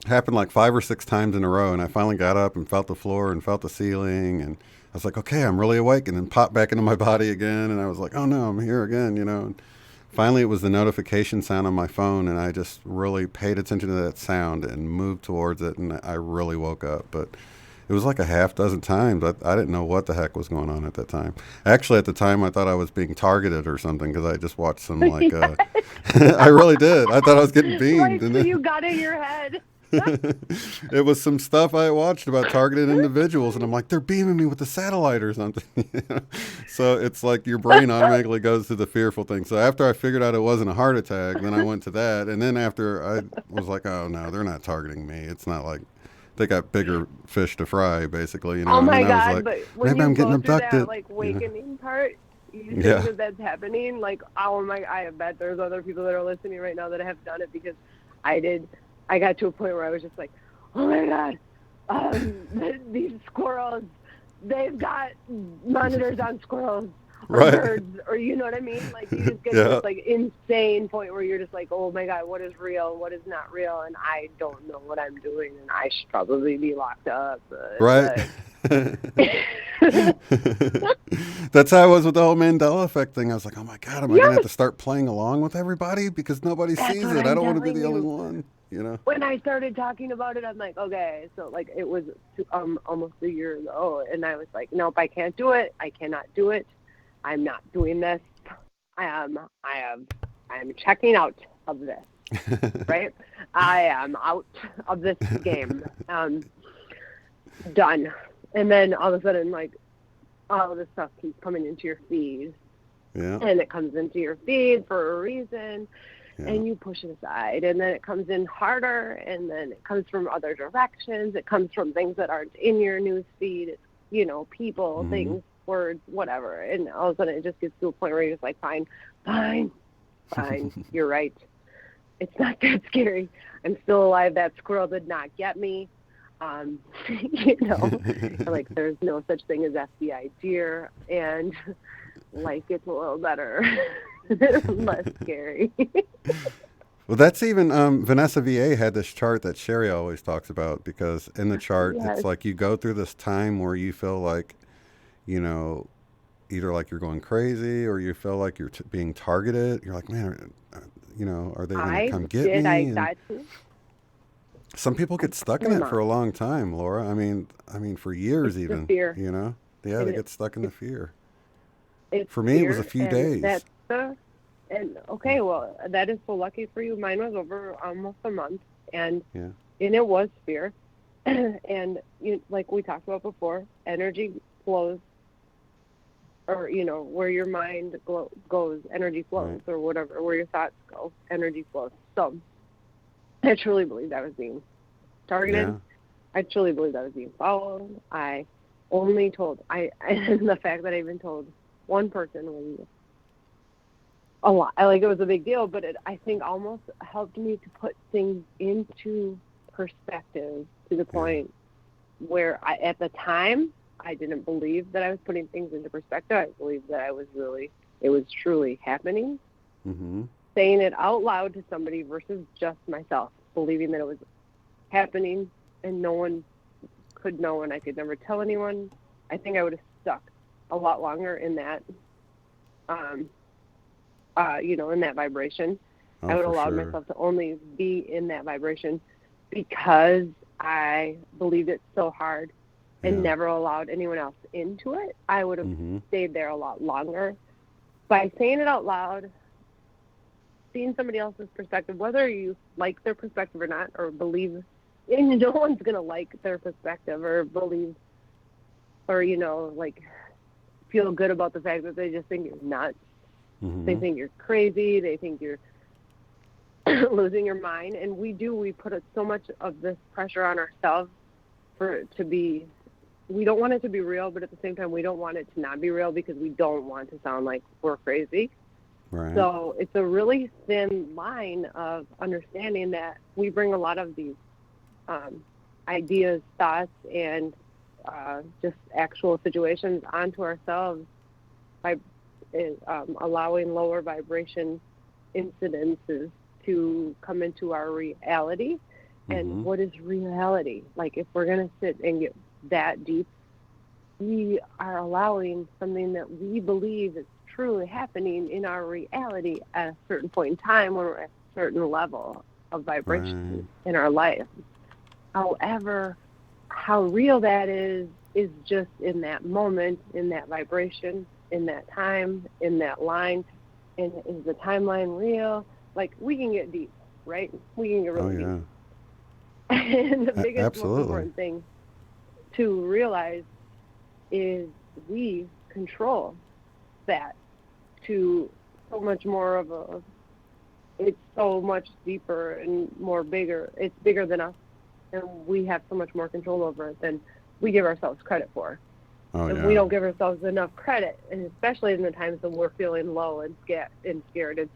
happened like 5 or 6 times in a row, and I finally got up and felt the floor and felt the ceiling, and I was like, okay, I'm really awake, and then popped back into my body again, and I was like, oh no, I'm here again, And finally, it was the notification sound on my phone, and I just really paid attention to that sound and moved towards it, and I really woke up. But it was like a half dozen times. I didn't know what the heck was going on at that time. Actually, at the time, I thought I was being targeted or something because I just watched some like, I really did. I thought I was getting beamed. So you got in your head. It was some stuff I watched about targeted individuals, and I'm like, they're beaming me with a satellite or something. So it's like your brain automatically goes to the fearful thing. So after I figured out it wasn't a heart attack, then I went to that, and then after I was like, oh no, they're not targeting me. It's not like they got bigger fish to fry, basically. Oh my God! Like, but when maybe you I'm getting go abducted. through that like awakening part, you think that that's happening. Like, oh my! I bet there's other people that are listening right now that have done it because I did. I got to a point where I was just like, oh my God, these squirrels, they've got monitors on squirrels or birds, or you know what I mean? Like you just get to this like insane point where you're just like, oh my God, what is real, what is not real, and I don't know what I'm doing, and I should probably be locked up. Right. That's how I was with the whole Mandela effect thing. I was like, oh my God, am I going to have to start playing along with everybody because nobody sees it? I don't want to be the only one. When I started talking about it, I'm like, okay, so like it was almost a year ago, and I was like, nope, I can't do it. I cannot do it. I'm not doing this. I'm checking out of this, right? I am out of this game. Done. And then all of a sudden, like, all of this stuff keeps coming into your feed. Yeah. And it comes into your feed for a reason. Yeah. And you push it aside, and then it comes in harder, and then it comes from other directions. It comes from things that aren't in your news feed. It's, people, things, words, whatever. And all of a sudden, it just gets to a point where you're just like, fine, you're right. It's not that scary. I'm still alive. That squirrel did not get me. Like there's no such thing as FBI deer, and life gets a little better. Less scary. Well, that's even Vanessa VA had this chart that Sherry always talks about, because in the chart it's like you go through this time where you feel like, either like you're going crazy or you feel like you're being targeted. You're like, man, are they going to come get me? Some people get stuck in it for a long time, Laura. I mean, for years it's even. The fear. They get stuck in the fear. For me, it was a few days. Well, that is so lucky for you. Mine was over almost a month, and it was fear. And like we talked about before, energy flows, or where your mind goes, energy flows, or whatever. Where your thoughts go, energy flows. So, I truly believed I was being targeted. Yeah. I truly believed I was being followed. I only told and the fact that I even told one person was a lot. Like, it was a big deal, but I think almost helped me to put things into perspective to the point where at the time, I didn't believe that I was putting things into perspective. I believed that it was truly happening. Mm-hmm. Saying it out loud to somebody versus just myself, believing that it was happening and no one could know and I could never tell anyone. I think I would have stuck a lot longer in that, in that vibration. Oh, I would for allow sure. myself to only be in that vibration because I believed it so hard and never allowed anyone else into it. I would have stayed there a lot longer. By saying it out loud, seeing somebody else's perspective, whether you like their perspective or not, or believe, and no one's going to like their perspective or believe, or, feel good about the fact that they just think you're nuts. Mm-hmm. They think you're crazy. They think you're losing your mind. And we put so much of this pressure on ourselves we don't want it to be real, but at the same time, we don't want it to not be real because we don't want to sound like we're crazy. Right. So it's a really thin line of understanding that we bring a lot of these ideas, thoughts, and just actual situations onto ourselves by allowing lower vibration incidences to come into our reality. And what is reality? Like, if we're going to sit and get that deep, we are allowing something that we believe is truly happening in our reality at a certain point in time when we're at a certain level of vibration in our life. However, how real that is just in that moment, in that vibration, in that time, in that line. And is the timeline real? Like, we can get deep, right? We can get really deep. And the biggest, most important thing to realize is we control that to so much more of it's so much deeper and more bigger. It's bigger than us, and we have so much more control over it than we give ourselves credit for. And we don't give ourselves enough credit, and especially in the times when we're feeling low and scared and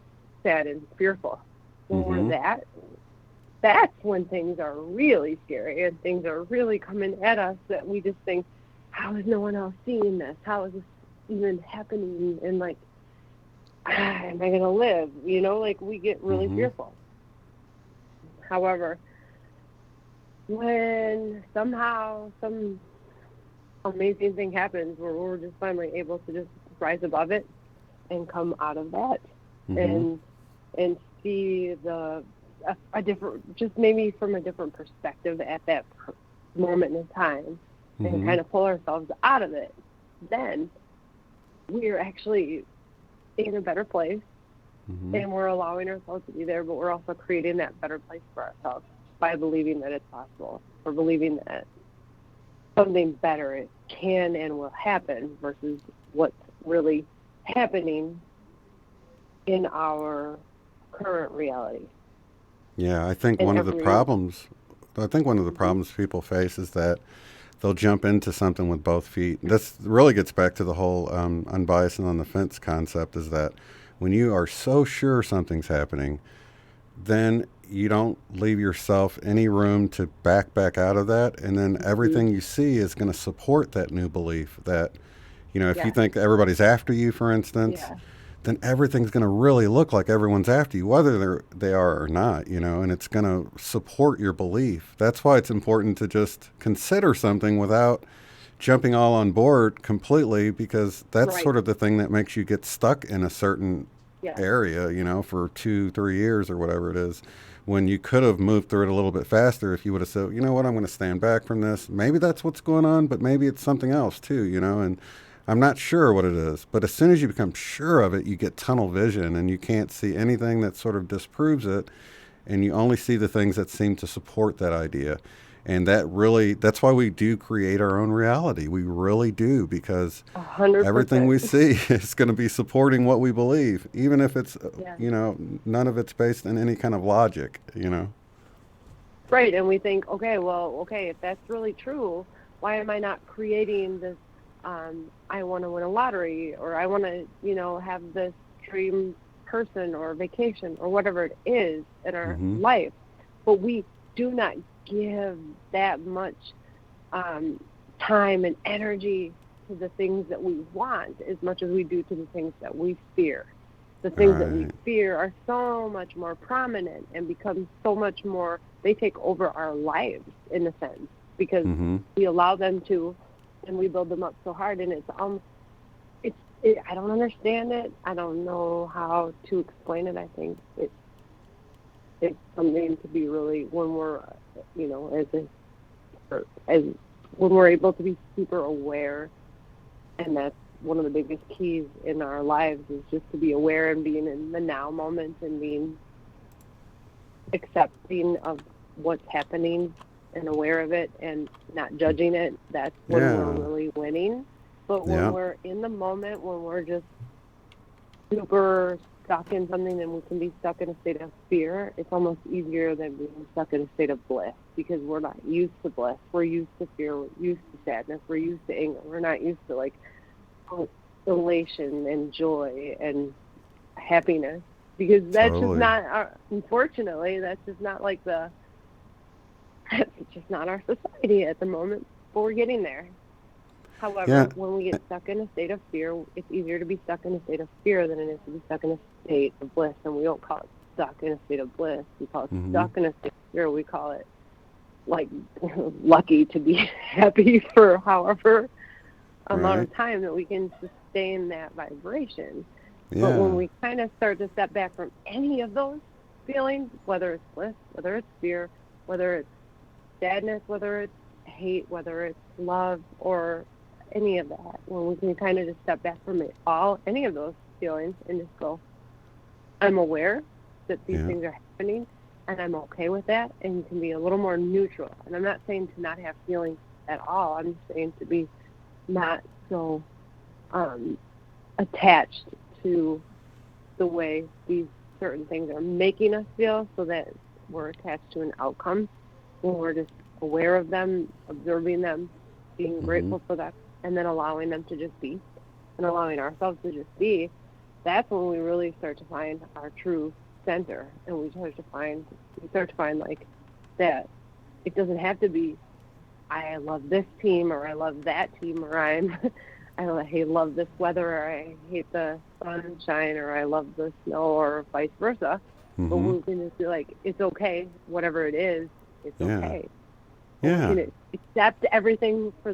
sad and fearful. When we're that's when things are really scary and things are really coming at us that we just think, how is no one else seeing this? How is this even happening? And am I going to live? We get really fearful. However, when somehow some amazing thing happens where we're just finally able to just rise above it and come out of that and see a different, just maybe from a different perspective at that moment in time and kind of pull ourselves out of it, then we're actually in a better place and we're allowing ourselves to be there, but we're also creating that better place for ourselves by believing that it's possible, or believing that something better can and will happen versus what's really happening in our current reality. Yeah, I think one of the problems people face is that they'll jump into something with both feet. This really gets back to the whole unbiased and on the fence concept, is that when you are so sure something's happening, then you don't leave yourself any room to back out of that, and then everything you see is going to support that new belief that, if you think everybody's after you, for instance, then everything's going to really look like everyone's after you, whether they are or not, and it's going to support your belief. That's why it's important to just consider something without jumping all on board completely, because that's sort of the thing that makes you get stuck in a certain area, for 2-3 years or whatever it is, when you could have moved through it a little bit faster if you would have said, you know what, I'm going to stand back from this. Maybe that's what's going on, but maybe it's something else too, and I'm not sure what it is. But as soon as you become sure of it, you get tunnel vision and you can't see anything that sort of disproves it, and you only see the things that seem to support that idea. And that's why we do create our own reality. We really do, because 100%. Everything we see is going to be supporting what we believe, even if it's, none of it's based in any kind of logic, Right, and we think, if that's really true, why am I not creating this, I want to win a lottery, or I want to, have this dream person or vacation or whatever it is in our life. But we do not give that much time and energy to the things that we want as much as we do to the things that we fear. The things that we fear are so much more prominent and become so much more, they take over our lives in a sense, because we allow them to, and we build them up so hard, and I don't understand it. I don't know how to explain it. I think it's something to be really, when we're, you know, as when we're able to be super aware, and that's one of the biggest keys in our lives, is just to be aware and being in the now moment and being accepting of what's happening and aware of it and not judging it. That's when we're really winning. But when we're in the moment, when we're just super stuck in something, and we can be stuck in a state of fear, it's almost easier than being stuck in a state of bliss, because we're not used to bliss. We're used to fear. We're used to sadness. We're used to anger. We're not used to like elation and joy and happiness, because that's just not our, unfortunately, that's just not like that's just not our society at the moment, but we're getting there. However, when we get stuck in a state of fear, it's easier to be stuck in a state of fear than it is to be stuck in a state of bliss. And we don't call it stuck in a state of bliss. We call it stuck in a state of fear. We call it like lucky to be happy for however amount of time that we can sustain that vibration. But when we kind of start to step back from any of those feelings, whether it's bliss, whether it's fear, whether it's sadness, whether it's hate, whether it's love, or any of that, when we can kind of just step back from it all, any of those feelings, and just go, I'm aware that these things are happening, and I'm okay with that, and you can be a little more neutral. And I'm not saying to not have feelings at all. I'm just saying to be not so attached to the way these certain things are making us feel, so that we're attached to an outcome, when we're just aware of them, observing them, being grateful for them, and then allowing them to just be, and allowing ourselves to just be. That's when we really start to find our true center, and we start to find like that it doesn't have to be, I love this team, or I love that team, or I love this weather, or I hate the sunshine, or I love the snow, or vice versa. But we can just be like, it's okay, whatever it is, it's okay. We can accept everything for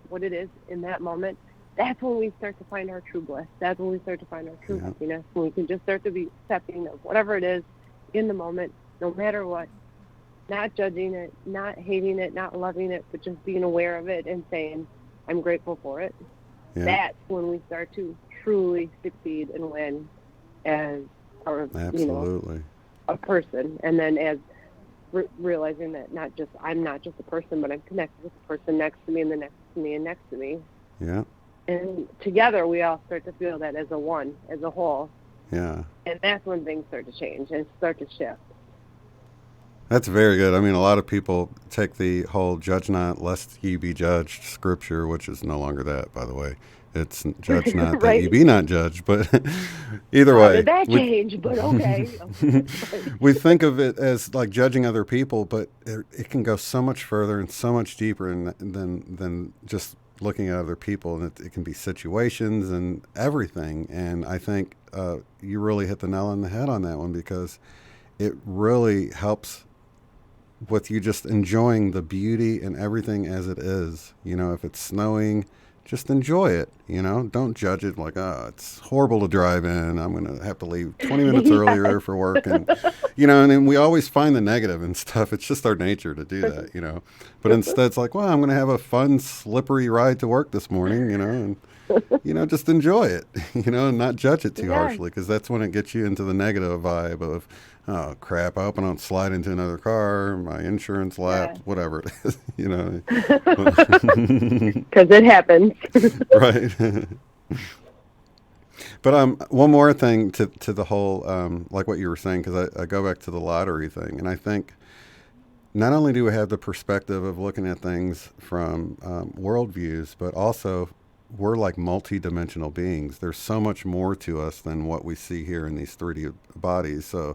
what it is in that moment. That's when we start to find our true bliss. That's when we start to find our true happiness. When we can just start to be accepting of whatever it is in the moment, no matter what. Not judging it, not hating it, not loving it, but just being aware of it and saying, I'm grateful for it. That's when we start to truly succeed and win as a person. And then as realizing that I'm not just a person, but I'm connected with the person next to me, and the next to me, and next to me. Yeah. And together we all start to feel that as a one, as a whole. Yeah. And that's when things start to change and start to shift. That's very good. I mean, a lot of people take the whole judge not lest ye be judged scripture, which is no longer that, by the way. It's judge not that ye be not judged. But either way. Did that change? But okay. We think of it as like judging other people, but it can go so much further and so much deeper than just looking at other people. And it can be situations and everything. And I think you really hit the nail on the head on that one, because it really helps with you just enjoying the beauty and everything as it is. You know, if it's snowing, just enjoy it, you know, don't judge it like, oh, it's horrible to drive in, I'm going to have to leave 20 minutes earlier for work. And, you know, and then we always find the negative and stuff. It's just our nature to do that, you know, but instead it's like, well, I'm going to have a fun, slippery ride to work this morning, you know, and, you know, just enjoy it, you know, and not judge it too harshly, because that's when it gets you into the negative vibe of, oh, crap, I hope I don't slide into another car, my insurance lapse, whatever it is, you know. Because it happens. Right. But one more thing to the whole, like what you were saying, because I go back to the lottery thing, and I think not only do we have the perspective of looking at things from worldviews, but also we're like multi-dimensional beings. There's so much more to us than what we see here in these 3D bodies. So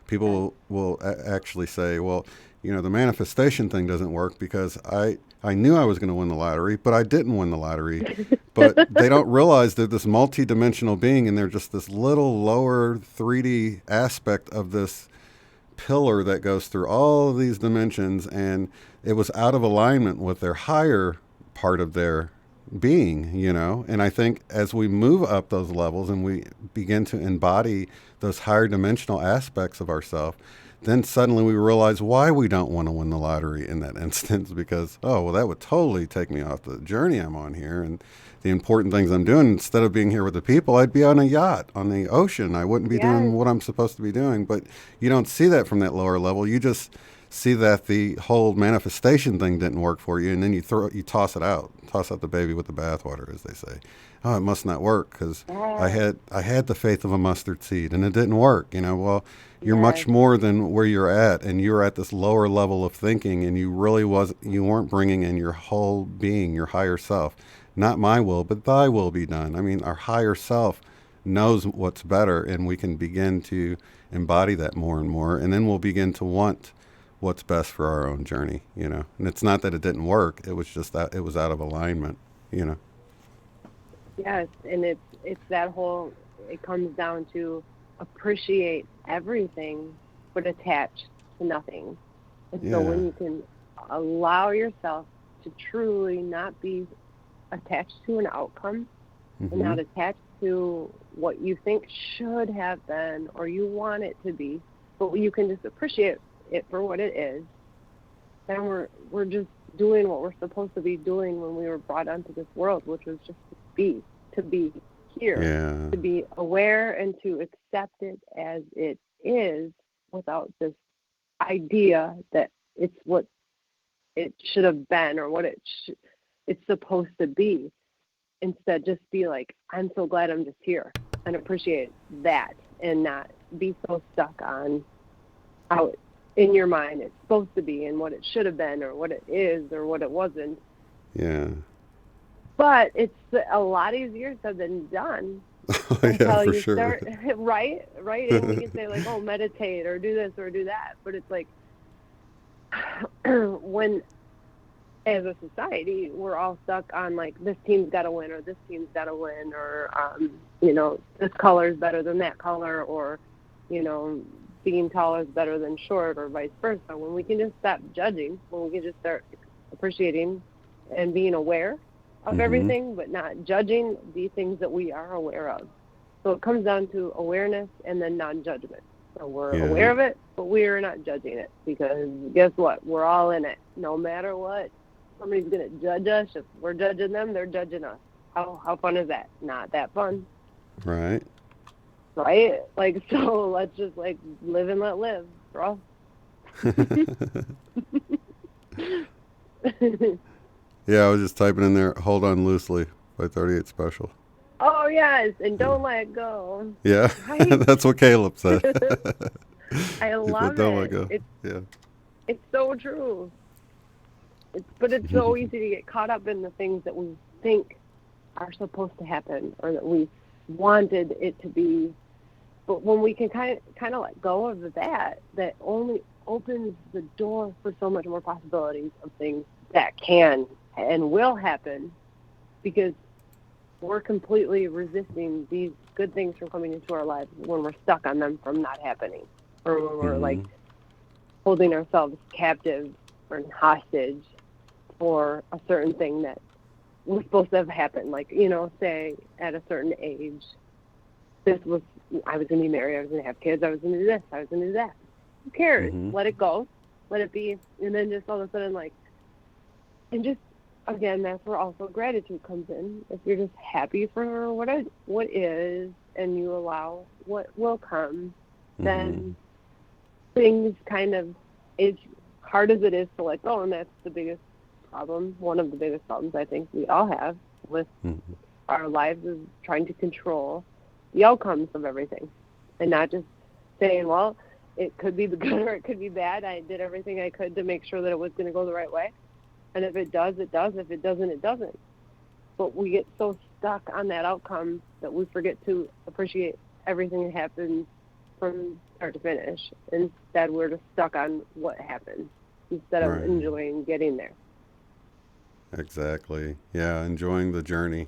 people will actually say, well, the manifestation thing doesn't work because I knew I was going to win the lottery, but I didn't win the lottery. But they don't realize they're this multi-dimensional being, and they're just this little lower 3D aspect of this pillar that goes through all of these dimensions, and it was out of alignment with their higher part of their being, and I think as we move up those levels and we begin to embody those higher dimensional aspects of ourselves, then suddenly we realize why we don't want to win the lottery in that instance, because, that would totally take me off the journey I'm on here and the important things I'm doing. Instead of being here with the people, I'd be on a yacht on the ocean. I wouldn't be doing what I'm supposed to be doing. But you don't see that from that lower level. You just see that the whole manifestation thing didn't work for you, and then you toss out the baby with the bathwater, as they say. Oh, it must not work because I had the faith of a mustard seed and it didn't work. Well, you're much more than where you're at, and you're at this lower level of thinking, and you weren't bringing in your whole being, your higher self. Not my will, but thy will be done. I mean, our higher self knows what's better, and we can begin to embody that more and more, and then we'll begin to want what's best for our own journey, And it's not that it didn't work, it was just that it was out of alignment, Yes, and it's that whole, it comes down to appreciate everything but attach to nothing. And so when you can allow yourself to truly not be attached to an outcome and not attached to what you think should have been or you want it to be, but you can just appreciate it for what it is, then we're just doing what we're supposed to be doing when we were brought onto this world, which was just to be here, to be aware and to accept it as it is without this idea that it's what it should have been or what it's supposed to be. Instead, just be like, I'm so glad I'm just here, and appreciate that, and not be so stuck on how in your mind it's supposed to be and what it should have been or what it is or what it wasn't. Yeah. But it's a lot easier said than done. Until you start, right? And we can say like, oh, meditate or do this or do that. But it's like when, as a society, we're all stuck on like, this team's got to win or this team's got to win or, this color is better than that color or, being tall is better than short or vice versa. When we can just stop judging, when we can just start appreciating and being aware of everything, but not judging the things that we are aware of. So it comes down to awareness and then non-judgment. So we're aware of it, but we are not judging it because guess what? We're all in it. No matter what, somebody's going to judge us. If we're judging them, they're judging us. How fun is that? Not that fun. Right. Like, so let's just like live and let live, bro. Yeah, I was just typing in there, Hold On Loosely by 38 Special. Oh, yes, and don't let go. Yeah, right? That's what Caleb said. I love don't it. Let go. It's so true. But it's so easy to get caught up in the things that we think are supposed to happen or that we wanted it to be. But when we can kind of let go of that only opens the door for so much more possibilities of things that can and will happen, because we're completely resisting these good things from coming into our lives when we're stuck on them from not happening, or when we're like holding ourselves captive or hostage for a certain thing that was supposed to have happened. Like, say at a certain age, I was going to be married, I was going to have kids, I was going to do this, I was going to do that. Who cares? Let it go. Let it be. And then just all of a sudden, and just, again, that's where also gratitude comes in. If you're just happy for what is, and you allow what will come, then things kind of, as hard as it is to let go, and that's the biggest problem, one of the biggest problems I think we all have with our lives, is trying to control the outcomes of everything, and not just saying, well, it could be good or it could be bad. I did everything I could to make sure that it was going to go the right way. And if it does, it does. If it doesn't, it doesn't. But we get so stuck on that outcome that we forget to appreciate everything that happens from start to finish. Instead, we're just stuck on what happened. instead of Right. enjoying getting there. Exactly. Yeah, enjoying the journey.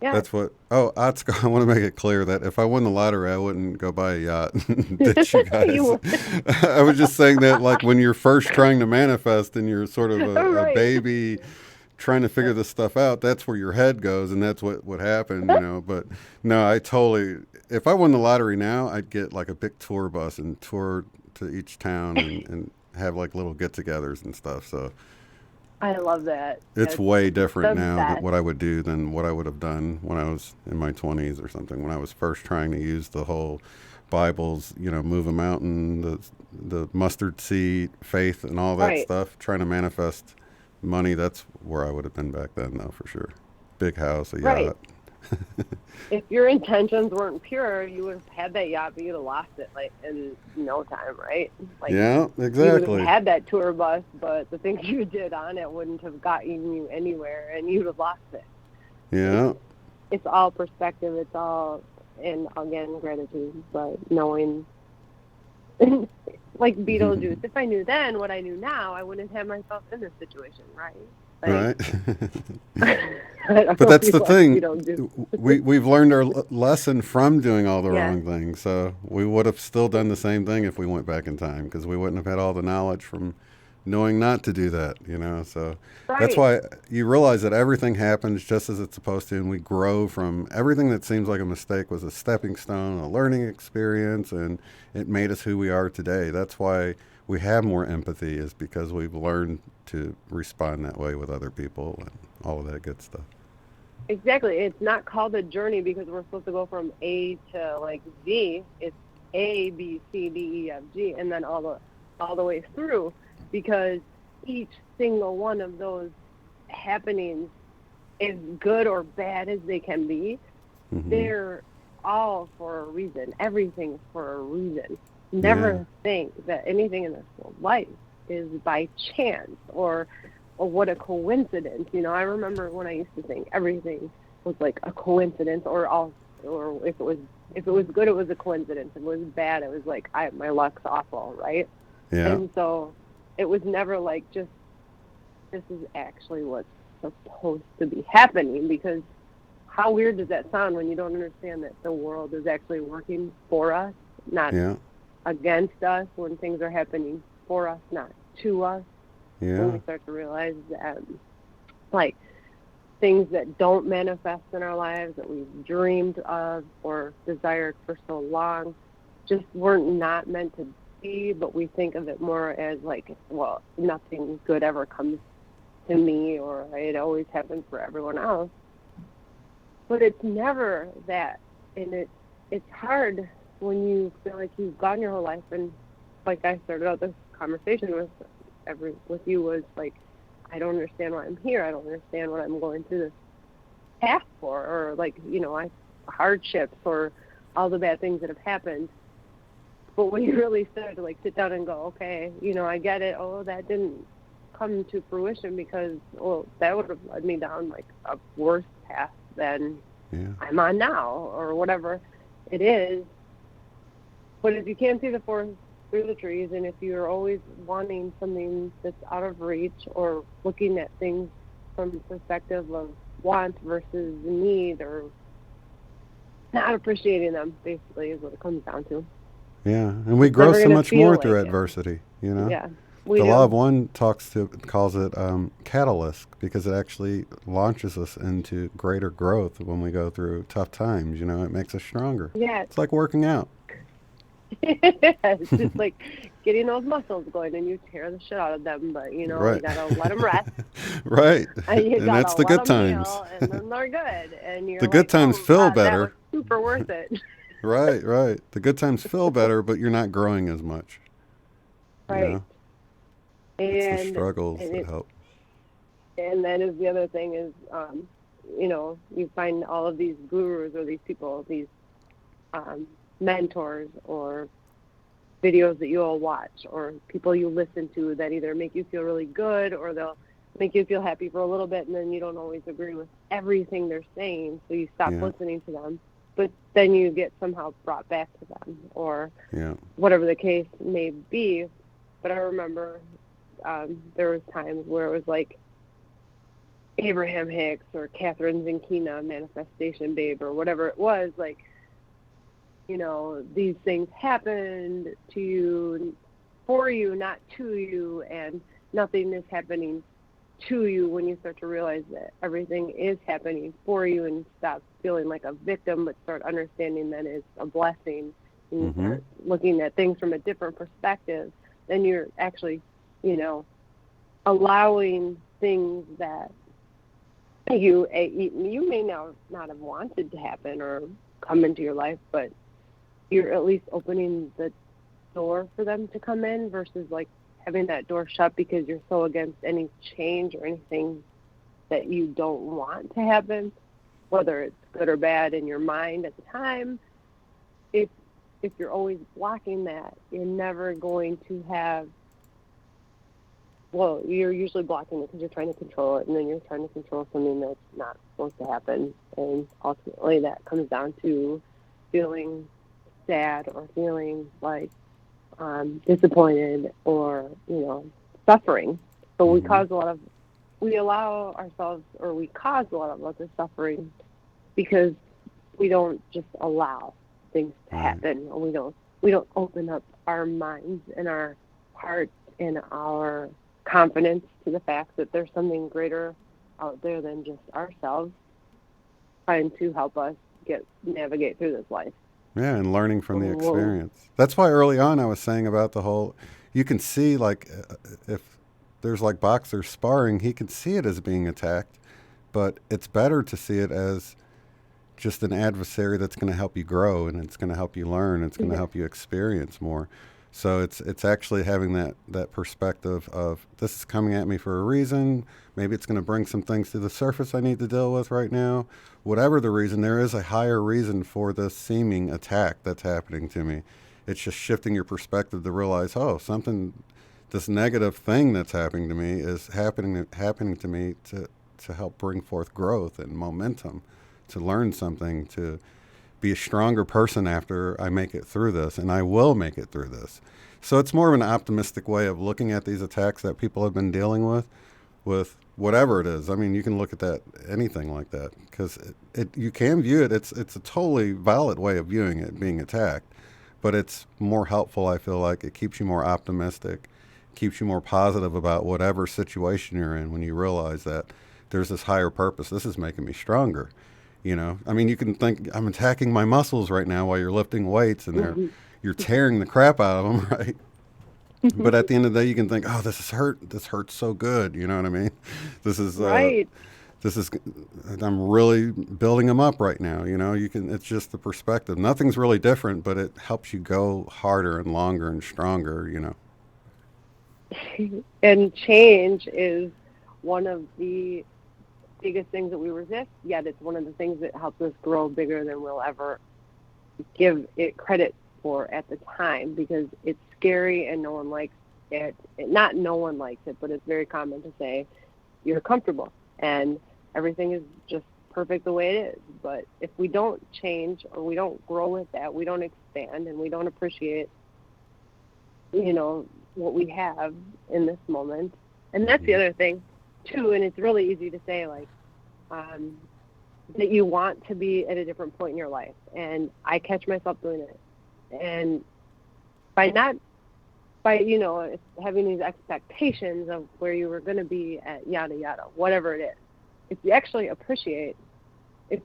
Yeah. That's what. Oh, Atsuko, I want to make it clear that if I won the lottery, I wouldn't go buy a yacht and ditch you guys. You I was just saying that, like, when you're first trying to manifest and you're sort of a Right. baby trying to figure this stuff out, that's where your head goes, and that's what happened, you know. But no, I totally. If I won the lottery now, I'd get like a big tour bus and tour to each town and have like little get-togethers and stuff. So. I love that. It's way different the now best. than what I would do than what I would have done when I was in my 20s or something. When I was first trying to use the whole Bibles, you know, move a mountain, the mustard seed, faith, and all that Right. stuff, trying to manifest money. That's where I would have been back then, though, for sure. Big house, a Right. yacht. If your intentions weren't pure, you would have had that yacht, but you'd have lost it like in no time, right? Like, Yeah, you would exactly. have had that tour bus, but the things you did on it wouldn't have gotten you anywhere, and you'd have lost it. Yeah. It's all perspective. It's all, and again, gratitude, but knowing, like Beetlejuice. If I knew then what I knew now, I wouldn't have myself in this situation, right? Right. I don't But that's the know what thing. Beetlejuice. We've learned our lesson from doing all the Yeah. wrong things. So we would have still done the same thing if we went back in time, because we wouldn't have had all the knowledge from knowing not to do that, you know. So that's why you realize that everything happens just as it's supposed to, and we grow from everything that seems like a mistake was a stepping stone, a learning experience, and it made us who we are today. That's why we have more empathy, is because we've learned to respond that way with other people and all of that good stuff. Exactly. It's not called a journey because we're supposed to go from A to like Z. It's A, B, C, D, E, F, G, and then all the way through, because each single one of those happenings, as good or bad as they can be, they're all for a reason. Everything's for a reason. Never think that anything in this life is by chance or what a coincidence. You know, I remember when I used to think everything was like a coincidence, or if it was good, it was a coincidence. If it was bad, it was like my luck's awful, right? Yeah. And so it was never like just this is actually what's supposed to be happening, because how weird does that sound when you don't understand that the world is actually working for us, not against us, when things are happening for us, not to us. When we start to realize that, like, things that don't manifest in our lives that we've dreamed of or desired for so long just weren't not meant to be, but we think of it more as like, well, nothing good ever comes to me, or it always happens for everyone else. But it's never that, and it's hard when you feel like you've gone your whole life, and like I started out this conversation with you was like, I don't understand why I'm here. I don't understand what I'm going through this path for, or like, you know, hardships or all the bad things that have happened. But when you really start to like sit down and go, okay, you know, I get it. Oh, that didn't come to fruition because, well, that would have led me down like a worse path than I'm on now, or whatever it is. But if you can't see the forest through the trees, and if you're always wanting something that's out of reach, or looking at things from the perspective of want versus need, or not appreciating them, basically, is what it comes down to. Yeah, and we grow so much more through adversity, you know? Yeah. The Law of One calls it catalyst, because it actually launches us into greater growth when we go through tough times, you know? It makes us stronger. Yeah. It's like working out. It's just like getting those muscles going, and you tear the shit out of them, but you know, you gotta let them rest. Right. And that's the good times. And then they're good, and you're the good times feel better. That was super worth it. Right. The good times feel better, but you're not growing as much. Right. You know? It's the struggles that help. And that is the other thing is, you know, you find all of these gurus or these people, these mentors or videos that you'll watch, or people you listen to that either make you feel really good, or they'll make you feel happy for a little bit, and then you don't always agree with everything they're saying, so you stop listening to them. But then you get somehow brought back to them, or whatever the case may be. But I remember there was times where it was like Abraham Hicks or Catherine Zinkina, Manifestation Babe, or whatever it was, like, you know, these things happened to you, for you, not to you, and nothing is happening to you when you start to realize that everything is happening for you and stop feeling like a victim, but start understanding that it's a blessing, and you start looking at things from a different perspective, then you're actually, you know, allowing things that you may not have wanted to happen or come into your life, but you're at least opening the door for them to come in versus like having that door shut because you're so against any change or anything that you don't want to happen, whether it's good or bad in your mind at the time. If you're always blocking that, you're never going to have, well, you're usually blocking it because you're trying to control it, and then you're trying to control something that's not supposed to happen. And ultimately that comes down to feeling sad or feeling like disappointed or, you know, suffering. So we cause we cause a lot of other suffering because we don't just allow things to happen, or we don't open up our minds and our hearts and our confidence to the fact that there's something greater out there than just ourselves trying to help us navigate through this life. Yeah, and learning from the experience. That's why early on I was saying about the whole, you can see, like, if there's like boxers sparring, he can see it as being attacked, but it's better to see it as just an adversary that's going to help you grow, and it's going to help you learn, it's going to help you experience more. So it's actually having that perspective of, this is coming at me for a reason. Maybe it's going to bring some things to the surface I need to deal with right now. Whatever the reason, there is a higher reason for this seeming attack that's happening to me. It's just shifting your perspective to realize, this negative thing that's happening to me is happening to me to help bring forth growth and momentum, to learn something, to be a stronger person after I make it through this, and I will make it through this. So it's more of an optimistic way of looking at these attacks that people have been dealing with whatever it is. I mean, you can look at that, anything like that, because you can view it. It's a totally valid way of viewing it, being attacked, but it's more helpful. I feel like it keeps you more optimistic, keeps you more positive about whatever situation you're in when you realize that there's this higher purpose. This is making me stronger. You know, I mean, you can think I'm attacking my muscles right now while you're lifting weights, and you're tearing the crap out of them, right? But at the end of the day, you can think, oh, this hurts so good. You know what I mean? This is right. I'm really building them up right now. You know, it's just the perspective. Nothing's really different, but it helps you go harder and longer and stronger, you know. And change is one of the biggest things that we resist, yet it's one of the things that helps us grow bigger than we'll ever give it credit for at the time, because it's scary and no one likes it. Not no one likes it, but it's very common to say you're comfortable and everything is just perfect the way it is. But if we don't change or we don't grow with that, we don't expand and we don't appreciate, you know, what we have in this moment. And that's the other thing too, and it's really easy to say, like, that you want to be at a different point in your life, and I catch myself doing it. And by you know, having these expectations of where you were going to be at yada yada, whatever it is, if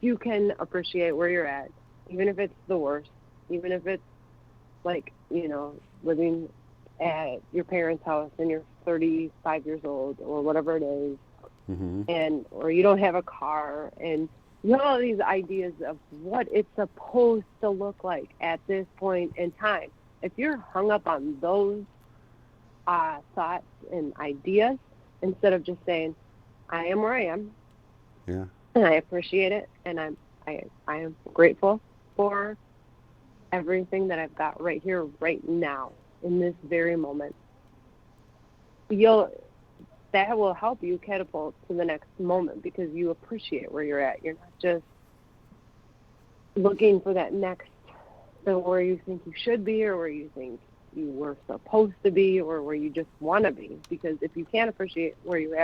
you can appreciate where you're at, even if it's the worst, even if it's like, you know, living at your parents' house and you're 35 years old or whatever it is, and or you don't have a car, and you have all these ideas of what it's supposed to look like at this point in time. If you're hung up on those thoughts and ideas, instead of just saying, I am where I am, and I appreciate it, and I am grateful for everything that I've got right here, right now, in this very moment, that will help you catapult to the next moment, because you appreciate where you're at. You're not just looking for that next, so where you think you should be or where you think you were supposed to be or where you just want to be. Because if you can't appreciate where you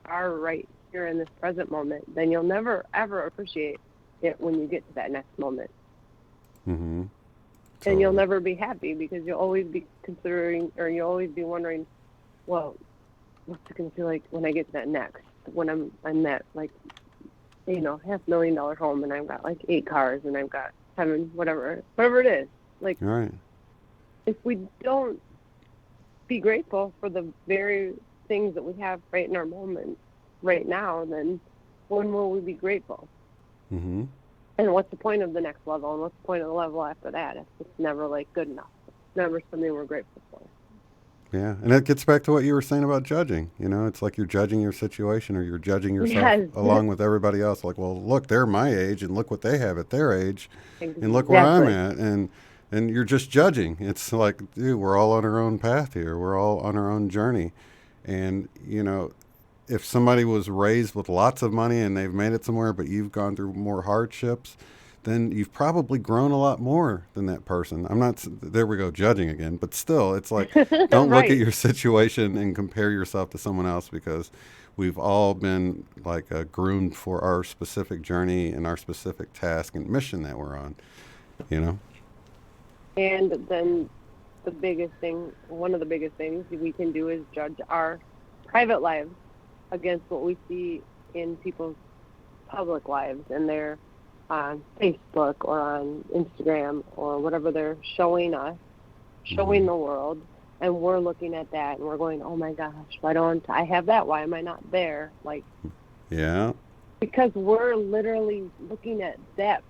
are right here in this present moment, then you'll never, ever appreciate it when you get to that next moment. Mm-hmm. And you'll never be happy because you'll always be considering, or you'll always be wondering, well, what's it going to feel like when I get to that next? When I'm that, like, you know, $500,000 home and I've got like 8 cars and I've got 7, whatever it is. Like, right. If we don't be grateful for the very things that we have right in our moment, right now, then when will we be grateful? Mm-hmm. And what's the point of the next level? And what's the point of the level after that? It's never, like, good enough. It's never something we're grateful for. Yeah, and it gets back to what you were saying about judging. You know, it's like you're judging your situation or you're judging yourself along with everybody else. Like, well, look, they're my age, and look what they have at their age, and look where I'm at, and you're just judging. It's like, dude, we're all on our own path here. We're all on our own journey. And, you know, if somebody was raised with lots of money and they've made it somewhere, but you've gone through more hardships, then you've probably grown a lot more than that person. I'm not, there we go, judging again, but still, it's like, don't look at your situation and compare yourself to someone else, because we've all been like groomed for our specific journey and our specific task and mission that we're on, you know? And then one of the biggest things we can do is judge our private lives against what we see in people's public lives, and their on Facebook or on Instagram or whatever they're showing us, showing the world, and we're looking at that and we're going, oh my gosh, why don't I have that? Why am I not there? Like, yeah, because we're literally looking at that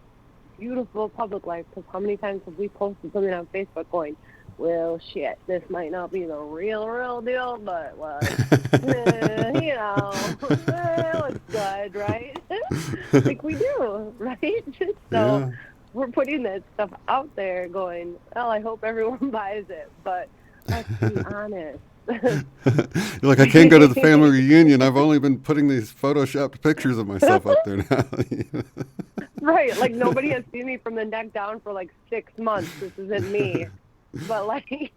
beautiful public life. Because how many times have we posted something on Facebook going, well, shit, this might not be the real deal, but you know, it looks good, right? Like we do, right? So we're putting that stuff out there going, well, I hope everyone buys it, but let's be honest. You're like, I can't go to the family reunion. I've only been putting these photoshopped pictures of myself up there now. Right, like nobody has seen me from the neck down for like 6 months. This isn't me. But like,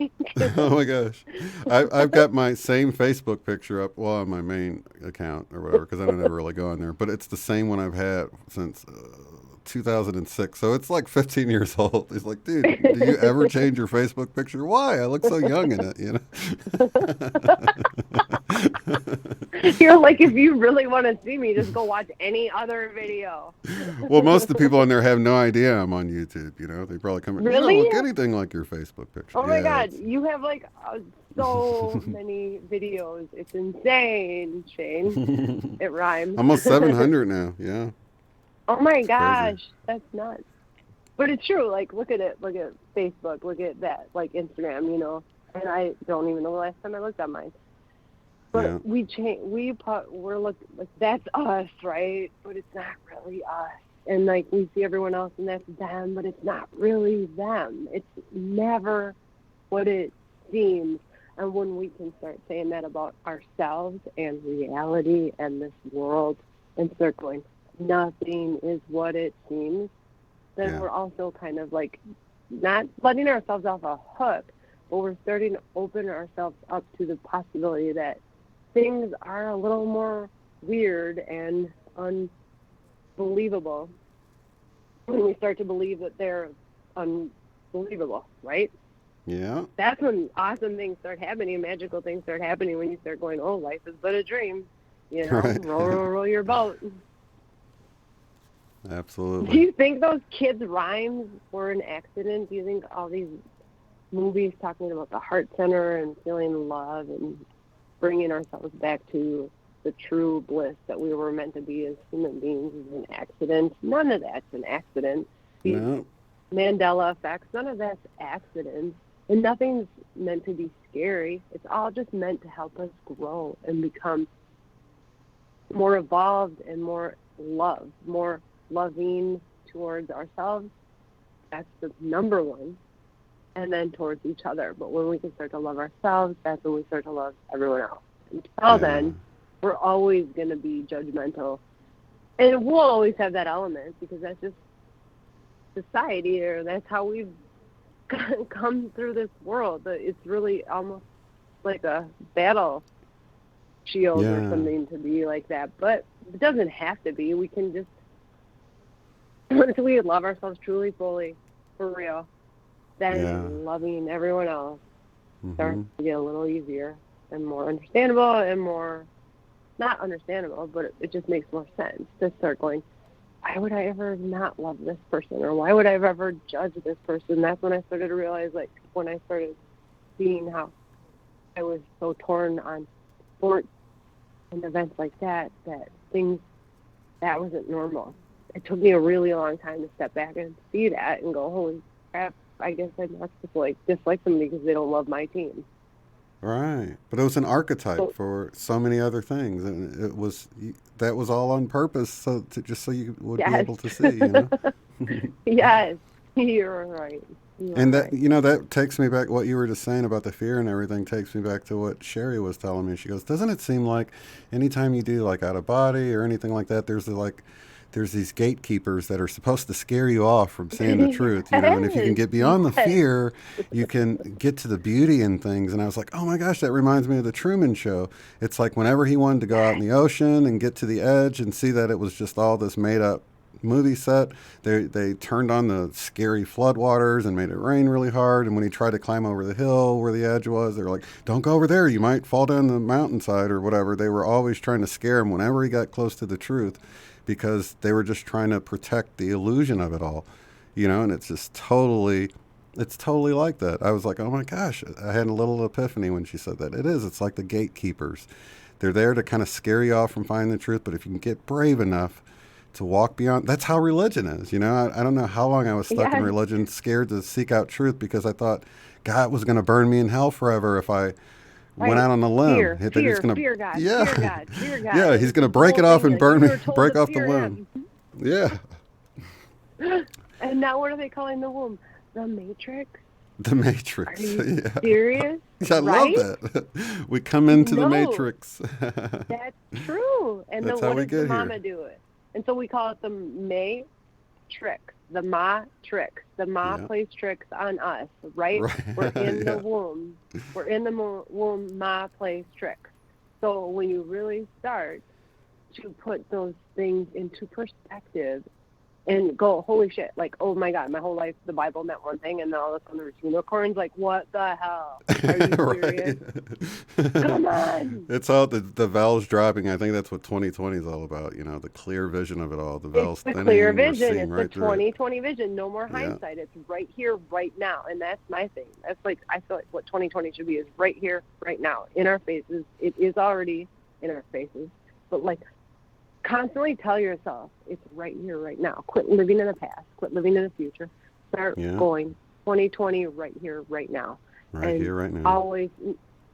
oh my gosh, I've got my same Facebook picture up, well, on my main account or whatever, because I don't ever really go on there. But it's the same one I've had since 2006, so it's like 15 years old. He's like, dude, do you ever change your Facebook picture? Why? I look so young in it, you know. You're like, if you really want to see me, just go watch any other video. Well, most of the people on there have no idea I'm on YouTube, you know. They probably come in, really? You don't look anything like your Facebook picture. Oh my God, you have like so many videos. It's insane, Shane. It rhymes. Almost 700 now, yeah. Oh my gosh, that's nuts. But it's true. Like, look at it. Look at Facebook. Look at that. Like Instagram, you know. And I don't even know the last time I looked at mine. But we're looking like that's us, right? But it's not really us. And like we see everyone else, and that's them, but it's not really them. It's never what it seems. And when we can start saying that about ourselves and reality and this world, and start going, nothing is what it seems, then we're also kind of like not letting ourselves off a hook, but we're starting to open ourselves up to the possibility that things are a little more weird and unbelievable when we start to believe that they're unbelievable, right? Yeah. That's when awesome things start happening, magical things start happening, when you start going, oh, life is but a dream. You know, right. roll your boat. Absolutely. Do you think those kids' rhymes were an accident? Do you think all these movies talking about the heart center and feeling love and bringing ourselves back to the true bliss that we were meant to be as human beings is an accident? None of that's an accident. No. Mandela effects, none of that's accident. And nothing's meant to be scary. It's all just meant to help us grow and become more evolved and more loved, more loving towards ourselves. That's the number one. And then towards each other. But when we can start to love ourselves, that's when we start to love everyone else. Until then, we're always going to be judgmental. And we'll always have that element because that's just society, or that's how we've come through this world. It's really almost like a battle shield or something to be like that. But it doesn't have to be. We can just, once we love ourselves truly, fully, for real, then loving everyone else starts to get a little easier and more understandable and more, not understandable, but it just makes more sense to start going, why would I ever not love this person? Or why would I ever judge this person? That's when I started to realize, like, when I started seeing how I was so torn on sports and events like that, that things, that wasn't normal. It took me a really long time to step back and see that and go, holy crap, I guess I'm not supposed to dislike somebody because they don't love my team. Right. But it was an archetype for so many other things. And it was, that was all on purpose, just so you would be able to see, you know? Yes, you're right. And that, you know, that takes me back, what you were just saying about the fear and everything takes me back to what Sherry was telling me. She goes, doesn't it seem like anytime you do like out of body or anything like that, there's these gatekeepers that are supposed to scare you off from saying the truth, you know, and if you can get beyond the fear, you can get to the beauty in things. And I was like, oh my gosh, that reminds me of the Truman Show. It's like whenever he wanted to go out in the ocean and get to the edge and see that it was just all this made up movie set, they turned on the scary floodwaters and made it rain really hard. And when he tried to climb over the hill where the edge was, they were like, don't go over there, you might fall down the mountainside or whatever. They were always trying to scare him whenever he got close to the truth, because they were just trying to protect the illusion of it all, you know. And it's just totally like that. I was like, oh my gosh, I had a little epiphany when she said that. It's like the gatekeepers. They're there to kind of scare you off from finding the truth, but if you can get brave enough to walk beyond, that's how religion is, you know. I don't know how long I was stuck in religion, scared to seek out truth, because I thought God was going to burn me in hell forever if I went out on a limb. Fear God, fear God. Yeah, he's going to break it off and burn me, break off the limb. Yeah. And now what are they calling the womb? The Matrix? The Matrix. Are you serious? I love that. We come into the Matrix. That's true. And that's then how what we does the get mama here. do it? And so we call it the Matrix. The Ma-trix. The Ma plays tricks on us, right? We're in the womb. We're in the womb. Ma plays tricks. So when you really start to put those things into perspective and go, holy shit, like, oh my God, my whole life the Bible meant one thing, and then all of a sudden there's unicorns, like, what the hell? Are you serious? Come on. It's all the veils dropping. I think that's what 2020 is all about, you know, the clear vision of it all. The veils thinning. It's the clear vision. It's the 2020 vision. No more hindsight. It's right here, right now. And that's my thing. That's like, I feel like what 2020 should be is right here, right now, in our faces. It is already in our faces. But like, constantly tell yourself it's right here, right now. Quit living in the past. Quit living in the future. Start going 2020 right here, right now. Right here, right now. Always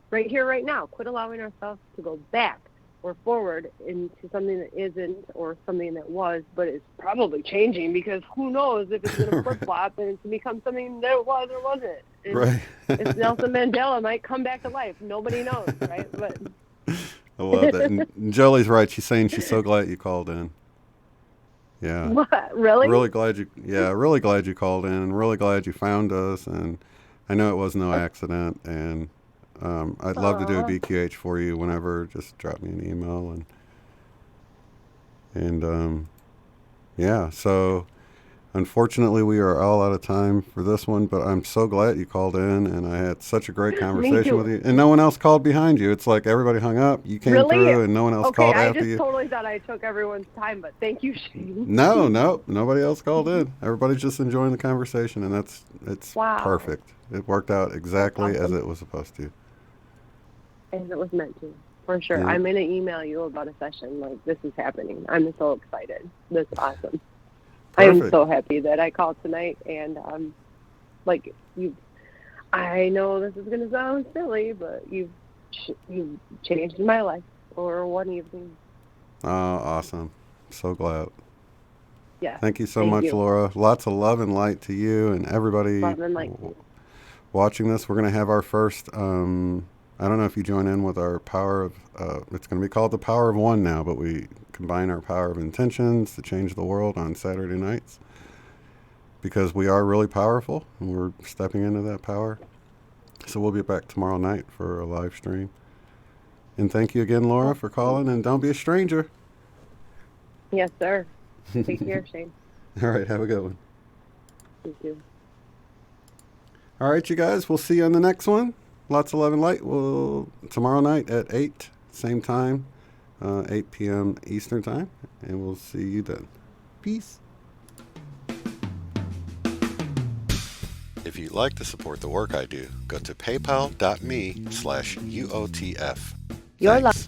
right here, right now. Quit allowing ourselves to go back or forward into something that isn't or something that was, but it's probably changing, because who knows if it's going to flip-flop and it's become something that was or wasn't. And right. If Nelson Mandela might come back to life. Nobody knows, right? But I love that. And Jolie's right. She's saying she's so glad you called in. Yeah. What? Really? Really glad you called in, and really glad you found us. And I know it was no accident. And I'd love to do a BQH for you whenever. Just drop me an email. And yeah. So unfortunately, we are all out of time for this one, but I'm so glad you called in, and I had such a great conversation with you. And no one else called behind you. It's like everybody hung up. You came through, and no one else called after you. I just totally thought I took everyone's time, but thank you, Shane. No, nobody else called in. Everybody's just enjoying the conversation, and it's perfect. It worked out exactly as it was supposed to. As it was meant to, for sure. Yeah. I'm going to email you about a session. Like, this is happening. I'm so excited. This is awesome. Perfect. I'm so happy that I called tonight, and I know this is going to sound silly, but you've changed my life for one evening. Oh, awesome. So glad. Yeah. Thank you so much, Laura. Lots of love and light to you and everybody watching this. We're going to have our first, I don't know if you join in with our power of, it's going to be called the Power of One now, but we combine our power of intentions to change the world on Saturday nights. because we are really powerful and we're stepping into that power. So we'll be back tomorrow night for a live stream. And thank you again, Laura, for calling, and don't be a stranger. Yes, sir. Take care, Shane. All right, have a good one. Thank you. All right, you guys, we'll see you on the next one. Lots of love and light. We'll tomorrow night at 8, same time, 8 p.m. Eastern time, and we'll see you then. Peace. If you'd like to support the work I do, go to paypal.me/UOTF. Your love.